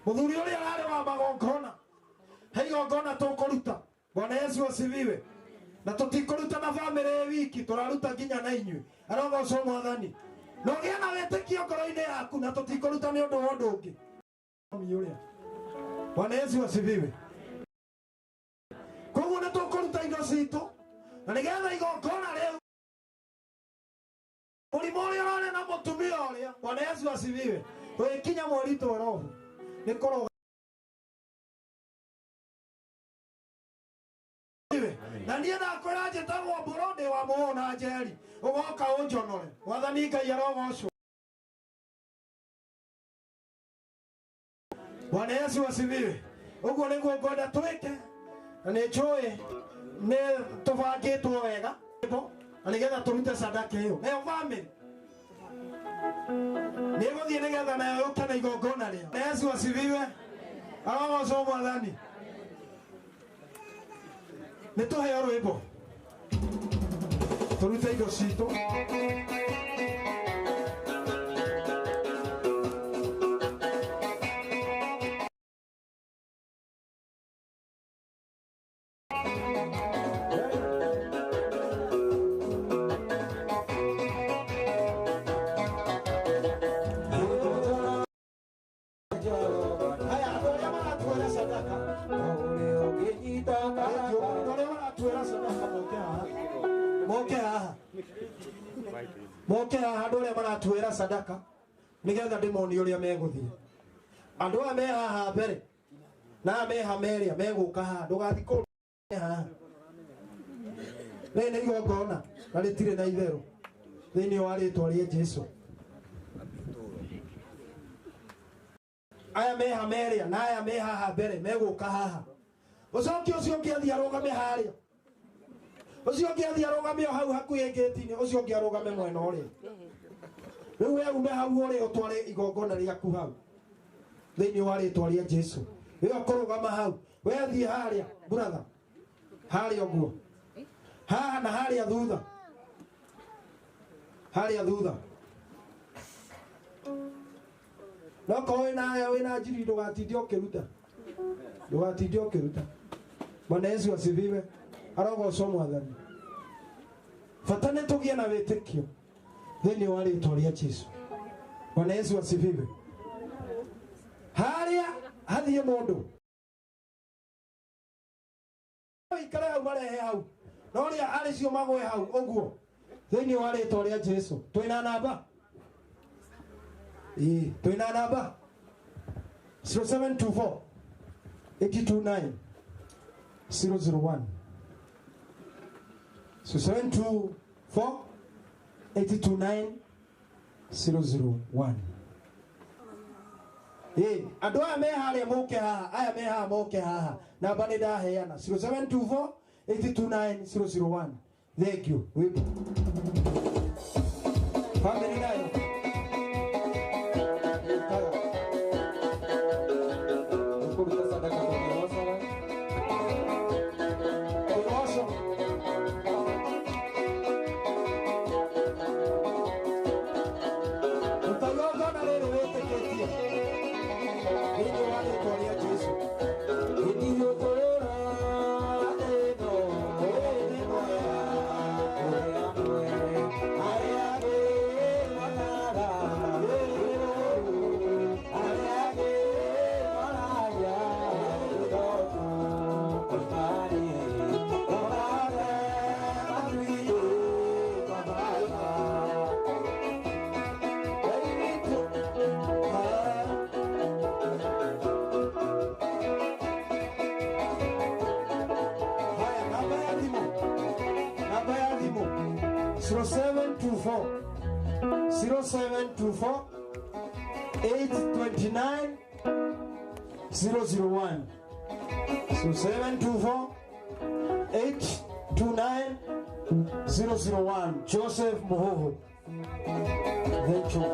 mũthuri ũrĩa ararĩ wa magongona he igongona tũkũruta Bwana Yesu asifiwe na tũtikũruta na bamĩrĩ wiki tũraruta nginya na inyuĩ arogocwo Mwathani na ũgĩe na wĩtĩkio ngoro-inĩ yaku na tũtikũruta nĩ ũndũ wa ũndũ ũngĩ ũrĩa Bwana Yesu asifiwe koguo nĩ tũkũruta indo citũ na nĩgetha igongona rĩu mũrimũ ũrĩa ũrarĩ na mũtumia ũrĩa Bwana Yesu asifiwe ũgĩkinya moritũ roho nĩ kũroga na niĩ ndakwĩra njĩtagwo mbũrũ ndĩ wa mũhũ na njeri ũgoka ũnjonore Mwathani Ngai arogocwo Bwana Yesu asifiwe ũguo nĩguo ngwenda twĩke na nĩ njũĩ nĩ tũbangĩtwo wega na nĩgetha tũrute sadaka ĩyo nayo bamĩrĩ nĩ gũthiĩ nĩgetha nayo yũke na igongona rĩo Bwana Yesu asifiwe arogocwo Mwathani nĩ tũheo rwĩmbo tũrute indo citũ moke haha andũ arĩa maratuĩra sadaka nĩgetha ndĩmonie ũrĩa megũthiĩ andũ aya me haha mbere na meha meria meguka ha ndugathi ku ha nene igongona na ritire na itherũ thĩinĩ wa rĩtwa rĩa Jesũ. Aya meha meria na aya meha haha mbere meguka haha ucoke ucio ũngĩ athie arũgame harĩa ucio ũngĩ athie arũgame hau hakuhĩ ngĩti-inĩ ucio ũngĩ arũgame mwena ũrĩa rĩu we ume hau ũrĩa ũtware igongona rĩaku hau thĩinĩ wa rĩtwa rĩa Jesũ. Rĩu kũrũgama hau we athie harĩa brother harĩa ũguo haha na harĩa thutha harĩa thutha no kowe nayo wĩna njiri ndũgatinde ũkĩruta ndũgatinde ũkĩruta. Bwana Yesu asifiwe. Arogocwo Mwathani. Bata nĩ tũgĩe na wĩtĩkio thĩinĩ wa rĩtwa rĩa Jesũ. Bwana Yesu asifiwe. Harĩa hathie mũndũ ikare hau marehe hau no rĩa arĩ cio magwe hau ũguo thĩinĩ wa rĩtwa rĩa Jesũ. Twĩna namba twĩna namba 0724 829 001 0724 829 001. Andũ aya me harĩa mũke haha aya me haha mũke haha namba nĩ ndaheana 0724 829 001. Thank you. Family nayo (0724 829 001) 0724 829 001. Joseph Muhoho. Thank you.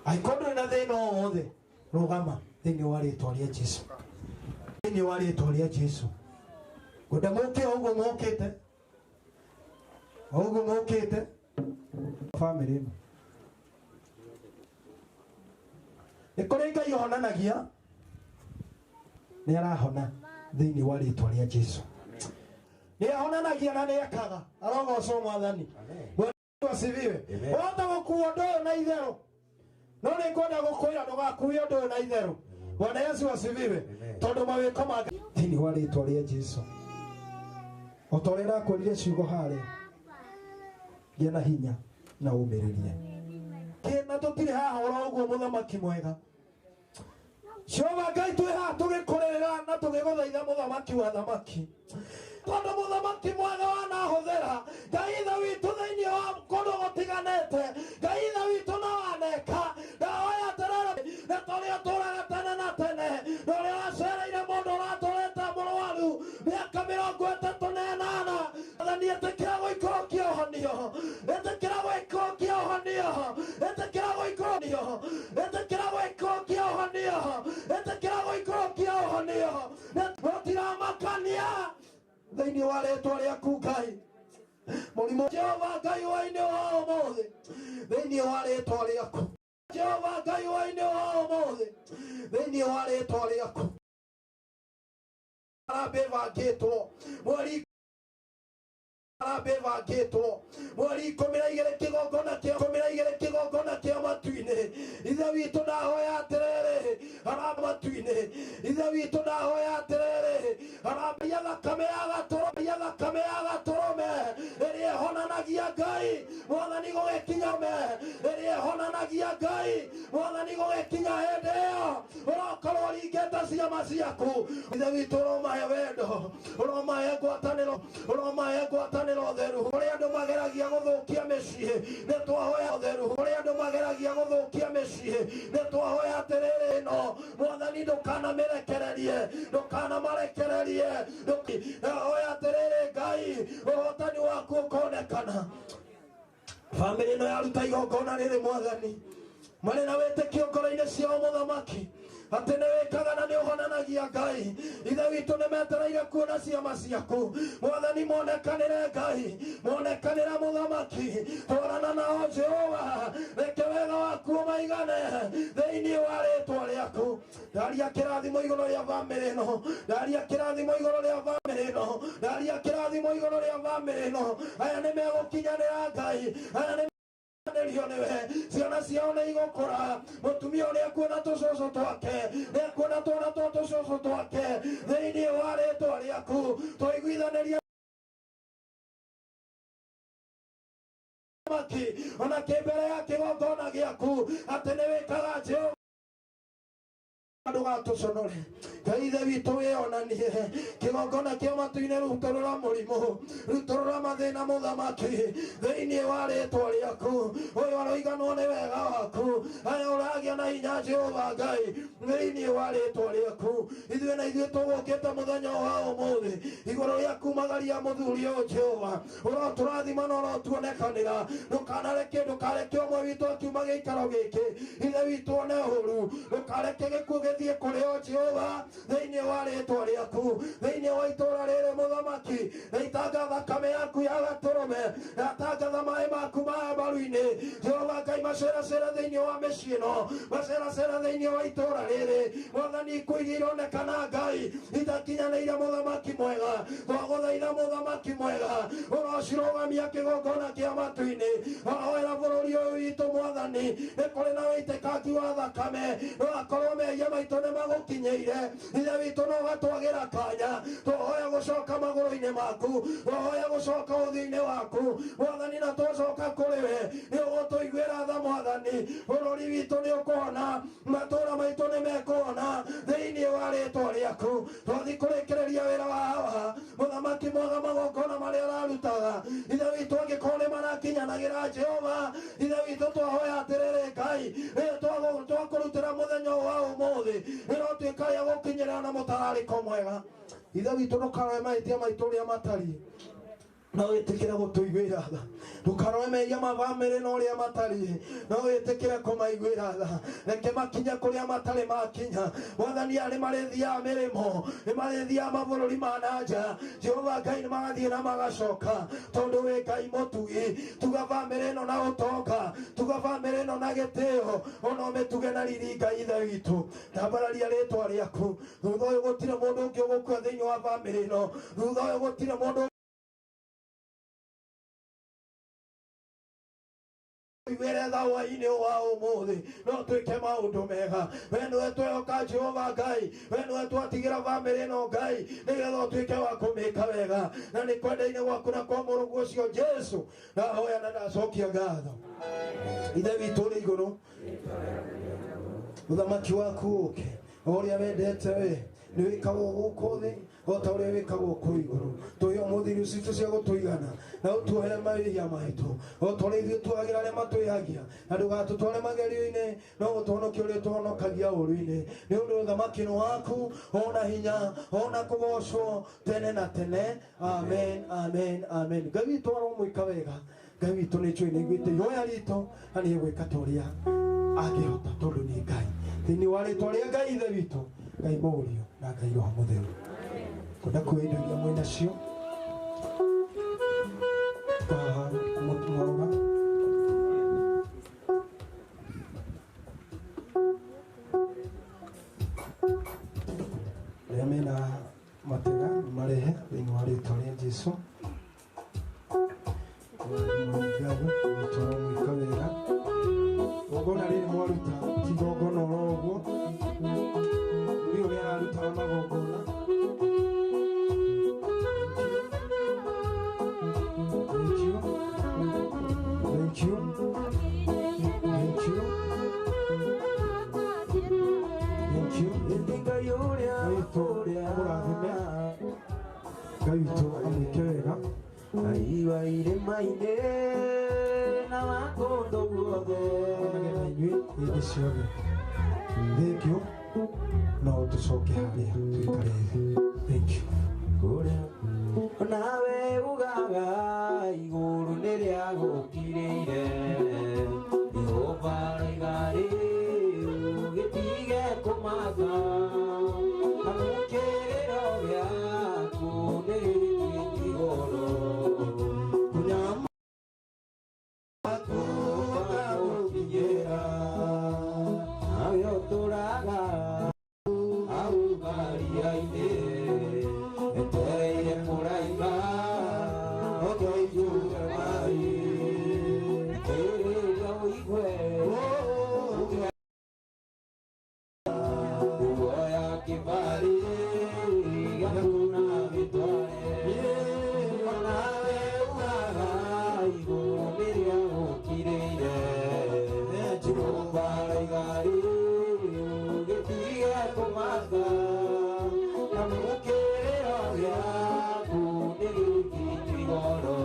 Aikondu na thĩna wothe rũgama thĩinĩ wa rĩtwa rĩa Jesũ. Thĩinĩ wa rĩtwa rĩa Jesũ. Ngwenda mũke ũguo mũkĩte. Ũguo mũkĩte. Family ĩno. Nĩ kũrĩ Ngai ũhonanagia. Nĩ arahona thĩinĩ wa rĩtwa rĩa Jesũ. Nĩ ahonanagia na nĩ ekaga. Arogocwo Mwathani. Bwana asifiwe. Wota gũkuo ũndũ ũyũ na itherũ. No nĩ ngwenda gũkwĩra ndũgakuue ũndũ ũyũ na itherũ. Bwana Yesu asifiwe. Tondu mawiko ma thini wa ritwa ria Jesu. Otorera kũrire ciugo harĩa. Gĩa na hinya na ũmĩrĩrie. Kĩna tũtirĩ haha oro ũguo mũthamaki mwega. Jehova Ngai twĩ haha tũgĩkũrĩrĩra na tũgĩgũthaitha mũthamaki wa thamaki. Tondu mũthamaki mwega wanahũthĩra Ngai ithe witũ thĩinĩ wa kũndũ gũtiganĩte. Ngai ithe witũ no waneka ndahoya atĩrĩrĩ nĩ tũrĩa tũraga tene na tene na ũrĩa wacereire mũndũ ũratũrĩte mũrwaru mĩaka 38 athani ĩtĩkĩra gũikũrũkia ũhonio ĩtĩkĩra gũikũrũkia ũhonio ĩtĩkĩra gũikũrũkia ĩtĩkĩra gũikũrũkia ũhonio ĩtĩkĩra gũikũrũkia ũhonio gũtiramakania thĩinĩ wa rĩtwa rĩaku Ngai mũrimũ Jehova Ngai wa-inĩ wa ũmũthĩ thĩinĩ wa rĩtwa rĩaku Jehova Ngai wa-inĩ wa ũmũthĩ thĩinĩ wa rĩtwa rĩaku arabĩbangĩtwo mweri arabĩbangĩtwo mweri 12 kĩgongona kĩa matu-inĩ ithe witũ ndahoya atĩrĩrĩ matu-inĩ ithe witũ ndahoya atĩrĩrĩ arabia thakame ya gatũrũme ĩrĩa ĩhonanagia Ngai mwathani gũgĩkinya ĩrĩa ĩhonanagia Ngai mwathani gũgĩkinya hĩndĩ ĩyo ũrokorwo ũringĩte ciama ciaku ithe witũ ũromahe wendo ũromahe ngwatanĩro theru ũrĩa andũ mageragia gũthũkia mĩciĩ nĩ twahoya theru ũrĩa andũ mageragia gũthũkia mĩciĩ nĩ twahoya atĩrĩrĩ ĩno mwathani ndũkanamĩrekererie ndũkanamarekererie ndahoya atĩrĩrĩ Ngai ũhotani waku ũkonekana bamĩrĩ ĩno yaruta igongona rĩrĩ mwathani marĩ na wĩtĩkio ngoro-inĩ ciao mũthamaki atĩ nĩ wĩkaga na nĩ ũhonanagia Ngai ithe witũ nĩ metereire kuona ciama ciaku mwathani monekanĩre Ngai monekanĩra mũthamaki twarana nao Jehova reke wega waku ũmaigane thĩinĩ wa rĩtwa rĩaku ndaria kĩrathimo igũrũ rĩa bamĩrĩ ĩno ndaria kĩrathimo igũrũ rĩa bamĩrĩ ĩno ndaria kĩrathimo igũrũ rĩa bamĩrĩ ĩno aya nĩ megũkinyanĩra Ngai aya nĩ ciana ciao nĩ igũkũra mũtumia ũrĩa ekuona tũcũcũ twake nĩ ekuona twana twa tũcũcũ twake thĩinĩ wa rĩtwa rĩaku tũiguithanĩrie ona kĩmbere ya kĩgongona gĩaku atĩ nĩ wĩkaga Jehova ndũgatũconore Ngai ithe witũ wĩonanie kĩgongona kĩa matu-inĩ rĩu tũrũra mũrimũ rĩu tũrũra mathĩna mũthamaki thĩinĩ wa rĩtwa rĩaku ũyũ aroiganwo nĩ wega waku aya ũragĩa na hinya Jehova Ngai thĩinĩ wa rĩtwa rĩaku ithuĩ na ithuĩ tũgũkĩte mũthenya wa ũmũthĩ igũrũ rĩaku magaria mũthuri ũyũ Jehova ũrotũrathima na ũrotuonekanĩra ndũkareke ũmwe witũ akiuma gĩikaro gĩkĩ ithe witũ one ũru ndũkareke gĩkuũ gĩthiĩ kũrĩ o Jehova thĩinĩ wa rĩtwa rĩaku thĩinĩ wa itũũra rĩrĩ mũthamaki naitanga thakame yaku ya gatũrũme natangatha maĩ maku ma mbaru-inĩ Jehova Ngai maceracere thĩinĩ wa mĩciĩ ĩno maceracere thĩinĩ wa itũũra rĩrĩ mwathani ikuũ iria ironekana Ngai itakinyanĩire mũthamaki mwega twagũthaitha mũthamaki mwega ũrocirũgamia kĩgongona kĩa matu-inĩ wahoera bũrũri ũyũ witũ mwathani nĩ kũrĩ na wĩitĩkangi wa thakame no akorwo mehia maitũ nĩ magũkinyĩire ithe witũ no gatwagĩra kanya tũhoya gũcoka magũrũ-inĩ maku tũhoya gũcoka ũthiũ-inĩ waku mwathani na twacoka kũrĩ we nĩ ũgũtũiguĩra tha mwathani bũrũri witũ nĩ ũkũhona matũũra maitũ nĩ mekũhona thĩinĩ wa rĩtwa rĩaku twathi kũrĩkĩrĩria wĩra wa haha mũthamaki mwega magongona marĩa ararutaga ithe witũ angĩkorwo nĩ marakinyanagĩra Jehova ithe witũ twahoya atĩrĩrĩ Ngai twakũrutĩra mũthenya wa ũmũthĩ ĩrotuĩka rĩa gũkinyĩra na mũtararĩko mwega ithe witũ ndũkaroe mahĩtia maitũ ũrĩa matariĩ no wĩtĩkĩre gũtũiguĩra tha ndũkaroe mehia ma bamĩrĩ na ũrĩa matariĩ no wĩtĩkĩre kũmaiguĩra tha reke makinye kũrĩa matarĩ makinya mwathani arĩ marĩthiaga mĩrĩmo nĩ marĩthiaga mabũrũri ma nanja Jehova Ngai nĩ magathiĩ na magacoka tondũ wĩ Ngai mũtugi tuga bamĩrĩ ĩno na ũtonga tuga bamĩrĩ ĩno na gĩtĩo ona ũmĩtuge na riri Ngai ithe witũ ndambararia rĩtwa rĩaku thutha ũyũ gũtirĩ mũndũ ũngĩ ũgũkua thĩinĩ wa bamĩrĩ ĩno thutha ũyũ gũtirĩ mũndũ wĩre thawa-inĩ wa ũmũthĩ no twĩke maũndũ mega. We nĩwe twehoka Jehova Ngai, we nĩwe twatigĩra bamĩrĩ ĩno Ngai nĩgetha ũtuĩke wa kũmĩka wega, na nĩ kwenda-inĩ gwaku na kwa mũrũgu ũcio Jesu ndahoya na ndacokia ngatho. Ithe witũ ũrĩ igũrũ, ũthamaki waku ũke o ũrĩa wendete we nĩ wĩkagwo gũkũ thĩ o ta ũrĩa wĩkagwo kũu igũrũ. Tũhe mũthiri citũ cia gũtũigana na ũtuohere mawĩra maitũ o ta ũrĩa ithuĩ tuagĩra arĩa matwĩhagia, na ndũgatũtware magerio-inĩ no ũtũhonokie ũrĩa ũtũhonokagia ũũru-inĩ, nĩ ũndũ ũthamaki nĩ waku, ona hinya ona kũgocwo tene na tene. Amen, amen, amen. Ngai witũ aromwĩka wega, Ngai witũ nĩ njũĩ nĩ aiguĩte ihoya ritũ na nĩ egwĩka ta ũrĩa angĩhota tondũ nĩ Ngai. Thĩinĩ wa rĩtwa rĩa Ngai ithe witũ, Ngai Mũriũ na Ngai Roho Mũtheru. Kwenda kuoya indo iria mwĩ nacio mwaruga rĩa mena matega marehe thĩinĩ wa rĩtwa rĩa Jesũ. Ngatho mwĩka wega. Igongona rĩrĩ mwaruta ti igongona oro ũguo, nĩ ũrĩa ararutaga magongona. Thank you. Thank you. Thank you. Ngai ũrĩa mũrathime, Ngai witũ amwĩke wega. Aiwa irĩma-inĩ na makũndũ guothe magena inyuĩ hĩndĩ ciothe. Thank you. No tũcoke harĩa tũikare thĩ. Thank you. Kũrĩa nawe ugaga igũrũ nĩ rĩa gũkirĩire, Jehova raigarĩ ũgĩtige kũmatha, na mũkĩrĩro gĩaku nĩ gĩkĩti goro, kũnyama tũka gũkinyĩra nawe ũtũraga hau ngaria-inĩ etereire kũraiga ũtũigue mai ĩrĩria ũigwe guoya kĩbarĩ gĩaku na gĩtware, nawe ugaga igũrũ nĩ rĩa gũkirĩire, Jehova raigarĩ ũgĩtige kũmatha, na mũkĩrĩro gĩaku nĩ gĩkĩti goro,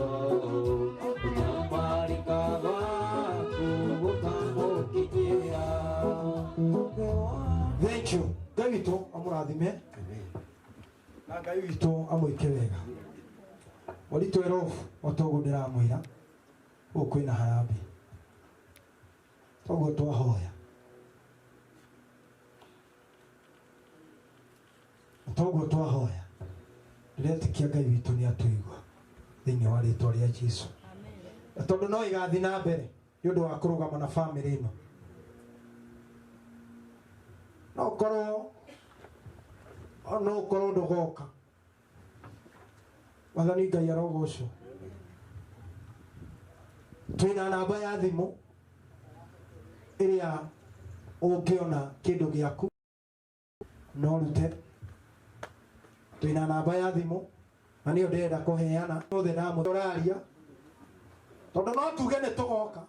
kũnyamarĩka gwaku gũkamũkinyĩra. Thank you. Ngai witũ amũrathime na Ngai witũ amwĩke wega. Mweri 12 o toguo ndĩramwĩra gũkũ kwĩna harambĩ, toguo twahoya, toguo twahoya ndĩretĩkia Ngai witũ nĩ atũigua thĩinĩ wa rĩtwa rĩa Jesũ, tondũ no igathiĩ na mbere nĩ ũndũ wa kũrũgama na bamĩrĩ ĩno. No ũkorwo ndũgoka, Mwathani Ngai arogocwo. Twĩna namba ya thimũ ĩrĩa ũngĩona kĩndũ gĩaku no rute. Twĩna namba ya thimũ na nĩyo ndĩrenda kũheana othe na mũraria, tondũ no tuge nĩ tũgoka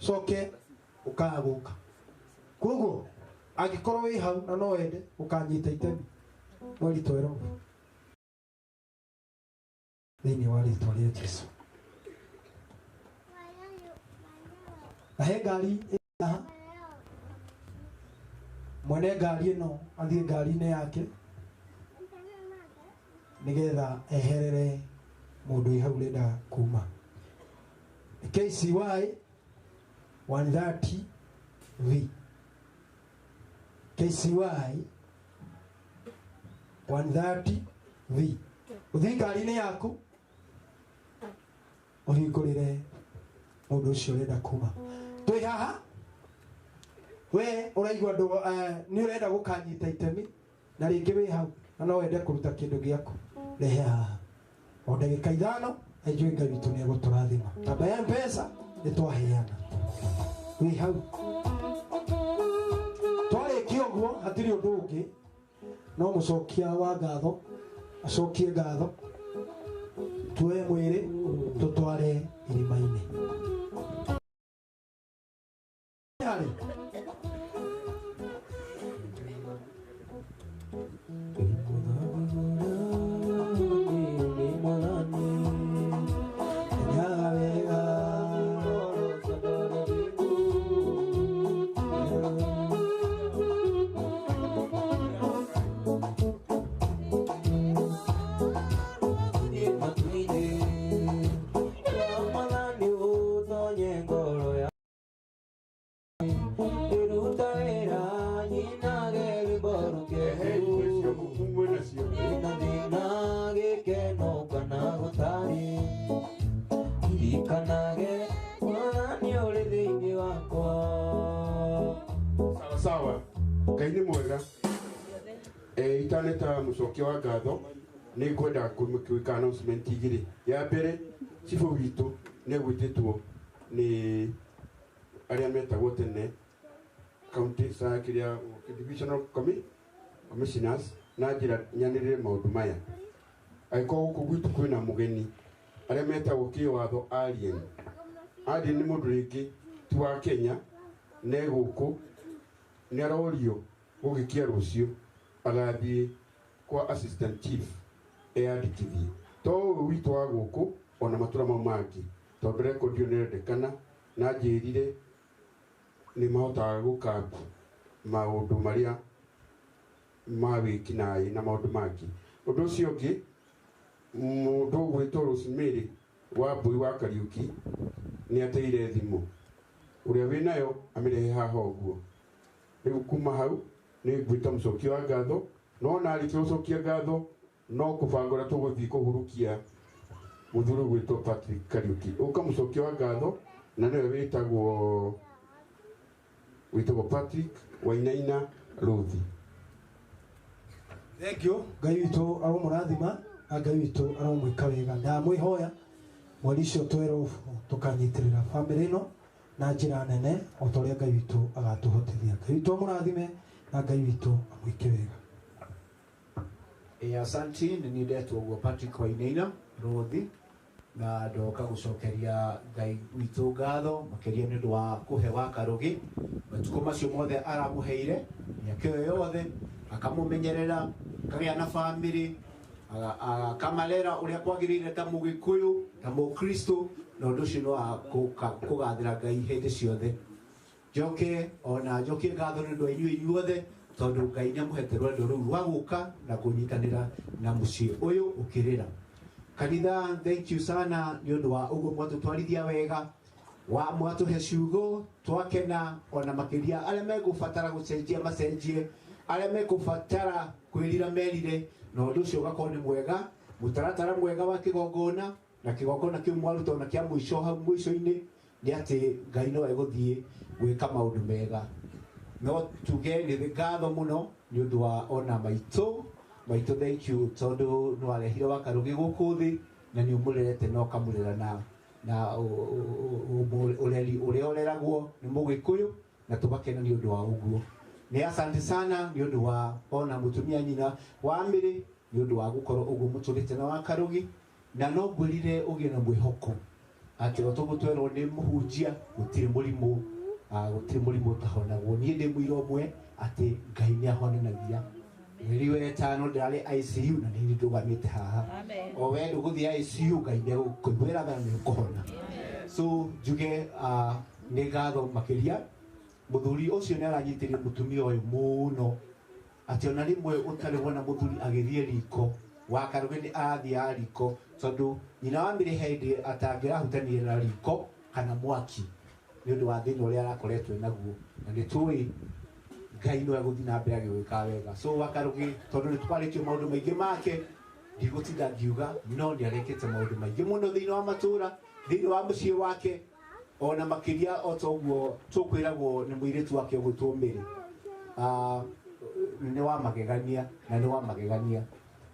coke ũkaga gũka. Koguo angĩkorwo wĩ hau na no wende ũkanyita itemi mweri 12 thĩinĩ wa rĩtwa rĩa Jesũ. Na he ngari ĩna mwene ngari ĩno athiĩ ngari-inĩ yake nĩgetha eherere mũndũ wĩ hau renda kuma. KCY 130V, KCY 130V. Ũthiĩ ngari-inĩ yaku ũhingũrĩre mũndũ ũcio ũrenda kuma. Twĩ haha, we ũraigua nĩ ũrenda gũkanyita itemi na rĩngĩ wĩ hau na no wende kũruta kĩndũ gĩaku, rehe haha o ndagĩka 5 na njũĩ Ngai witũ nĩ egũtũrathima. Namba ya M-Pesa nĩ twaheana. wĩ hau twarĩkia ũguo hatirĩ ũndũ ũngĩ no mũcokia wa ngatho acokie ngatho tuoe mwĩrĩ tũtware irima-inĩ. Sawa, Ngai nĩ mwega. Itaneta mũcokia wa ngatho nĩ ngwenda gwĩka announcement igĩrĩ. Ya mbere, cibũ witũ nĩ egwĩtĩtwo nĩ arĩa metagwo tene county kĩrĩa divisional commissioners na njĩra nyanĩrĩre maũndũ maya. Angĩkorwo gũkũ gwitũ kwĩna mũgeni arĩa metagwo kĩwatho Alien. Alien nĩ mũndũ rĩngĩ ti wa Kenya na gũkũ nĩ arorio gũgĩkia rũciũ agathiĩ kwa assistant chief eyandĩkithie to ũyũ witũ wa gũkũ ona matũra mau mangĩ tondũ rekondi ĩyo nĩrendekana na njĩrire nĩ mahotaga gũkambu maũndũ marĩa ma wĩkinaĩ na maũndũ mangĩ. Ũndũ ũcio ũngĩ, mũndũ ũgwĩtwo Rosemary wa Mbui wa Kariuki nĩ ateire thimũ, ũrĩa wĩnayo amĩrehe haha ũguo. Rĩu kuma hau nĩ ngwĩta mũcokia wa ngatho, no narĩkia gũcokia ngatho no kũbanga ũrĩa tũgũthiĩ kũhurukia mũthuri gwĩtwo Patrick Kariuki. Ũka mũcokia wa ngatho na nĩwe wĩtagwo Patrick Wainaina Ruthi. Thank you. Ngai witũ aromũrathima na Ngai witũ aromwĩka wega. Ndamwĩhoya mweri ũcio 12 tũkanyitĩrĩra bamĩrĩ ĩno na njĩra nene o ta ũrĩa Ngai witũ agatũhotithia. Ngai witũ amũrathime na Ngai witũ amwĩke wega. Asanti, nĩ niĩ ndetwo ũguo Patrick Wainaina Ruthi na ndoka gũcokeria Ngai witũ ngatho makĩria nĩ ũndũ wa kũhe wa Karũgĩ matukũ macio mothe aramũheire mĩaka ĩyo yothe akamũmenyerera akagĩa na bamĩrĩ akamalera ũrĩa kwagĩrĩire ta Mũgĩkũyũ ta Mũkristo na ũndũ ũcio no kũgathĩra Ngai hĩndĩ ciothe. Njokie ngatho nĩ ũndũ wa inyuĩ inyuothe tondũ Ngai nĩamũhete rwendo rũu rwa gũka na kũnyitanĩra na mũciĩ ũyũ ũkĩrĩra. Kanitha, thank you sana nĩ ũndũ wa ũguo mwatũtwarithia wega mwatũhe ciugo twakena ona makĩria arĩa megũbatara gũcenjia macenjie arĩa megũbatara kwĩrira merire na ũndũ ũcio ũgakorwo nĩ mwega mũtaratara mwega wa kĩgongona na kĩgongona kĩu mwaruta ona kĩa mũico hau mũico-inĩ nĩ atĩ Ngai no egũthiĩ gwĩka maũndũ mega. No tuge nĩ ngatho mũno nĩ ũndũ wa ona maitũ thank you tondũ nĩ warehire wa Karũgĩ gũkũ thĩ na nĩ ũmũrerete na ũkamũrera na ũreri ũrĩa ũreragwo nĩ Mũgĩkũyũ na tũgakena nĩ ũndũ wa ũguo. Nĩ asante sana nĩ ũndũ wa ona mũtumia nyina wa Mĩrĩ nĩ ũndũ wa gũkorwo ũguo mũtũrĩte na wa Karũgĩ na no ngwĩrire ũgĩe na mwĩhoko atĩ o tũgũtwerwo nĩ mũhunjia gũtirĩ mũrimũ ũtahonagwo. Niĩ ndĩ mũira ũmwe atĩ Ngai nĩ ahonanagia. Mweri wa ĩtano ndĩrarĩ ICU na nĩ ndũgamĩte haha. O we ndũgũthiĩ ICU Ngai nĩegũkũiguĩra tha na nĩũkũhona. So njuge nĩ ngatho makĩria mũthuri ũcio nĩ aranyitĩrĩire mũtumia ũyũ mũno atĩ ona rĩmwe ũtarĩ wona mũthuri agĩthiĩ riko wa Karũgĩ nĩ arathiĩ riko tondũ nyina wa Mĩrĩ hĩndĩ atangĩrahutanirie na riko kana mwaki nĩ ũndũ wa thĩna ũrĩa arakoretwo naguo na nĩ tũĩ Ngai no egũthiĩ na mbere agĩwĩka wega. So wa Karũgĩ tondũ nĩ twarĩtie maũndũ maingĩ make ndigũtinda ngiuga no nĩ arekĩte maũndũ maingĩ mũno thĩinĩ wa matũũra thĩinĩ wa mũciĩ wake ona makĩria o ta ũguo tũkwĩragwo nĩ mũirĩtu wake ũgwĩtwo Mĩrĩ nĩ wa magegania na nĩ wa magegania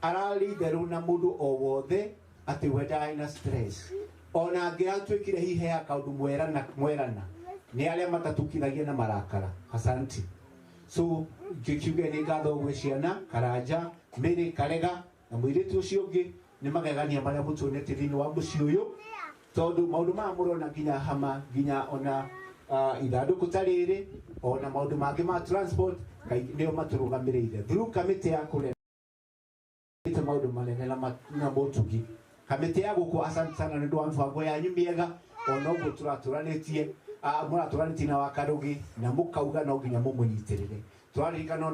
ararĩ itherũ na mũndũ o wothe atĩ we ndarĩ na stress ona angĩatuĩkire hihi he kaũndũ mwerana nĩ arĩa matatukithagia na marakara. Asanti. So ngikiuge nĩ ngatho gwĩ ciana Karanja, Mary, Karega na mũirĩtu ũcio ũngĩ nĩ magegania marĩa mũtuonete thĩinĩ wa mũciĩ ũyũ, tondũ maũndũ maya mũrona nginya hama nginya ona ithandũkũ ta rĩrĩ ona maũndũ mangĩ ma transport nĩo matũrũgamĩrĩire through kamĩtĩ ya kũrera maũndũ manene na mũtugi. Kamĩtĩ ya gũkũ asante sana nĩ ũndũ wa mĩbango yanyu mĩega, ona ũguo mũratũranĩtie na Wakarugi na mũkauga no nginya mũmũnyitĩrĩre. Twaririkana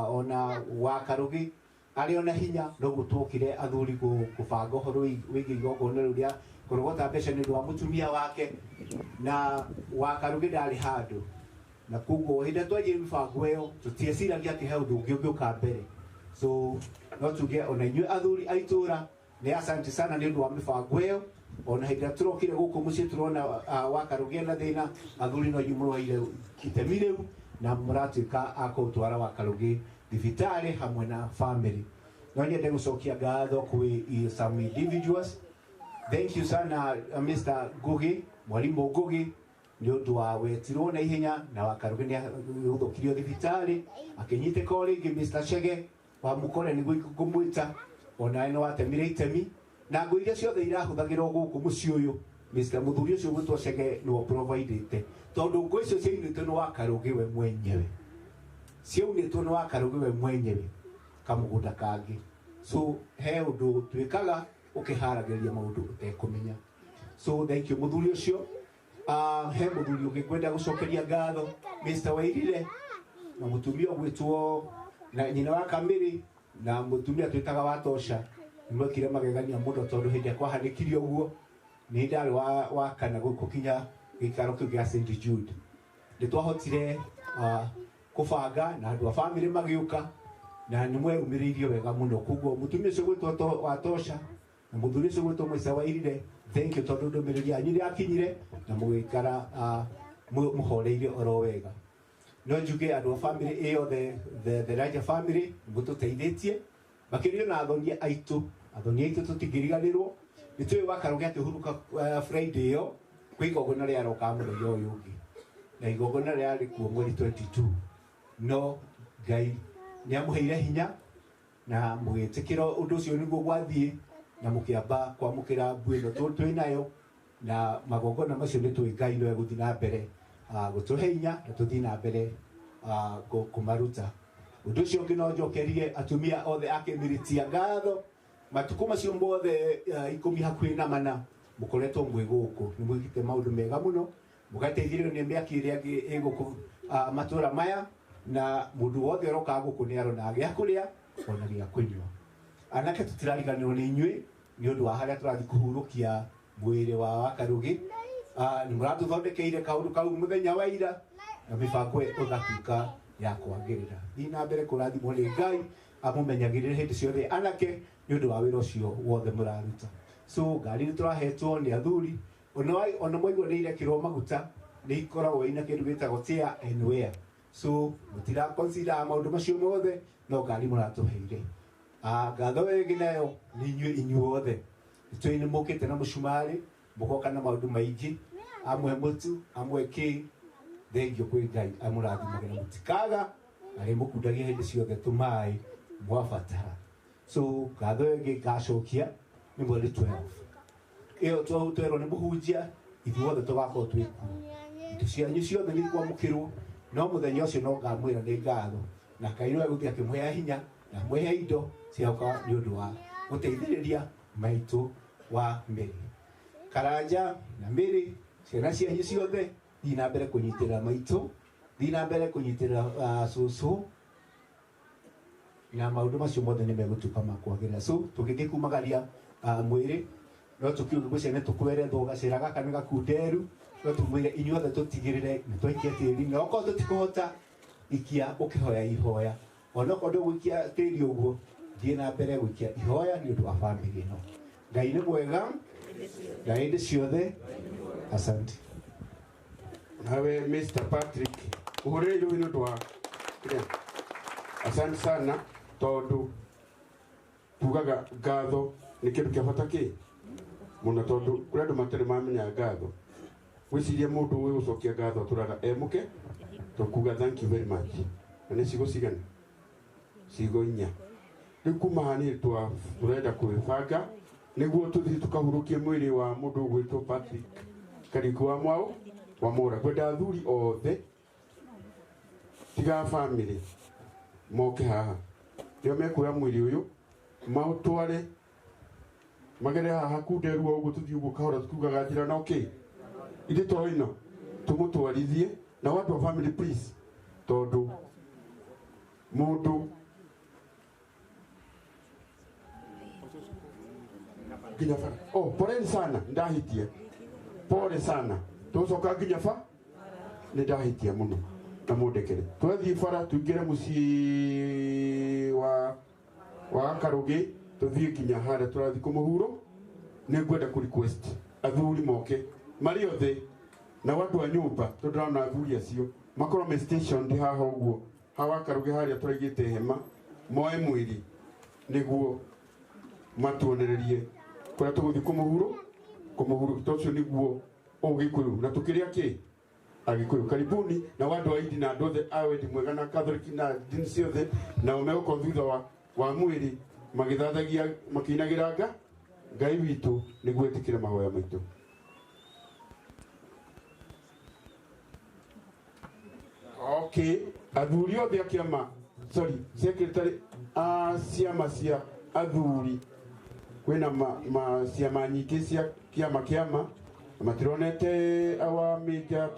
ona Wakarugi arĩ ona hinya noguo twokire athuri gũbanga ũhoro wĩgiĩ igongona rĩu rĩa kũrogota mbeca nĩ ũndũ wa mũtumia wake, na Wakarugi ndarĩ handũ, na koguo hĩndĩ twanjia mĩbango ĩyo tũtieciragia atĩ he ũndũ ũngĩ ũngĩũka mbere. So no tuge ona inyuĩ athuri a itũra nĩ asante sana nĩ ũndũ wa mĩbango ĩyo. Ona hĩndĩ ĩrĩa tũrokire gũkũ mũciĩ tũrona Wakarugi na thĩna, athuri no inyuĩ mũroire itemi rĩu na mũratuĩka a kũtwara Wakarugi thibitarĩ hamwe na family. No nyende gũcokia ngatho kwĩ some individuals. Thank you sana Mr. Ngugi, Mwarimũ Ngugi nĩ ũndũ wa wetirwo na ihenya na Wakarugi nĩ gũthũkirio thibitarĩ akĩnyitĩka o rĩngĩ. Mr. Chege wa Mũkore nĩguo ngũmwĩta, ona nĩ watemire itemi na ngũ iria ciothe irahũthagĩrwo gũkũ mũciĩ ũyũ. Mr. Mũthuri ũcio gwĩtwo Chege nĩwe providete, tondũ ngũ icio ciaunĩtwo nĩ Wakarugi we mwenyewe, ciaunĩtwo nĩ Wakarugi we mwenyewe kamũgũnda kangĩ. So he ũndũ twĩkaga ũkĩharagĩrĩria maũndũ ũtekũmenya. So thank you mũthuri ũcio. He mũthuri ũngĩ ngwenda gũcokeria ngatho, Mr. Wairire na mũtumia ũgwĩtwo na nyina wa Kamĩrĩ na mũtumia twĩtaga Watosha, nĩmwekire magegania mũno tondũ hĩndĩ ĩrĩa kwahanĩkire ũguo nĩ ndarĩ wa kana gũkinya gĩikaro kĩu gĩa St. Jude. Nĩ twahotire kũbanga na andũ a bamĩrĩ magĩũka na nĩ mweyumĩrĩirie wega mũno. Koguo mũtumia ũcio gwĩtwo Watosha na mũthuri ũcio gwĩtwo Mr. Wairire, thank you tondũ ndũmĩrĩri yanyu nĩyakinyire na mũgĩikara mũhoreire oro wega. No njuge andũ a bamĩrĩ ĩyo the larger family mũtũteithĩtie makĩria na athoni aitũ tũtingĩriganĩrwo. Nĩ tũĩ Wakarugi akĩhurũka Friday ĩyo kwĩ igongona rĩaroka mũthenya ũyũ ũngĩ, na igongona rĩarĩ kuo mweri 22. No Ngai nĩ amũheire hinya na mũgĩtĩkĩra ũndũ ũcio nĩguo gwathiĩ na mũkĩamba kwamũkĩra mbu ĩno twĩ nayo, na magongona macio nĩ tũĩ Ngai no egũthiĩ na mbere gũtũhe hinya na tũthiĩ na mbere kũmaruta. Ũndũ ũcio ũngĩ no njokerie atumia othe a Kĩmiritia ngatho, matukũ macio mothe 10 hakuhĩ na mana mũkoretwo mwĩ gũkũ, nĩ mwĩkĩte maũndũ mega mũno, mũgateithĩrĩrio nĩ mĩaki ĩrĩa ĩ gũkũ matũra maya, na mũndũ wothe ũroka gũkũ nĩ arona gĩa kũrĩa ona gĩa kũnyua. Anake tũtirariganĩrwo nĩ inyuĩ nĩ ũndũ wa harĩa tũrathiĩ kũhurũkia mwĩrĩ wa Wakarugi. Nĩ mũratũthondekeire kaũndũ kau mũthenya wa ira na mĩbango ĩgatuĩka ya kwagĩrĩra. Thiĩ na mbere kũrathimwo nĩ Ngai amũmenyagĩrĩre hĩndĩ ciothe anake nĩ ũndũ wa wĩra ũcio wothe mũraruta. So ngari nĩ tũrahetwo nĩ athuri, ona mwaigua nĩ irekĩrwo maguta nĩ ikoragwo ina kĩndũ gĩtagwo tear and wear. So mũtira consider maũndũ macio mothe, no ngari mũratũheire. Ngatho ĩngĩ nayo nĩ inyuothe, nĩtũĩ nĩ mũkĩte na mũcumarĩ mũgoka na maũndũ maingĩ, amwe mũtu amwe kĩ. Thengiũ kwĩ Ngai amũrathimage na mũtikaga arĩ mũkundagia hĩndĩ ciothe tũmaĩ mwabatara. So ngatho ĩngĩ ngacokia nĩ mweri 12 ĩyo twerwo nĩ mũhunjia ithuothe tũgakorwo twĩ kuo, indo cianyu ciothe nĩ ikwamũkĩrwo, no mũthenya ũcio no ngamwĩra nĩ ngatho na Ngai no egũthiĩ akĩmũhe hinya na mwĩhe indo ciaoka nĩ ũndũ wa gũteithĩrĩria maitũ wa Mĩrĩ. Karanja na Mĩrĩ, ciana cianyu ciothe thiĩ na mbere kũnyitĩrĩra maitũ, thiĩ na mbere kũnyitĩrĩra cũcũ, na maũndũ macio mothe nĩ megũtuĩka ma kwagĩrĩra. So tũngĩgĩkumagaria mwĩrĩ no tũkiuga gwĩciria nĩ tũkwerethwo gacĩra gaka nĩ gakunderu, no tũmwĩre inyuothe tũtigĩrĩre nĩ twaikia tĩri, na okorwo tũtikũhota ikia ũkĩhoya ihoya, ona okorwo ndũgũikia tĩri ũguo thiĩ na mbere gũikia ihoya nĩ ũndũ wa bamĩrĩ ĩno. Ngai nĩ mwega na hĩndĩ ciothe. Asante. Nawe Mr. Patrick ũhũrĩrĩirwo nĩ ũndũ wa asante sana, tondũ tugaga ngatho nĩ kĩndũ kĩa bata mũno, tondũ kũrĩ andũ matarĩ mamenya ngatho gwiciria mundu uyu ucokia ngatho turaga emuke tukuga thank you very much na cigo cigana cigo inya riu kuma hani turenda kwibanga niguo tuthii tukahurukie mwiri wa mundu gwitwo Patrick Kariuki wa Mwau wa Mura kwenda athuri othe tiga family moke haha ndio mekuya mwiri uyu mautware magere haha kunderua uguo tuthii uguo kahora tukugaga njira na okay ithe toino tumutwarithie na watu wa family please tondu mundu nginya bara pole sana ndahitie pole sana tucoka nginya fa ni ndahitie muno na mundekere twathii bara tuingire mucii wa Karugi tuthii nginya hara turathi kumuhuro ni ngwenda ku request athuri moke mari othe na watu wa nyumba tundrana athuri acio makorwo me station ndi haha uguo hawa Karugi haria turaigite hema moe mwiri niguo matuonererie kuria tuguthi kumuhuro tocio niguo ugikuyu na tukiria ki agikuyu karibuni na watu wa idi na ndothe awe ndi mwega na Catholic na dini ciothe na umego thutha wa mwiri magithathagia makinagiranga Ngai witu niguo etikire mahoya maitu. Okay, athuri othe a kiama secretary ciama cia athuri kwina ciama nyingi cia kiama matironete awa meja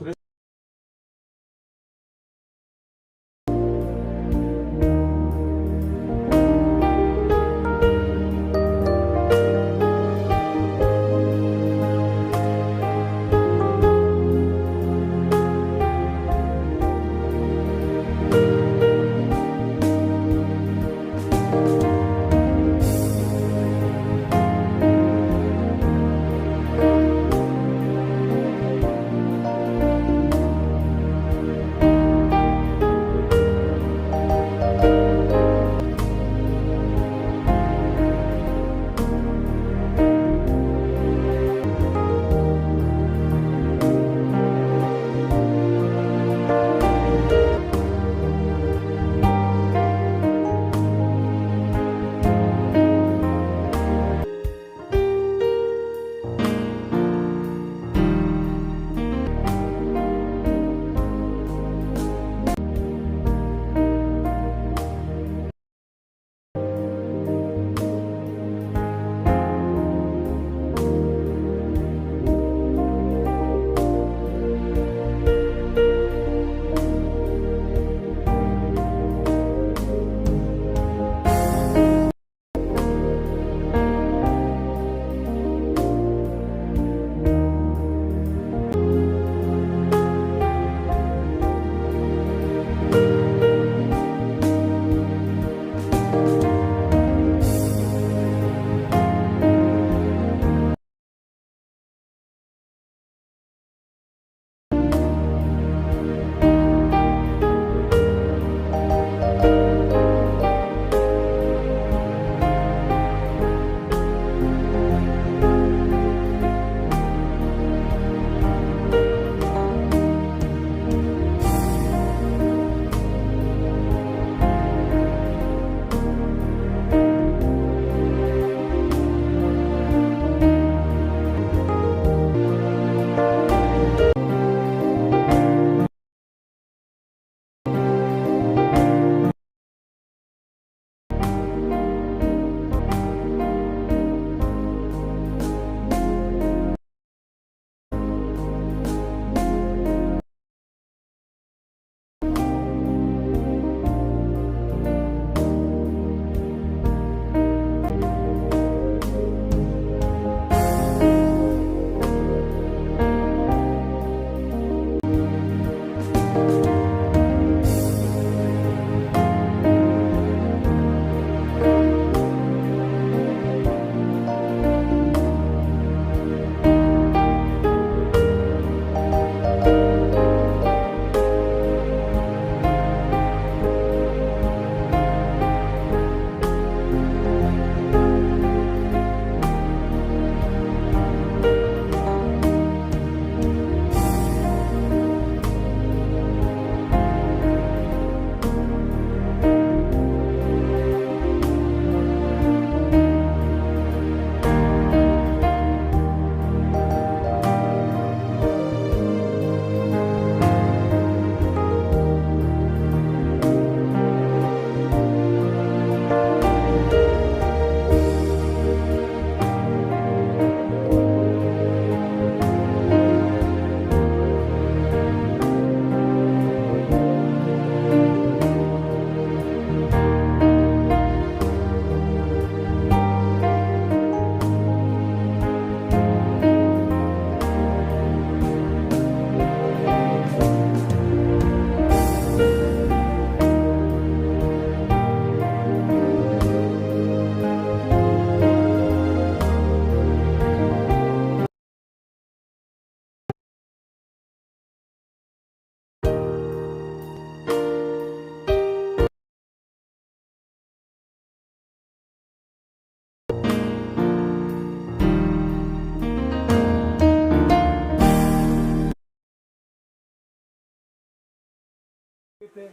ĩkinyĩte.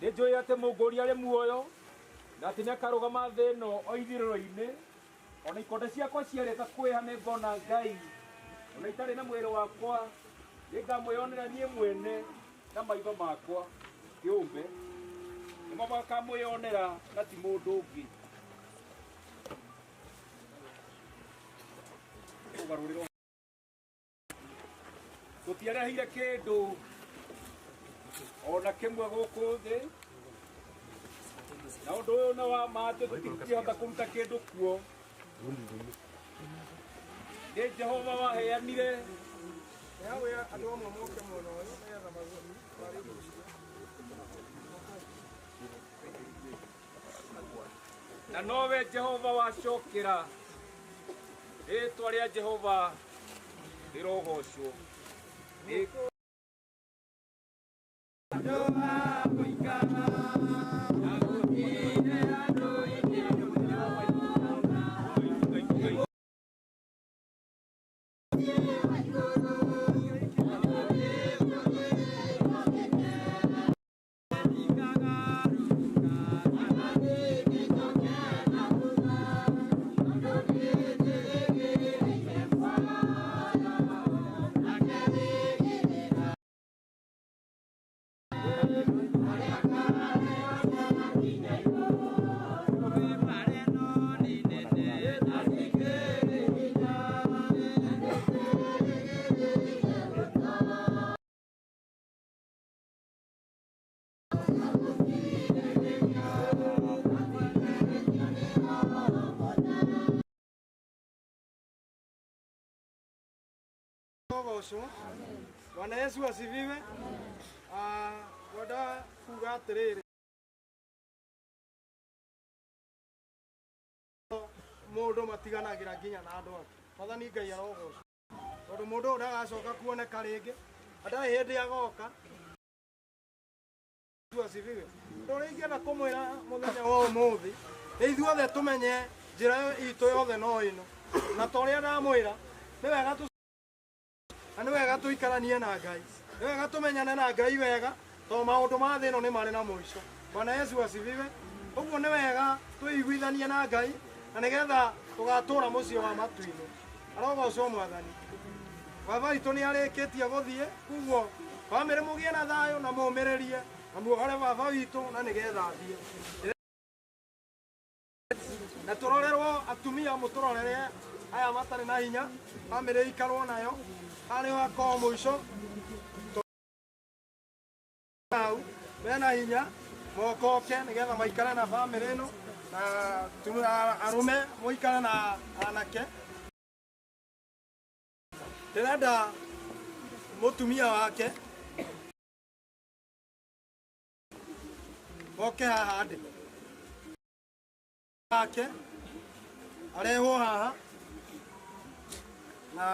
Nĩ njũĩ atĩ Mũngũri arĩ muoyo na atĩ nĩakarũgama thĩ ĩno o ithirĩro-inĩ. Ona ikonde ciakwa cierĩga kwĩha nĩ ngona Ngai, ona itarĩ na mwĩrĩ wakwa nĩngamwĩonera niĩ mwene na maitho makwa kĩũmbe, nĩmo makamwĩonera na ti mũndũ ũngĩ. Tũtiareheire kĩndũ ona kĩmwe gũkũ thĩ, na ũndũ ũyũ nĩ wa ma atĩ tũtingĩhota kũruta kĩndũ kuo. Nĩ Jehova waheanire andũ amwe moke mwena ũyũ nĩgetha na nowe Jehova wacokera. Rĩĩtwa rĩa Jehova rĩrogocwo. Bwana Yesu asifiwe. Wada kuga atĩrĩrĩ, mũndũ matiganagĩra nginya na andũ ake. Mwathani Ngai arogocwo. Tondũ mũndũ ũyũ ndagacoka kuoneka rĩngĩ, ndarĩ hĩndĩ agoka. Yesu asifiwe. Ũrĩa ingĩenda kũmwĩra mũthenya wa ũmũthĩ, nĩ ithuothe tũmenye njĩra itũ yothe no ĩno. Na ta ũrĩa ndamwĩra, nĩ wega na nĩ wega tũikaranie na Ngai. Nĩ wega tũmenyane na Ngai wega, tondũ maũndũ ma thĩ ĩno nĩ marĩ na mũico. Bwana Yesu asifiwe. Ũguo nĩ wega twĩiguithanie na Ngai na nĩgetha tũgatũũra mũciĩ wa matu-inĩ. Arogocwo Mwathani. Baba witũ nĩ arĩkĩtie gũthiĩ, ũguo bamĩrĩ mũgĩe na thayũ na mũmĩrĩrie na muohore baba witũ na nĩgetha athiĩ. Na tũrorerwo atumia mũtũrorere aya matarĩ na hinya, bamĩrĩ ikarwo nayo harĩ hakorwo mũico hau mena hinya mokoke nĩgetha maikare na bamĩrĩ ĩno, na arũme mũikare na anake. Ndĩrenda mũtumia wake oke haha ndĩ wake arehwo haha na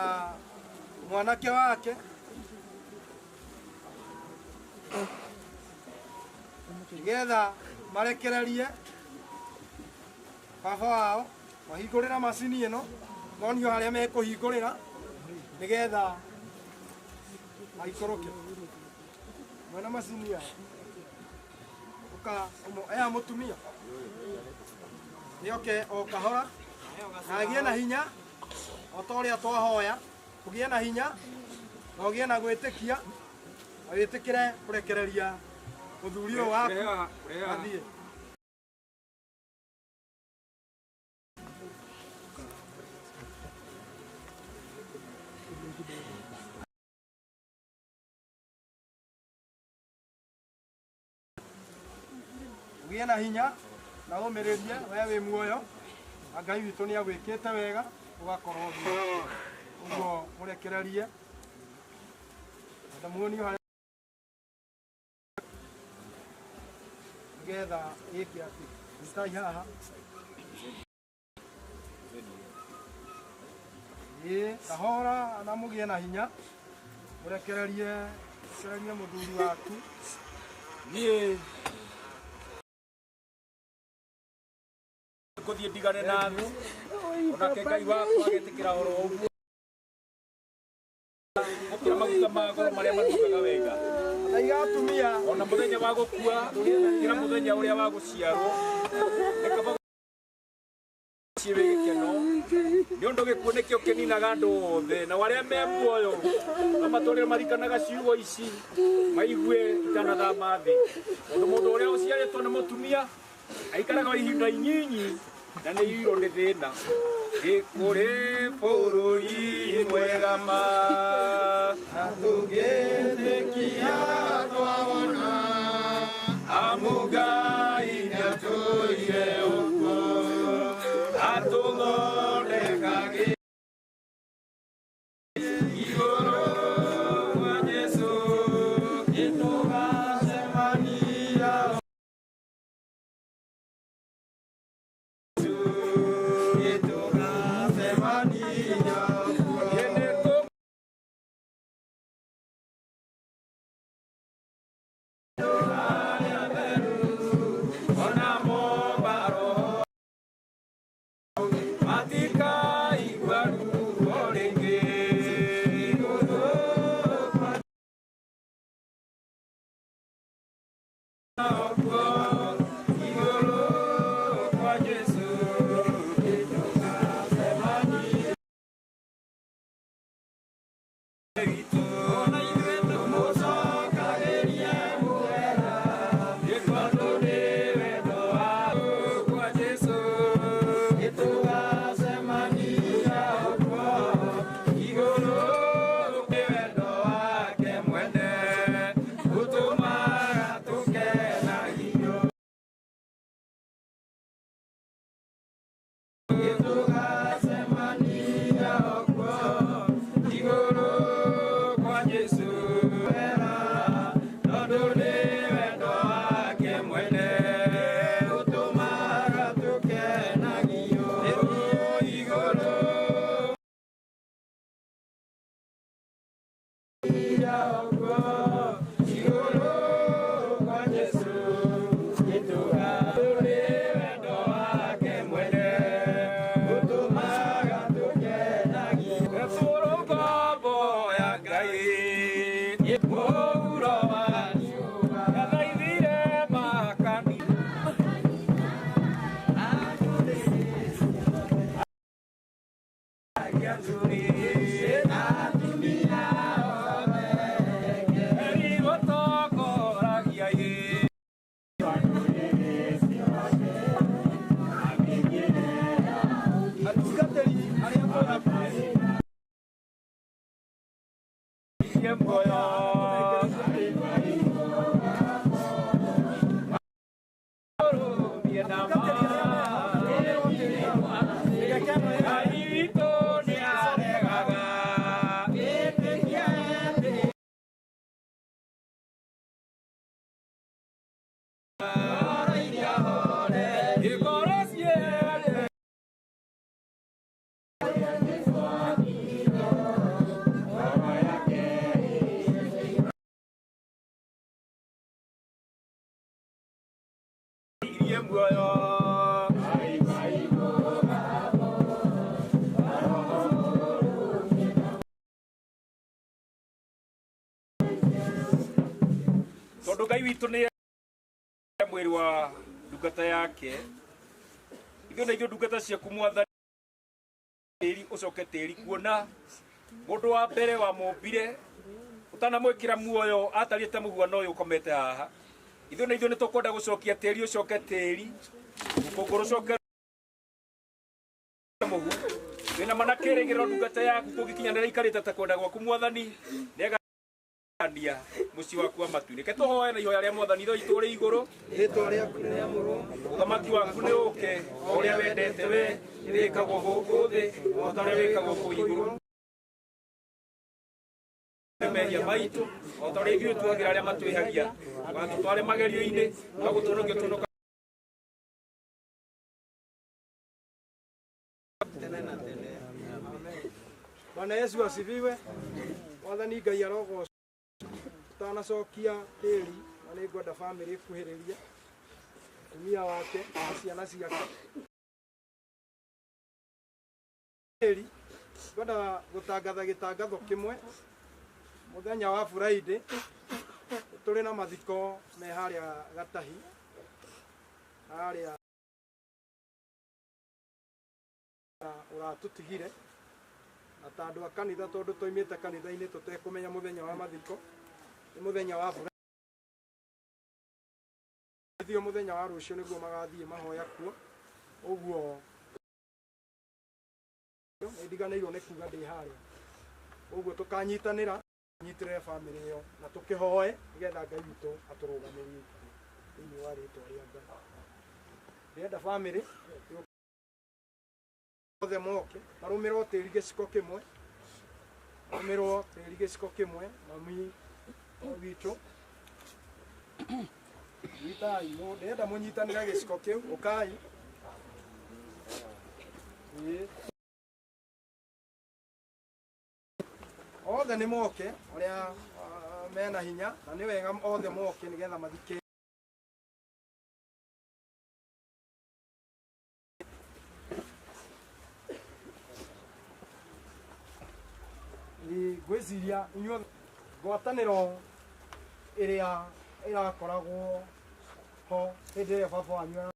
mwanake wake nĩgetha marekererie baba wao mahingũrĩra macini ĩno, monio harĩa mekũhingũrĩra nĩgetha aikũrũke. Mwena macini ya aya mũtumia nĩoke o kahora na agĩe na hinya o ta ũrĩa twahoya, ũgĩe na hinya na ũgĩe na gwĩtĩkia na wĩtĩkĩre kũrekereria mũthuri ũyũ waku athiĩ. Ũgĩe na hinya na ũmĩrĩrie we wĩ muoyo, na Ngai witũ nĩ agwĩkĩte wega ũgakorwo ũguo. Ũguo mũrekererie ndamuonio harĩa nĩgetha gĩkĩ atĩ itai haha kahora na mũgĩe na hinya mũrekererie mũthuri waku. Niĩ gũthiĩ ndigane na thĩ, onake Ngai wakwa agĩtĩkĩra oro ũguo gũkĩra maguta ma goro marĩa manukaga wega. na igatumia ona muthenya wa gukua kira muthenya uria wa guciarwo nikaba cibe gikeno ni undu gikuo nikio kininaga andu othe na waria me muoyo amatore marikanaga ciugo ici maigue itanathama thi undu mundu uria uciaritwo ni mutumia aikaraga ihinda inyinyi na nĩ iro nĩ thĩna gĩkũrĩ bũrũri mwega ma na tũngĩtĩkia twawona amu Ngai nĩatwĩire ũguo atũthondekaga igũrũ wa Jesũ nĩtũgacemania tondu Ngai witu ni mwiri wa ndungata yake ithuĩ na ithuĩ ndungata ciaku Mwathani tĩri ũcoke tĩri kuona mũndũ wa mbere wa mũmbire ũtanamwĩkĩra muoyo atarĩte mũhuano ũyũ ũkomete haha ithuĩ na ithuĩ nĩ tũkwenda gũcokia tĩri ũcoke tĩri rũkũngũ rũcoke mũhu wĩna mana kĩrĩgĩrĩro ndungata yaku kũngĩkinyanĩra ikarĩte ta kwenda gwaku Mwathani nĩagania mũciĩ waku wa matu reke tũhoe na ihoya rĩa Mwathani ithuĩ itũrĩ igũrũ rĩtwa rĩaku rĩamũrwo ũthamaki waku nĩ ũke o ũrĩa wendete we rĩkagwo gũkũ thĩ o ta ũrĩa wĩkagwo kũu igũrũ mehia maitũ o ta ũrĩa ithuĩ tuagĩra arĩa matwĩhagia watũtware magerio-inĩ no gũtũnũkia ũtũnũka Bwana Yesu asifiwe. Mwathani Ngai arogocwo. Tanacokia tĩri na nĩ ngwenda bamĩrĩ ĩkuhĩrĩrie tumia wake na ciana ciake. Tĩri ngwenda gũtangatha gĩtangatho kĩmwe mũthenya wa Friday tũrĩ na mathiko me harĩa Gatahi harĩa ũratũtigire na ta andũ a kanitha tondũ toimĩte kanitha-inĩ tũtekũmenya mũthenya wa mathiko nĩ mũthenya wa mbura ithio mũthenya wa rũciũ nĩguo magathiĩ mahoya kuo ũguo ndiganĩirwo nĩ kuga ndĩ harĩa ũguo tũkanyitanĩra nyitĩrĩre bamĩrĩ ĩyo na tũkĩhoe nĩgetha Ngai witũ atũrũgamĩrĩre thĩinĩ wa rĩtwa rĩa Ngai. Ndĩrenda bamĩrĩ othe moke marũmĩrwo tĩri gĩciko kĩmwe marũmĩrwo tĩri gĩciko kĩmwe mami witũ witai ndĩrenda mũnyitanĩre gĩciko kĩu ũkai othe nĩ moke arĩa mena hinya na nĩ wega othe moke nĩgetha mathike ngwĩciria inyuothe ngwatanĩro ĩrĩa ĩrakoragwo ho hĩndĩ ĩrĩa baba wanyu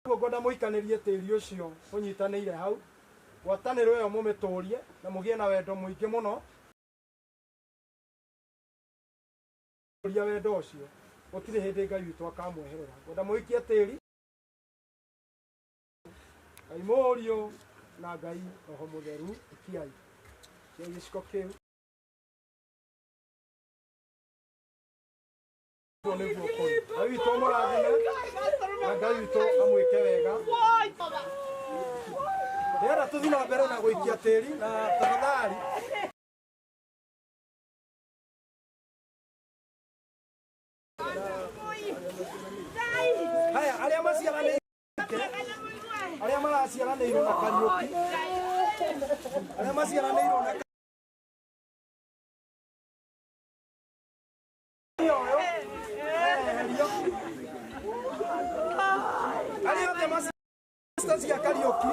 ngwenda mũikanĩrie tĩri ũcio ũnyitanĩire hau ngwatanĩro ĩyo mũmĩtũrie na mũgĩe na wendo mũingĩ mũno ũria wendo ũcio gũtirĩ hĩndĩ Ngai witũ akamweherera ngwenda mũikie tĩri Ngai Mũriũ na Ngai Roho Mũtheru ikiai cia gĩciko kĩu nĩguo kũrĩ Ngai witũ mũrathime na Ngai witũ amwĩke wega. Ndĩrenda tũthiĩ na mbere na gũikia tĩri na tafadhali haya arĩa maraciaranĩirwo na Kariũki arĩa maciaranĩirwo na arĩa othe cia Kariũki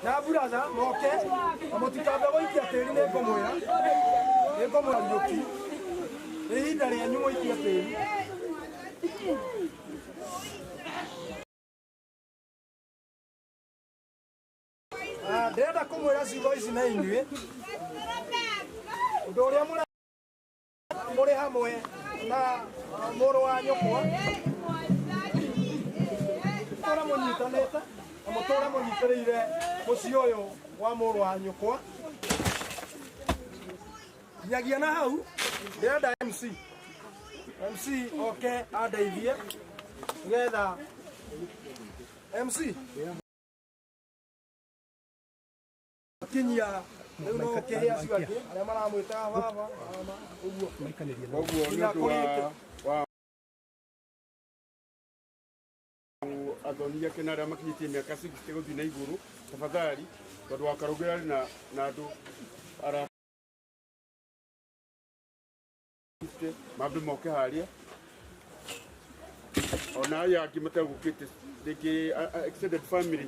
na buratha moke na mũtikambe gũikia tĩri nĩ ngũmwĩra Kariũki nĩ ihinda rĩanyu mũikia tĩri. Ndĩrenda kũmwĩra ciugo ici na inyuĩ ũndũ ũrĩa mũrĩ hamwe na mũrũ wa nyũkwa mũtũra mũnyitanĩte na mũtũra mũnyitĩrĩire mũciĩ ũyũ wa mũrũ wa nyũkwa nginyagia na hau ndĩrenda MC oke andeithie nĩgetha MC kinyia rĩu no kĩhĩa acio angĩ arĩa maramwĩtaga baba ũguo nĩ ũndũ wa athonia kena arĩa makinyĩtie mĩaka 60 gũthiĩ na igũrũ tafadhali tondũ wa Karũngĩ arĩ na andũ mambe moke harĩa ona aya angĩ mategũkĩte rĩngĩ extended family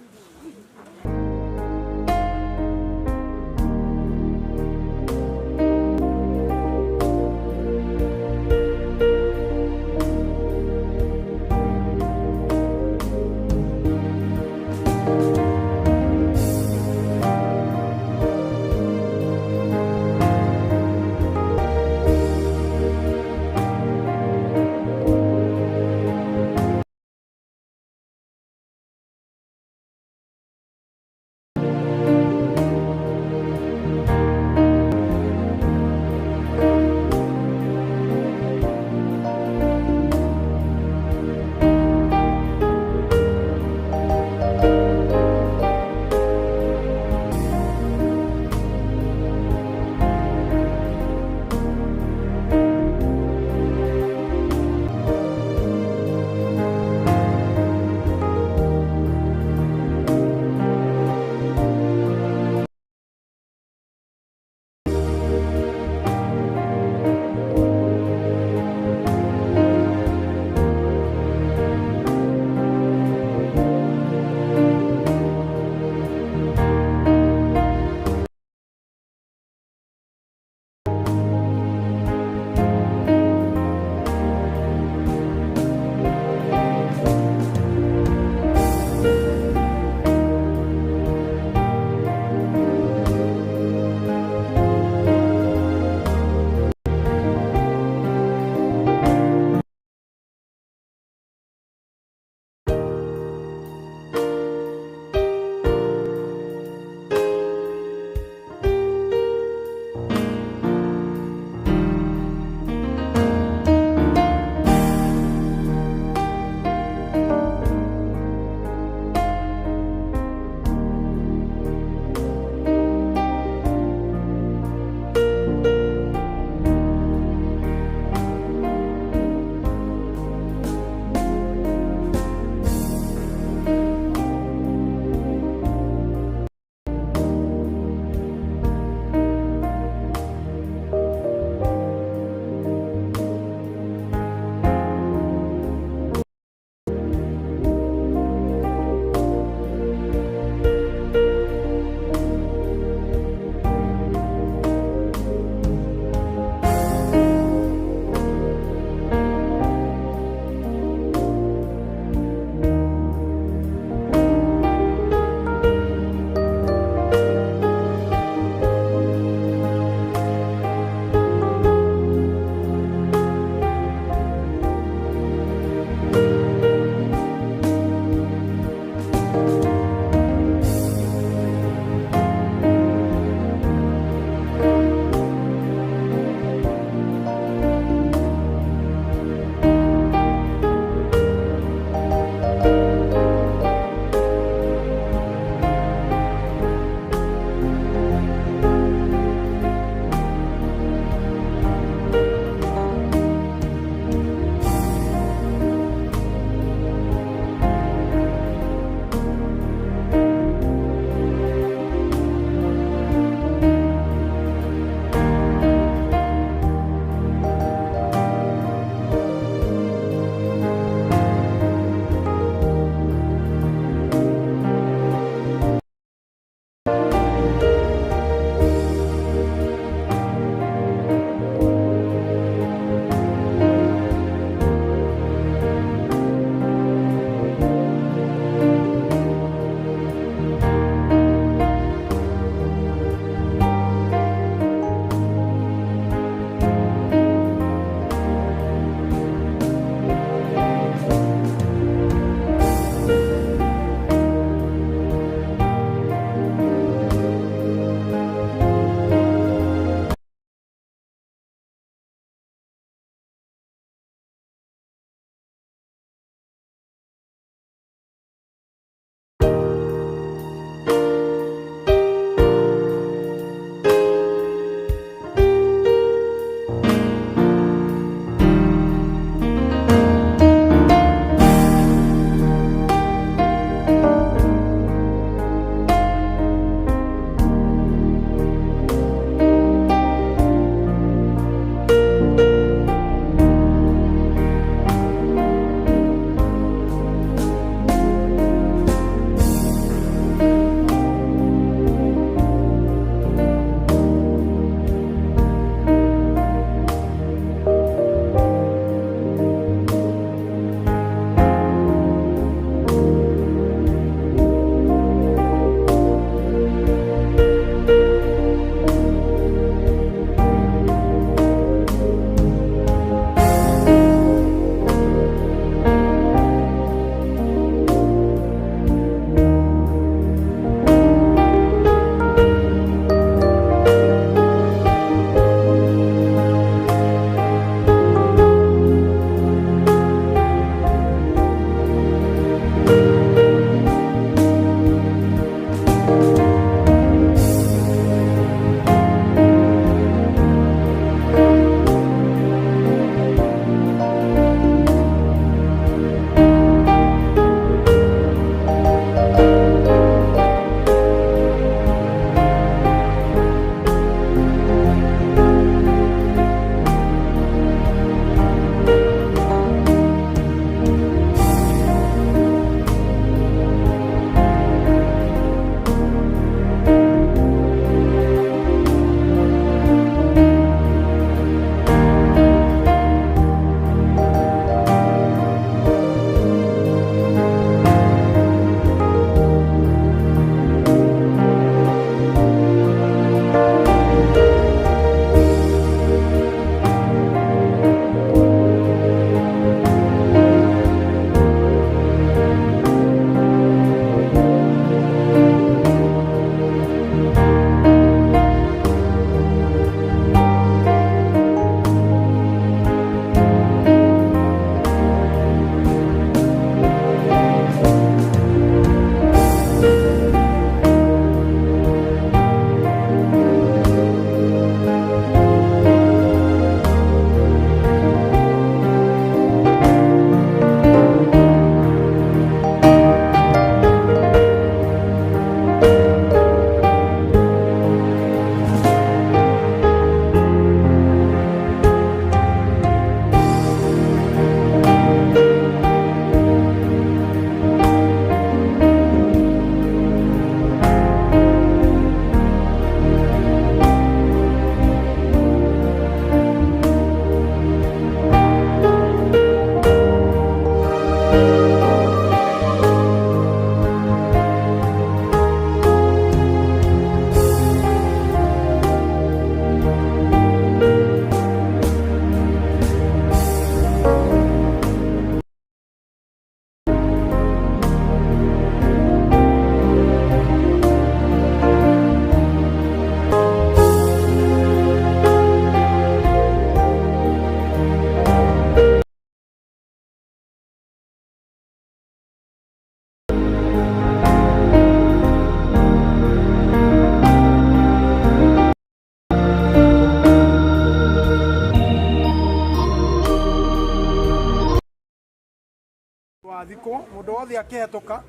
wathikwo mundu wothe akihetoka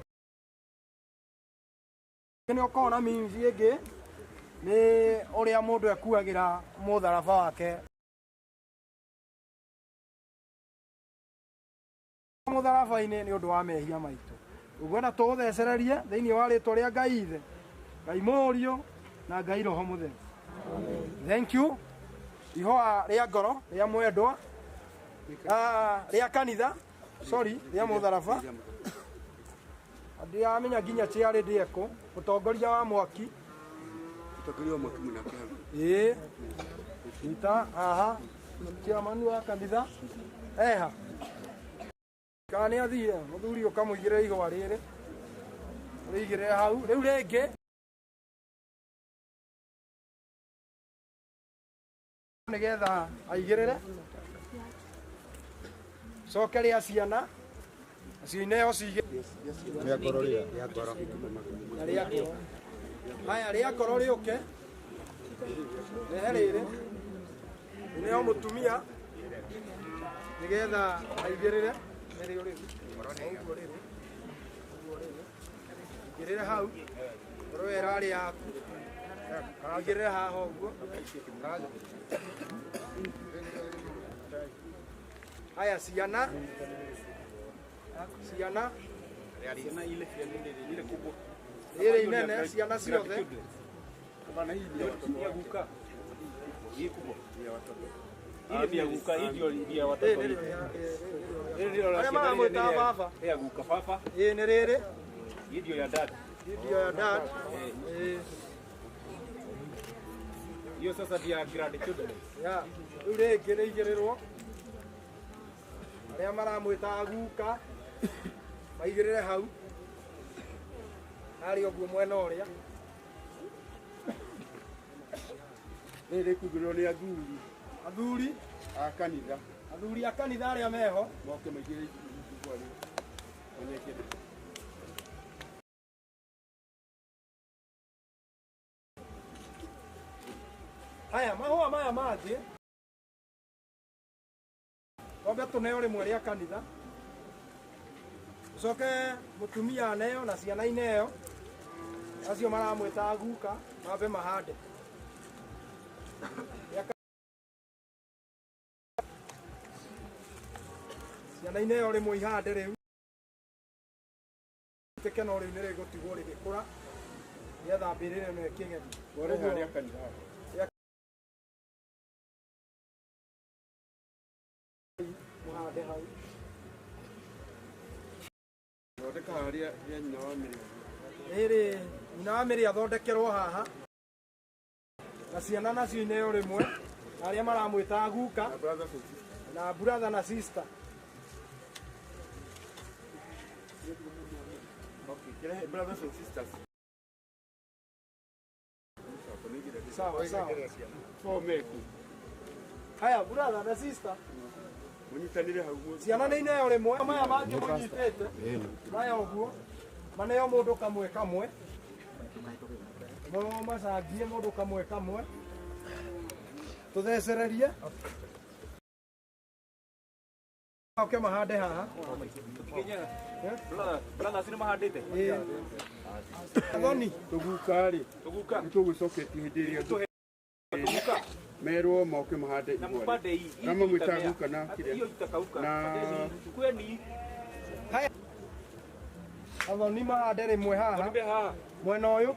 ni ukona means ingi ni uria mundu ekuagira mutharaba wake mutharaba-ini ni undu wa mehia maitu ugwenda tuguthecererie thiini wa ritwa ria Ngai ithe Ngai Murio na Ngai Roho Mutheru. Thank you. Ihoa ria ngoro ria mwendwa ria kanitha ria mutharaba ndiamenya nginya ciarĩ ndĩeko mũtongoria wa mwaki mũnake ita haha chairman wa kanitha eha kana nĩ athire mũthuri ũkamũigĩrĩra ihũa rĩrĩ ũrĩigĩrĩre hau rĩu rĩngĩ nĩgetha aigĩrĩre coke rĩa ciana cineo cigĩ haya rĩa ngoro rĩũke rehe rĩrĩ nĩo mũtumia nĩgetha aigĩrĩre igĩrĩre hau ngoro ĩrarĩ yaku agĩrĩre haha ũguo haya ciana ile inene ciana ciothe hiyo sasa ndio grandchildren ya riu ringi riigĩrĩrwo aria maramwĩta guka maigĩrĩre hau harĩ ũguo mwena ũrĩa rĩrĩ kũigĩrĩrwo nĩ athuri a kanitha arĩa meho moke maigĩrĩre igwa rĩu haya mahũa maya mangĩ twambe tũneo rĩmwe rĩa kanitha ucoke mũtumia aneo na ciana ineo acio maramwĩta guka mambe mahande ciana ineo rĩmwe ihande rĩu ikeno rĩu nĩ rĩgũtigwo rĩgĩkũra nĩgetha mbĩrĩre ĩno ĩkĩgema muhande hau thondeka harĩa nyina wa mĩrĩ rĩrĩ nyina wa mĩrĩ athondekerwo haha na ciana nacio ineo rĩmwe na arĩa maramwĩta guka na brother na sister brothers and sisters sawa haya brother na sister munyitanire hau ciana nĩ ineo rĩmwe maya mangĩ mũnyitĩte maya ũguo maneo mũndũ kamwe kamwe no macangie mũndũ kamwe kamwe tũthecererie oke mahande haha brother sini mahandĩte thoni tũguka nĩ tũgũcoketie hĩndĩ ĩrĩa merwo moke mahande kama mwĩtaguka na kĩrĩa na athoni mahande rĩmwe haha mwena ũyũ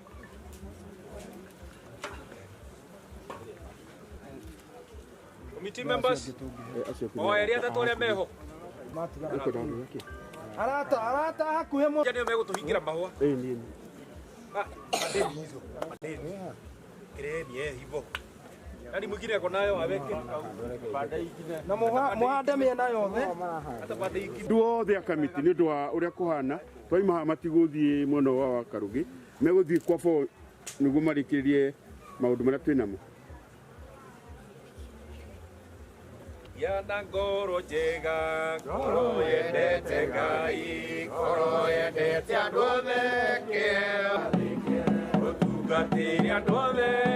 committee members oeria atatũ arĩa meho arata hakuhĩ mũno nĩ megũtũhingĩra mahũa madeni hivyo yani mwingine ako nayo aweke na muhande mĩena yothe andũ othe a kamiti nĩ ũndũ wa ũrĩa kũhana twaima matigũthiĩ mwena wa Karũgĩ megũthiĩ kwa bo nĩguo marĩkĩrĩrie maũndũ marĩa twĩnamo yana ngoro njega ngoro yendete Ngai ngoro yendete andũ othe ũtungatĩre andũ othe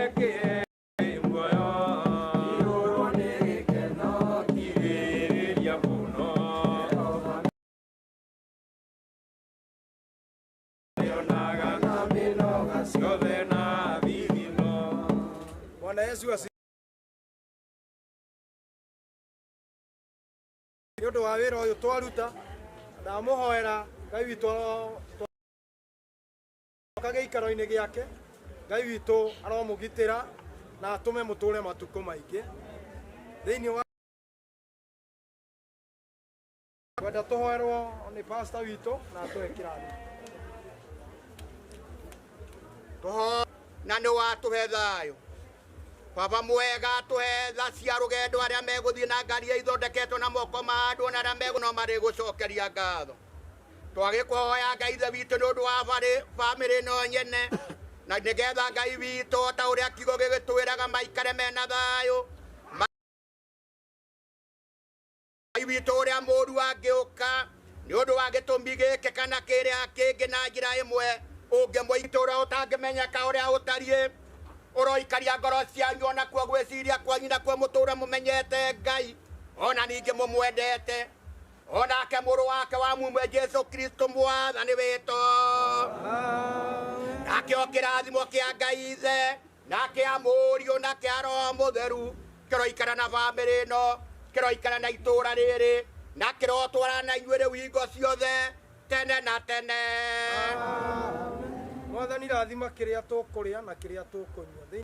Bwana Yesu asifiwe. Nĩ ũndũ wa wĩra ũyũ twaruta ndamũhoera Ngai witũ kage ikaro-inĩ gĩake, Ngai witũ aromũgitĩra na atũme mũtũre matukũ maingĩ thĩinĩ wa kwenda tũhoerwo nĩ pastor witũ na atũhe kĩrathimo. Na nĩ watũhe thayũ. Baba mwega tũhe tha cia rũgendo arĩa megũthiĩ na ngari ithondeketwo na moko ma andũ na arĩa no marĩgũcokeria ngatho. Twagĩkũhoya Ngai ithe witũ nĩ ũndũ wa bamĩrĩ ĩno nyene, na nĩgetha Ngai witũ ta ũrĩa kiugo gĩgĩtwĩraga maikare mena thayũ. Ngai witũ ũrĩa mũũru angĩũka nĩ ũndũ wa gĩtũmi gĩkĩ kana kĩrĩa kĩngĩ na njĩra ĩmwe ũngĩmũita ũrĩa ũtangĩmenyeka ũrĩa ũtariĩ, ũroikaria ngoro cianyu ona kuo gwĩciria kwanyu na kuo mũtũũre mũmenyete Ngai, ona ningĩ mũmwendete, onake mũrũ wake wa mumwe Jesu Kristo mwathani witũ. Nakĩo kĩrathimo kĩa Ngai ithe na kĩa mũriũ na kĩa Roho Mũtheru kĩroikara na bamĩrĩ ĩno, kĩroikara na itũũra rĩrĩ, na kĩrotwara na inyuĩ rĩu hingo ciothe tene na tene. Mwathani rathima kĩrĩa tũkũrĩa na kĩrĩa tũkũnyua.